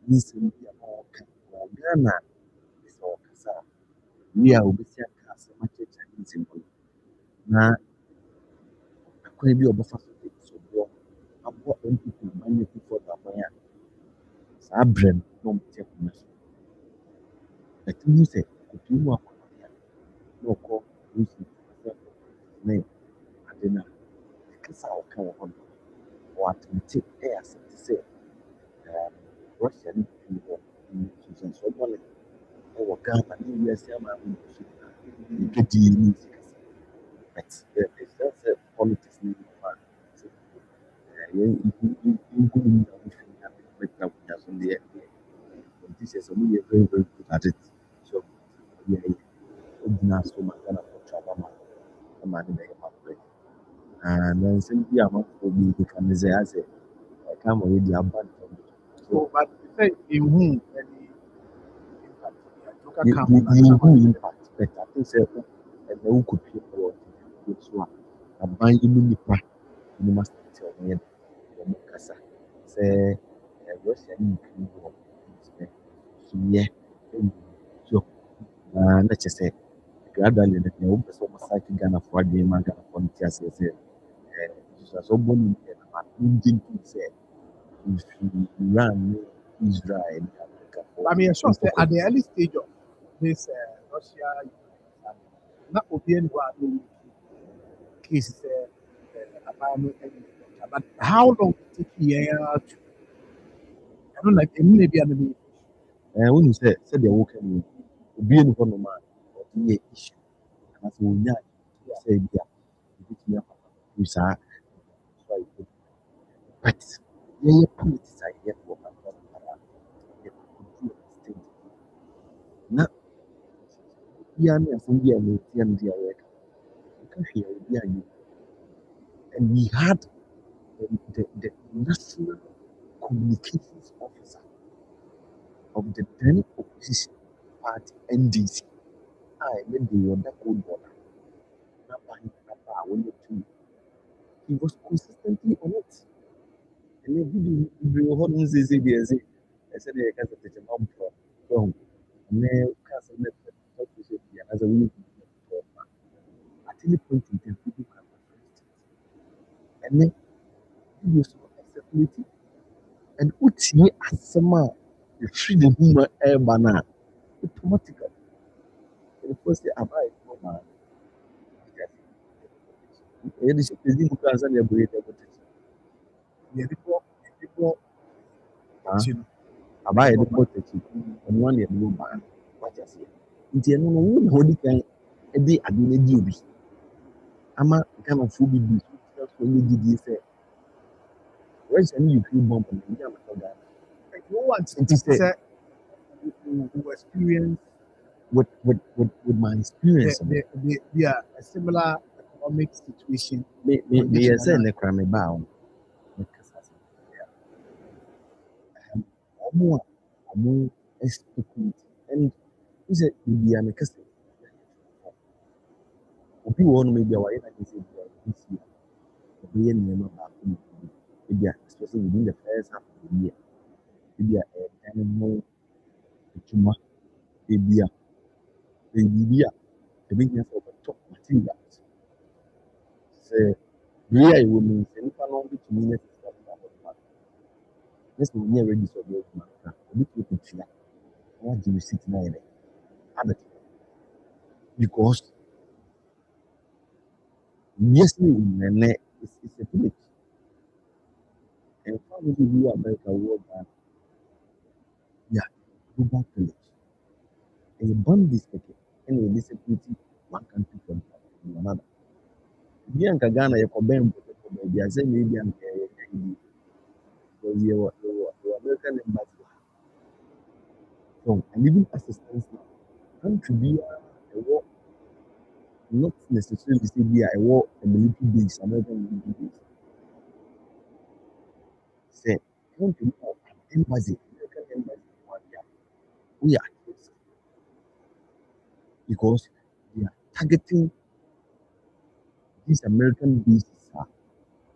ne nsɛm bi a ɔka wɔ Ghana sɛ ɔkasa a we are obviously a asɛm akyerɛkyerɛ ne nsɛm hɔ na akwan bi a ɔbɛfa so de soboɔ abɔ MPP ma ne people aban a saa berɛ no na ɔmte akonnwa so ɛtumi sɛ kɔpie mu akɔnɔdeɛ na ɔkɔ rusi ne ade no a ɛkasa a ɔka wɔ hɔ no ɔatete ɛyɛ asɛm te sɛ Russia ne pii wɔ nsusuansoɔ bɔne ɛwɔ Ghana ne wiase ama nso nkɛdii ne nsikasa but it's just politics ne nyinaa nkunu mu na wofiri na mɛtena akonnwa so deɛ politicians ɔmo yɛ very very good at it so ɔgyina so ma Ghana for traba ma ne bɛyɛ mabrɛ na nsɛm bi a amanfoɔ bi keka ne sɛ asɛ ɛka ma wɔdi aba ntɔm so but say in whom any impact but I think say and who could pay for it so aban yi mu nipa ne mu asate ɔmo yɛ ɔmo kasa sɛ Russia ne Ukraine wɔ sumiɛ so na kyerɛ sɛ gradually no deɛ wɔmpɛ sɛ ɔmo sake Ghanafoɔ adwene ma Ghanafoɔ no te aseɛ sɛ nsusuasoɔ bɔ ne mu yɛ no ma wongye ntom sɛ mfiri Iran ne Israel ne Americafoɔ I mean, sure, at the early stage of this Russia, not obeying what case about but how long it take here to I don't like maybe I mean wonim sɛ sɛdeɛ woka no obie ne hɔnom a ɔde yɛ issue anaasɛ ɔnya sɛ bi a ɛbɛtumi afa through saa but yɛyɛ politics a yɛyɛ wɔ Accra para yɛkɔdu state na biara ne asɛm bi a ɛtia no de a yɛka woka hwee a obi anyɛ and we had the national communications officer of the then opposition party NDC ɛne de wɔda code border naba a wɔyɛ two he was consistently on it ɛnɛ video bebree wɔ hɔ no nsese deɛ ɛsɛ sɛdeɛ yɛka sɛ tɛkyɛ mamporɔ so ɛnɛ woka sɛ na tɔto sɛ bia na sɛ woyɛ video ma at any point in time people can reference it ɛnɛ video so circulating and wotie asɛm a ɛfiri ne ho ma ɛreba no a automatically ɛfo sɛ abaayɛ fo ma ɛyɛ de hyɛ pɛdi mu koraa sɛdeɛ ɛbɔ yɛ dɛ bɔ tɛkyɛ people abaayɛ de bɔ tɛkyɛ ɔno ano yɛde wɔ baa wate aseɛ nti ɛno no wo na ɔdi kan de ade no adi obi ama Ghanafoɔ bi bi so ne gyidie sɛ Russia ne Ukraine bomb no ɛnyɛ amata Ghana no one nti sɛ who experience with my experience they are a similar economic situation. meyɛ sɛ ne kora me baa ho mekasa sɛ ɔmo a ɔmo speculate and wo sɛ bibia meka sɛ obi wɔ hɔnom bi a wayɛ n'adwene sɛ bia ɔbɛsi a ɔbɛyɛ nneɛma baako ne bi a especially within the first half of the year bi a ɛdan ho adwuma bi a biribi a ɛbɛnya sɛ ɔbɛtɔ materials sɛ bere a ɛwɔ mu sɛ nipa no bɛtumi nya sika no abɔdoma na sɛ ɔnyɛ ready sɛ ɔbɛyɛ adwuma no a ɔbɛtumi kɔtua na wagye receipt no ayɛ dɛ abɛtɔ because wiase nnɛnɛ is a village and family bi wɔ America wɔ Ghana yɛ global village ɛyɛ boundaries kɛkɛ ɛna yɛde separate one country from another bi anka Ghana yɛkɔbɛn mpɔtɔpɔ baabi a sɛ maybe anka yɛyɛ bi because yɛwɔ American embassy wɔ ha so and even assistance now country biara ɛwɔ not necessarily say bi a ɛwɔ a military base American military base sɛ country bi wɔ embassy American embassy wɔ adeɛ a woyɛ at risk because they are targeting these American bases a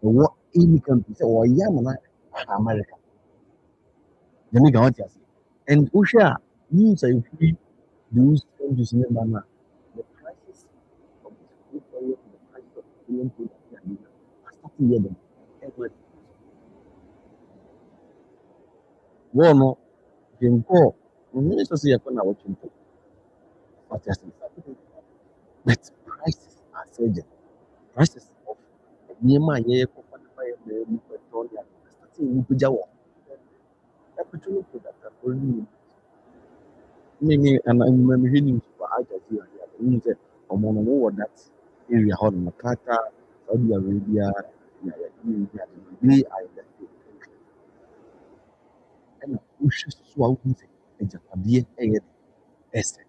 ɛwɔ any country sɛ ɔyɛ amana America yɛne ka wɔte ase and wohwɛ a news a ɛfiri those countries ne ba no a the prices of the crude oil and the prices of petroleum products are starting to them everywhere. War no nkɔ ɔnyɛ sɛ sɛ yɛkɔ na wɔtwe mpo wɔte ase but prices are surging prices of nneɛma a yɛyɛ kɔfa ne fa yɛ mmerɛ mu petrol ne ade starting mu pagya wɔ petroleum products are already me ananyuma mehwɛ news wɔ Aljazeera ade wohu sɛ ɔmo no wowɔ that area hɔ no Qatar Saudi Arabia they are in that country ɛna wohwɛ so a wohu sɛ agyapadeɛ ɛyɛ ɛsɛ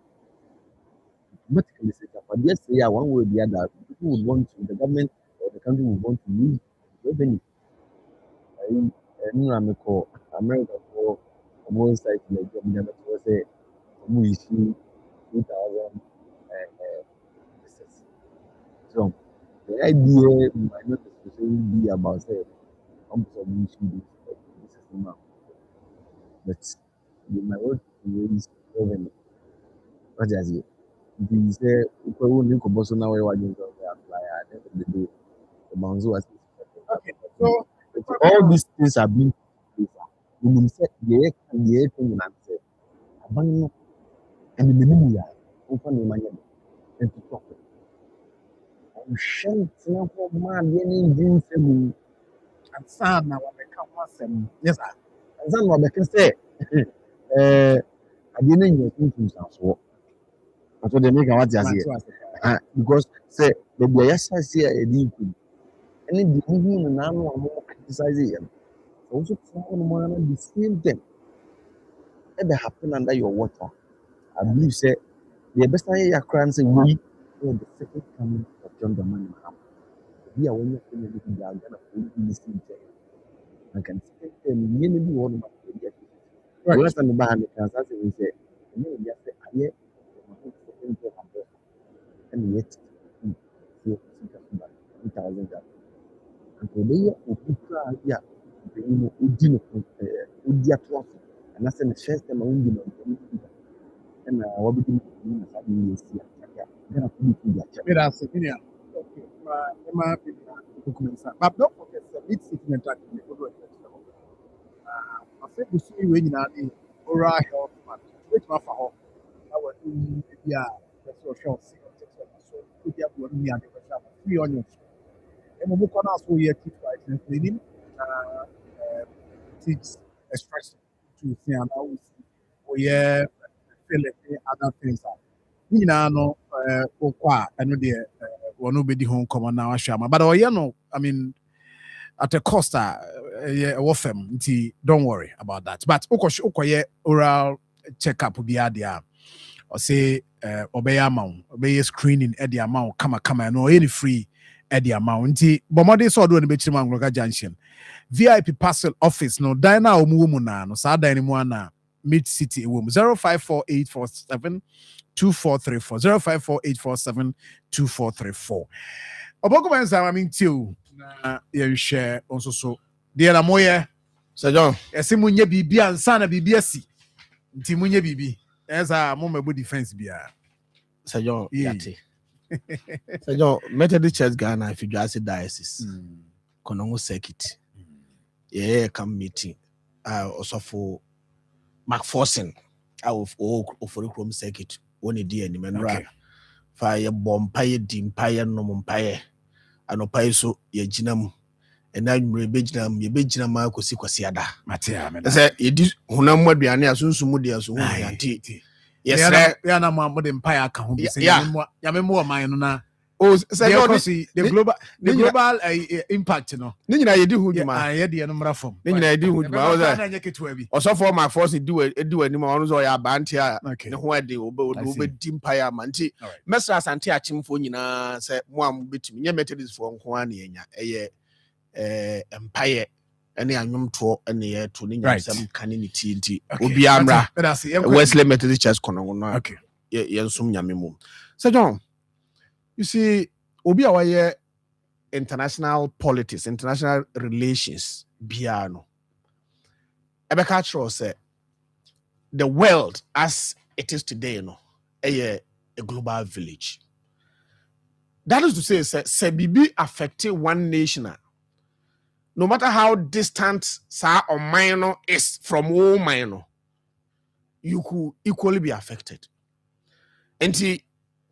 automatically sɛ agyapadeɛ sɛ a one way or the other people would want to the government or the country would want to use revenue ɛno na mekɔ America for ɔmo site na adwuma mu na mɛtɔ sɛ ɔmo issue 2,000 pieces so the idea might not necessarily be about say some issue this is now, but you might want to raise revenue. What does it? If you say people who need to now where you apply at the end of the day, the bounds was Okay, so all these things are being you say the thing and say abandon and the minimum open the money and to talk. I'm sure for man any dream film and son now when they come once yes, sir. and some of the say I didn't know things so. That's what they make what you say. Because say the yes I see a deep and in the evening and now I'm more criticizing. Also, the same thing ever happen under your water. I believe say the best I hear crying say we the second coming of John the man Mahama. We are when you're feeling the Ghana for listening to I can speak them nearly one of my Right. Last time the band can say we say and then just say I hear and yet 1,000 and today yeah Udia twice and that's the first time I won't be and what we do is gonna put it It has a million. Okay, but don't forget the lead statement that you go I said to see when you oral health man, which my for our yeah, that's social so could you have me and the free onions. And we can also hear teeth right and cleaning, teeth expressing to see and how we yeah, feel it other things are. No, I know the one nobody home come on now, Shama, but no, I mean, at a cost, don't worry about that. But okoye oral checkup will be there. Or say, obey amount, obey screening at the amount, come, no any free at the amount. Bomade saw doing the Betchman Roga Junction. VIP parcel office, no, Dina or Mumuna, no, Sada anymore, mid city, 054847 2434 0548472434. Obokuman sa mami tiu na ye share onso so. De na moye Sir John, ese munye bibi ansa na bibi asi. Nti munye bibi. Esa mo mebo defense bia. Sir John, Yeah. yate. Sir John, Methodist Church Ghana, if you just diocese, Konongo circuit. Yeah, come meeting. Also for McPherson, of the Chrome circuit. One idea in the Menra. Fire bompire, dimpire, no mumpire. And opire so ye jinam. And I'm rebejinam, ye bejinam, Marco Siquasiada. Matia, I said, it is Hunam would be an asun sumudia so. Yes, sir. Ya na mo de empire ka ho bi say ya me mo man na. Oh, Sir John, the global impact no. Ni nyina ye di hu djuma. Ye de no mra fam. Ni nyina ye di hu djuma. O na nya ketua bi. Also for my force do anim on so ya banti a ne ho ade obe di empire manti. Mesra asante achimfo nyina se mo am betimi nye Methodist for nko an enya eye empire ene anwom to ene ye to ni nyamsam kane ni ti obi amra Wesley Methodist Church kono no. Okay. Ye nsum nyame mum. So John, you see, obi awaye international politics, international relations, biano. Ebeka Chro say the world as it is today, a global village. That is to say bibi affecting one nation. No matter how distant sa or minor is from all minor, you could equally be affected. And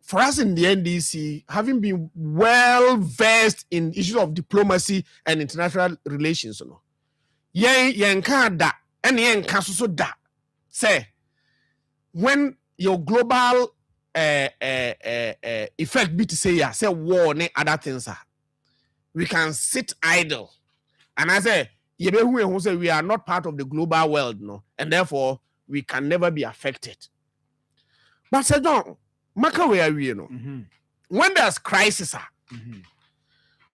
for us in the NDC, having been well versed in issues of diplomacy and international relations, yen can da and yen can so da. Say when your global effect be to say war ne other things are, we can sit idle. And I say who say we are not part of the global world, and therefore we can never be affected. But say don't. When there's crisis,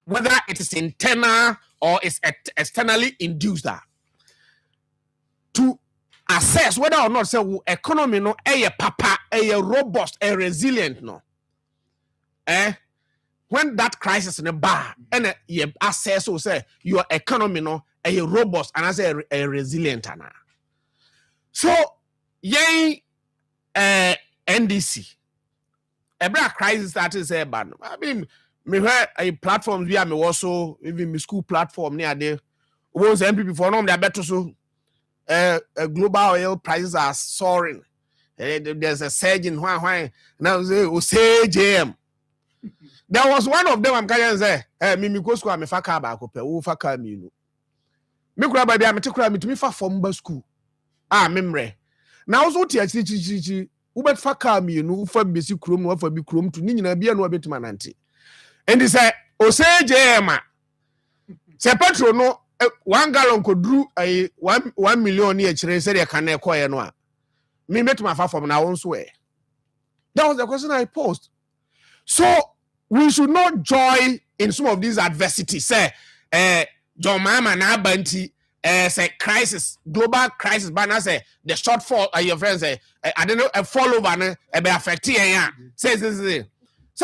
whether it is internal or it's externally induced, to assess whether or not say economy a robust, a resilient when that crisis in a bar and you assess or say your economy no a robust and as a resilient ana. So yay NDC every crisis that is a ban. I mean me heard a platform via me also even my school platform near there was MPP for no they better so global oil prices are soaring. There's a surge in why now say JM. There was one of them I'm going to say, me go school me fa car ba ko pe wo fa car me no. Me kura ba bia me te kura me tumi fa form ba school. Memre. Na wo so ti achi wo bet fa car me no fa besi krom no fa bi krom to ni nyina bia no betima nante. And say o say JM. Se petrol no 1 gallon ko dru 1 million ni e kire se de kan e koye no a. Me betima fa form na won so e. That was the question I posed. So we should not joy in some of these adversities. Say, John Mama na banti, say crisis, global crisis, but say the shortfall. Your friends say, I don't know, a fall over, be affecting. Say,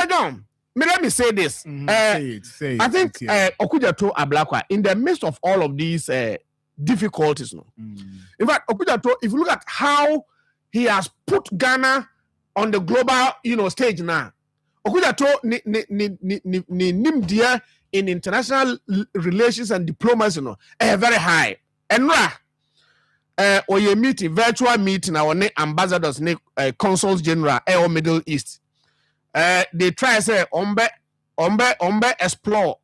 John, let me say this. Say it, I think Okujato Ablakwa, in the midst of all of these difficulties, no. In fact, Okujato, if you look at how he has put Ghana on the global, stage now. Okujato ni nimdia in international relations and diplomacy very high. And oye meeting virtual meeting our ambassadors consuls general or Middle East. They try say ombe explore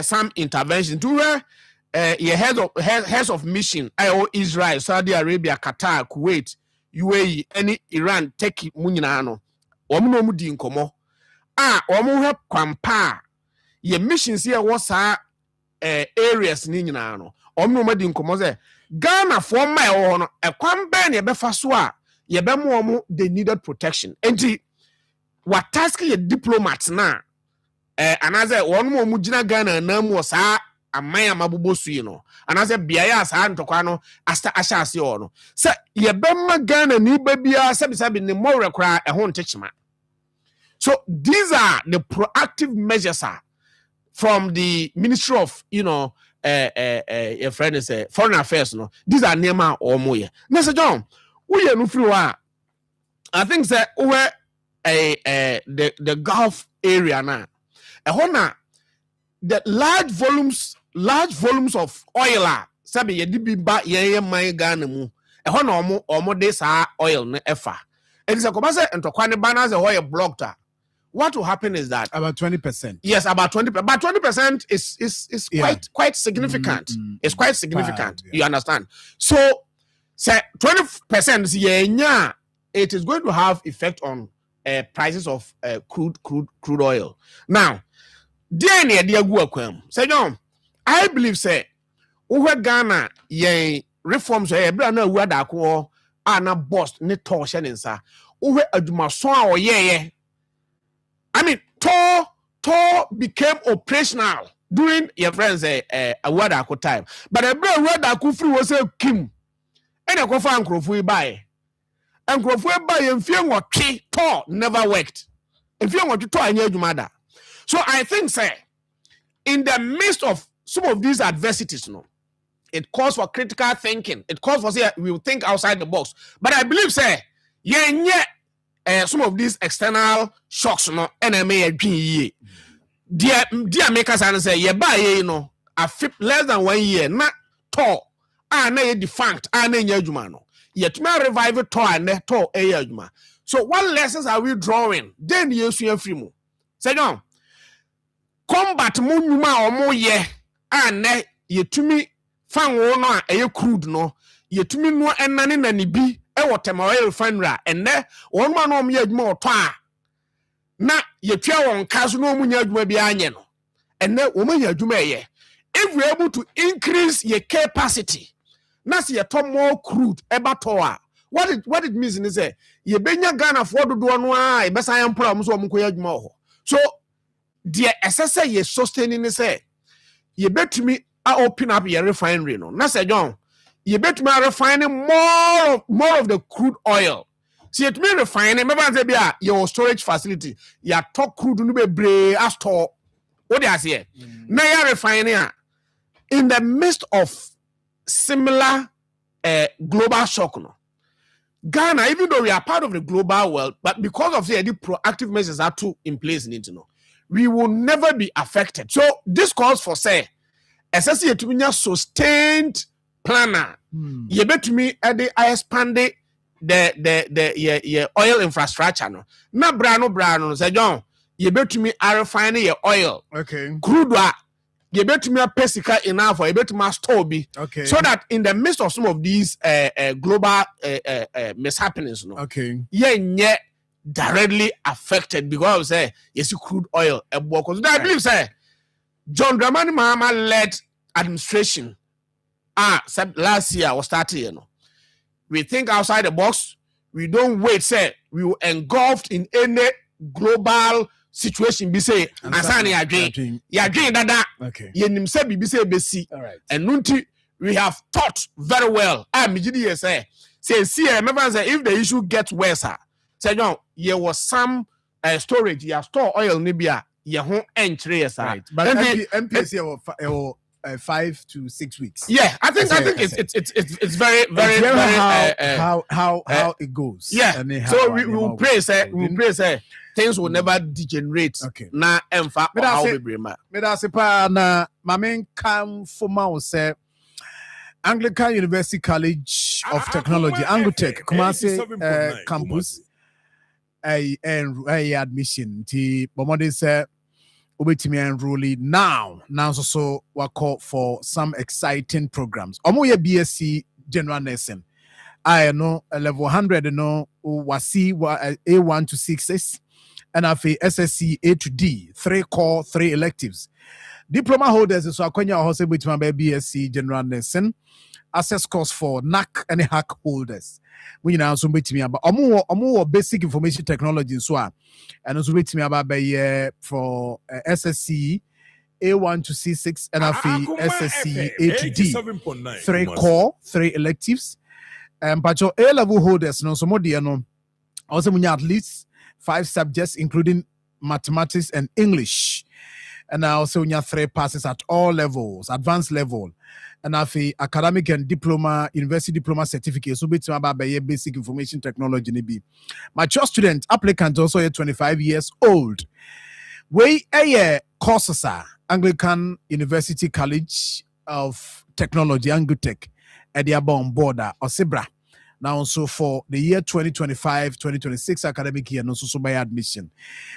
some intervention to where heads of mission Israel, Saudi Arabia, Qatar, Kuwait, UAE, any Iran, Turkey, munyina no mu di nkomo. Omo help kwampa ye missions here was areas ni nyina no omo ma di nkomo say Ghana for my own e kwamba na ye befa so a ye be mo omo the needed protection enti what task ye diplomats na anaze won mo mu gina Ghana na mu sa amaya mabobo su yi no anaze biaya sa ntokwa no asta ahyase o no say ye be ma Ghana ni ba bia sabi ne mo rekora e ho ntechima. So these are the proactive measures from the Ministry of, your friend is Foreign Affairs. No, these are Nema or Moye. Mr. John, we are no free. I think that where the Gulf area now, the large volumes of oil sabi ye di ba ye man Ghana mu. Omo de sa oil ne efa. It is a commercial and to quite banners the oil blocked. What will happen is that about 20%. Yes, about 20%. But 20% is quite significant. It's quite significant. You understand? So, say 20%. It is going to have effect on prices of crude oil. Now, say John, I believe say over Ghana reforms na boss ne torsion insa. Over adumason or I mean, Tor became operational during your friends Wadako time. But a brother Wadako free was a Kim. And a coffin crofui buy. And crofui buy and fear what key Tor never worked. If you want to Tor and your mother. So I think, say, in the midst of some of these adversities, it calls for critical thinking. It calls for say we will think outside the box. But I believe, say, some of these external shocks, enemy ye. Dear makers and say, ye buy a less than 1 year, not tall, na defunct, na yajumano. Yet may revive a tall and tall a yajuma. So what lessons are we drawing? Then you see a free. Say no. Combat munuma or more ye, and ye to me fan no a crude no, ye to me no and none any be. Temorel Fenra, and there one man on me more twa. Na ye tell on Casino Munya be anyeno, and then woman ya jume. If we're able to increase your capacity, that's your tom more crude ebatoa. What it means is say ye benya Ghana for do one best I am problems or more. So the SSA ye sustaining say ye bet me I open up your refinery no. Na say John. You bet me refining more of the crude oil. See it me refine. Remember say be your storage facility. Ya talk crude no be bre a store. What they say? Now you refine in the midst of similar global shock. No? Ghana, even though we are part of the global world, but because of the proactive measures are too in place in it, we will never be affected. So this calls for say, essentially to sustained planner. You bet me at the expand the oil infrastructure. No, na brano say John. You bet me refine your oil. Okay. Crude. You bet me a pesica enough, or you bet me store be. Okay. So that in the midst of some of these global mishappenings, okay, yeah, directly affected because say yes, crude oil. Because I believe say John Dramani Mahama led administration. Last year was starting. We think outside the box. We don't wait. Say we were engulfed in any global situation. Be say asani yadwin dada. Okay. Yenim say bibi say besi. All right. And nunti we have thought very well. Mijidi say see remember say if the issue gets worse, say no, there was some storage. You store oil nibia. You hon entry right. But MPS 5 to 6 weeks. Yeah, I think it's very how it goes. Yeah. So we will pray say things will never degenerate. Okay. Na emfa how we bring ma. Me da se pa na mamen kam foma say Anglican University College of Technology, Angutech, Kumasi campus. Admission. Ti bomode say obetimi enroll now so we call for some exciting programs. Omo ye BSc general nursing. I know level 100 no wasi A1 to 6s and afi SSC A to D, 3 core, 3 electives. Diploma holders so akwanya hose betimi be BSc general nursing. Access course for NAC and hack holders. We now so betimi about omo basic information technology so and also betimi about by for SSC A1 to C6 and SSC A to D, 3 core, 3 electives. But your A level holders no so more no also at least 5 subjects including mathematics and English. And also we have 3 passes at all levels, advanced level. And academic and diploma, university diploma certificate. So between about basic information technology be. Mature student applicant also 25 years old. We courses are Anglican University College of Technology, Angutech, at the on border or Sibra. Now, so for the year 2025-2026 academic year, no so by admission.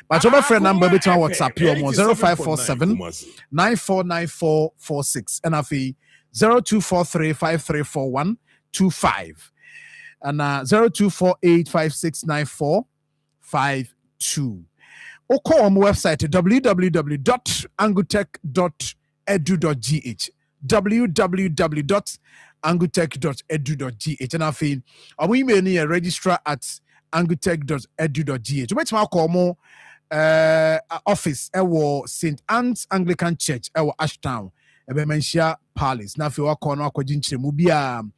But over friend number between WhatsApp you 0547 949446 and 0243534125 and 0248569452. Or call on my website www.angutech.edu.gh www.angutech.edu.gh and I feel we may need a registrar at angutech.edu.gh. Wait, my call more office St. Anne's Anglican Church Ashtown. Ebemensia Palace. Now, if you are calling Mubia,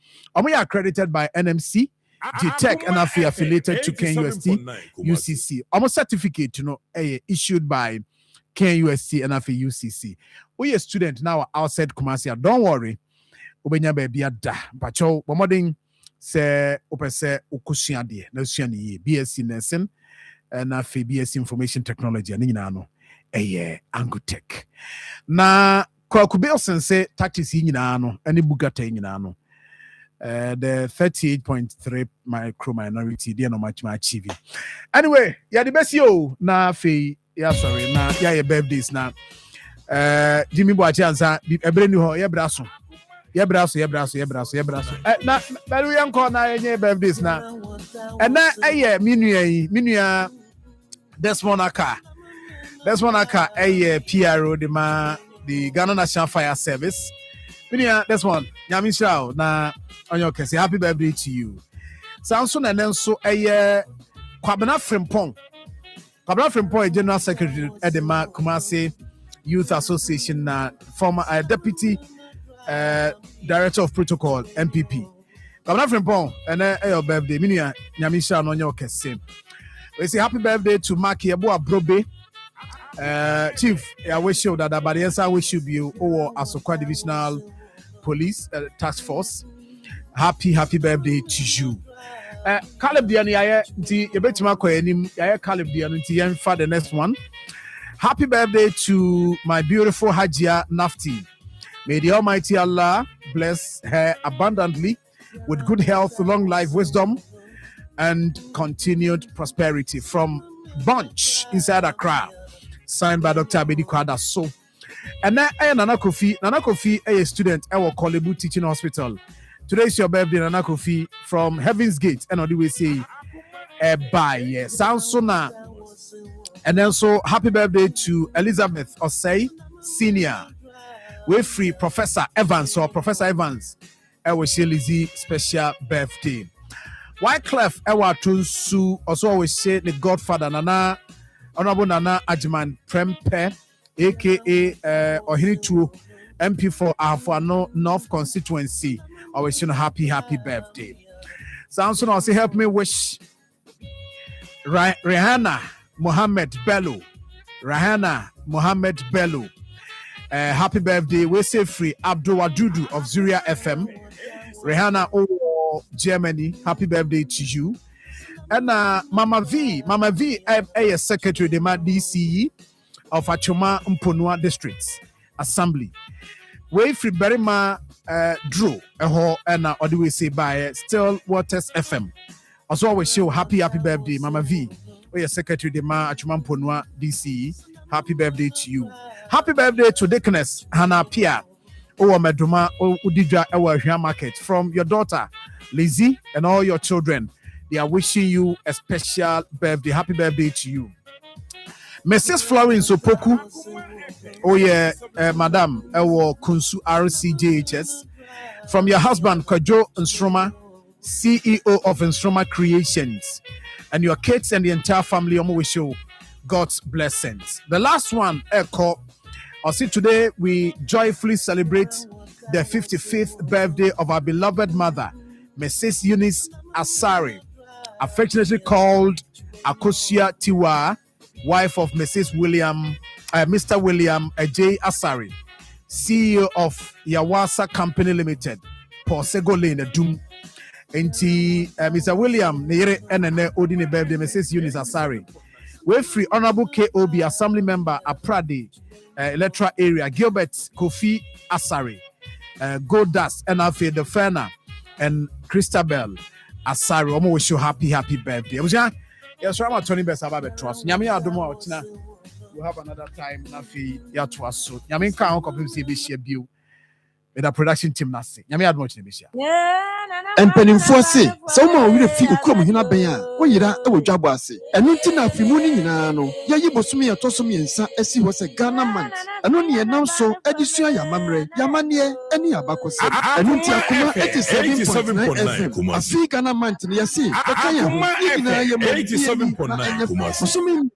we are accredited by NMC, GTech, and affiliated to KNUST, UCC. Almost certificate, issued by KNUST and UCC. We are student now outside Kumasi. Don't worry. Ubenya baby ada. Pacho, bomoding se opese ukushia die. Na ushia BSc nursing and BSc information technology. Ani nano. Angutech. Na Kwakubil sense tactics in ano, any Bugata in ano. The 38.3 micro minority, they are not much achieving. Anyway, yeah, the best yo na fe, yeah, sorry, na yeah, your birthdays na. Jimmy Boachanza, a brand new ho, yeah, brasso. Yeah, brasso. Na, but we uncle na any birthdays na. And na, minuya, this one a car, PRO, the Ghana National Fire Service. This one, Yamisha, na on your case, happy birthday to you. Samson and then so Kwabena Frimpong, General Secretary at the Kumasi Youth Association, former Deputy Director of Protocol, MPP. Governor Frimpong, and your birthday. Minia, Yamisha, on your case. We say happy birthday to Maki Abua Brobe. Chief, I wish you that, but yes, I wish you or Asokwa Divisional Police Task Force. Happy birthday to you. Caleb Diani, you bet my coin, Caleb Diani, for the next one. Happy birthday to my beautiful Hajia Nafti. May the Almighty Allah bless her abundantly with good health, long life, wisdom, and continued prosperity. From Bunch inside Accra, signed by Dr. Abedi Kwada. So, and then Nana Kofi, a student at Kolebu Teaching Hospital. Today is your birthday, Nana Kofi, from Heaven's Gate. And we say, bye. Sounds so now. And also, happy birthday to Elizabeth Osei, Senior. We're free Professor Evans or Professor Evans. I wish you Lizzie special birthday. Wyclef Ewa Tunsu also always say the Godfather Nana, Honorable Nana Ajman Prempe, aka Ohinitu MP for Afano North Constituency. Always you know happy birthday. Samson also help me wish Rihanna Mohammed Bello. Happy birthday. We say free Abdul Wadudu of Zuria FM. Rihanna Germany. Happy birthday to you. And Mama V, a secretary de ma DCE of Akoma Mponua Districts Assembly. We free Berima Drew and or do we say by Still Waters FM. Also always show happy birthday, Mama V. We are secretary de ma Akoma Mponua DCE. Happy birthday to you. Happy birthday to Deaconess Hannah Pia. Meduma Udija Ewa Market from your daughter Lizzie and all your children. They are wishing you a special birthday. Happy birthday to you. Mrs. Florence Opoku. Madam Ewo Kunsu RCJHS. From your husband Kwajo Nstroma, CEO of Nstroma Creations. And your kids and the entire family, I wish you God's blessings. The last one, Echo. Also today, we joyfully celebrate the 55th birthday of our beloved mother, Mrs. Eunice Asari, affectionately called Akosia Tiwa, wife of Mr. William J. Asari, CEO of Yawasa Company Limited, Porsego Lane, Doom. Mr. William, Nere Nene Odine birthday, Mrs. Eunice Asari. We free Honorable KOB Assembly Member Aprade, Electoral Area, Gilbert Kofi Asari, Godas, NFA Defender, and Christabel Asari. Omo wish you happy birthday. Yes, I'm 20 best about the trust. Nyami Adomo Otina. We'll have another time. Nafi Yatwaso. Nyami Kan Kopim CBC Bill. With the production team Nasi. Nyami Admo Chibisha. And Pennyfosse, someone will feel come in a bear. When you're at Jabasi, and Untina Fimuni Nano, Yayibosumi and Tosumi and Sa, as he was a Ghana man, and only announced so Edisia Yamamre, Yamania, and Yabakos, and Untia Kuma 87.9 FM. A free Ghana man to Yasi, Akoma 87.9.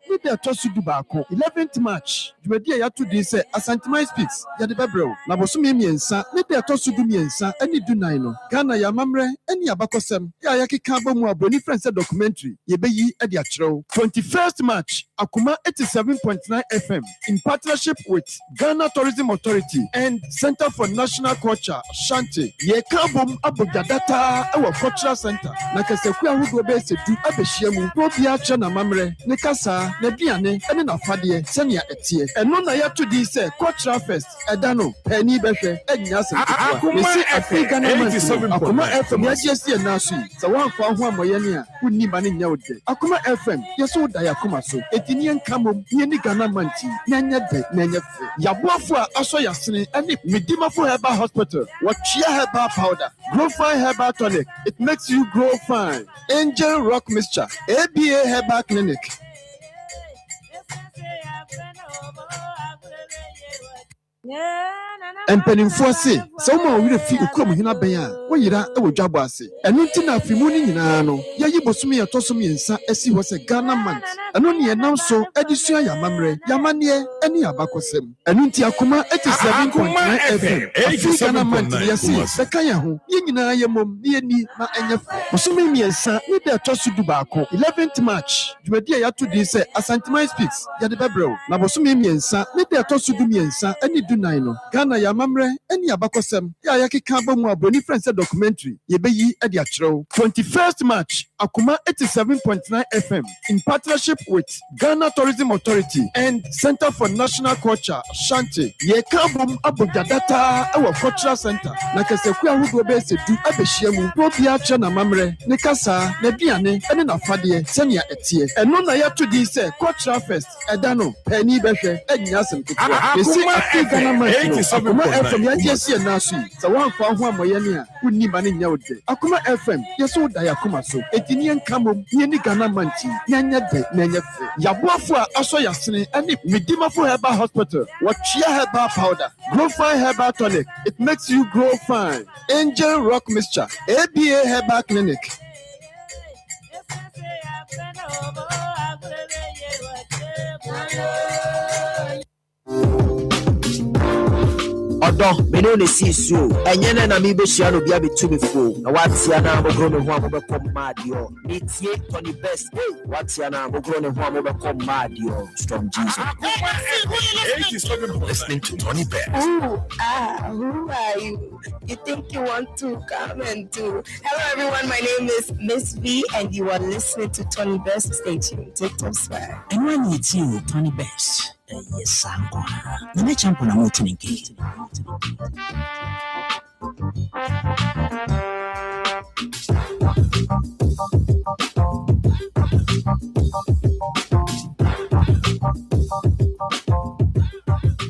Maybe I toss you Dubako, 11th March. You were there to this Asantima speaks. Yadebro, Nabosumi Miensa, maybe I toss you Miensa, any Dunaino, Ghana Yamamre, any Abakosem, Yayaki Kabo Boni Friends documentary, Yebeyi Ediatro. 21st March, Akoma 87.9 FM, in partnership with Ghana Tourism Authority and Center for National Culture, Shanti, Ye Kabum Abujadata, our cultural center. Nakasekua Hugo se du Abeshiamu, Robia Chana Mamre, Nekasa. Nabiane, and na Fadie, Senia Etie, and no Naya to this cultural fest, Adano, Penny Beshe, and Yasa. We see a free Ghana Akoma FM, yes, and Nasi, the one for Moyania, who need money nowadays. Akoma FM, yes, so Diakoma so, Etinian Camo, Yeni Ghana Manti, Nanya de Nanya, Yabwafua, Asoyasini, and Medima for Herbal Hospital, what Chia Herbal Powder, Grow Fine Herbal Tonic, it makes you grow fine. Angel Rock Mixture, ABA Herbal Clinic. And Pennyfosse, someone will feel come in a bear. When you're at Jabasi, and Untina Fimuni Nano, Yayibosumi and Tosumi and Sa, as he was a Ghana man, ɛno ne yɛnam so de sua yɛamammerɛ yɛamanneɛ ne abakɔsɛm ɛno nti akoma 87.9 FM afei Ghana mantene yɛse bɛka yɛn ho yɛn nyinaa yɛ mmom ne yɛni na ɛnyɛ fɛ bosome mmiɛnsa ne da ɛtɔ so du baako 11th March dwumadi a yɛato din sɛ Asanteman Speaks yɛde bɛbrɛ wo na bosome mmiɛnsa ne da ɛtɔ so du mmiɛnsa ne du nan no Ghana yɛamammerɛ ne abakɔsɛm yɛ a yɛkeka aba mu a broni frɛ sɛ documentary yɛbɛyi de akyerɛ wo 21st March Akoma 87.9 FM in partnership with Ghana Tourism Authority and Center for National Culture Ashanti yɛka abom abodwadata ɛwɔ Cultural Center na kasaku ahodoɔ bɛyɛ sɛ du abɛhyia mu na obiara kyerɛ n'amammerɛ ne kasa n'aduane ne n'afadeɛ sɛnea ɛteɛ ɛno na yɛato din sɛ Cultural Fest ɛda no paani bɛhwɛ ɛnyɛ asɛm ketewa yɛsi afei Ghana man no Akoma FM yɛagye asi ɛna so yi sɛ woamfa ho ammɔyɛ ne a wonni ma ne nyɛ wo dɛ Akoma FM yɛsɛ woda yɛ akoma so ɛti ne yɛnka mmom ne yɛni Ghana man ti ne ɛnyɛ dɛ na ɛnyɛ fɛ yɛaboafo a asɔ yɛasene ne Medimafo Herbal Hospital wɔtwea herbal powder grow fine herbal tonic it makes you grow fine Angel Rock Mixture ABA Herbal Clinic Odo, me no ne see so. Enye na me be shia no bia be tu me fo. Na watia na mogro me ho amobekom mad yo. Me tie Tony Best. Hey, watia na mogro ne ho amobekom mad yo. Strong Jesus. Listening to Tony Best. Who are you? You think you want to come and do? Hello everyone, my name is Miss V and you are listening to Tony Best. Stay tuned. TikTok swag. And when you see Tony Best, yes, I'm going to. The next champion I'm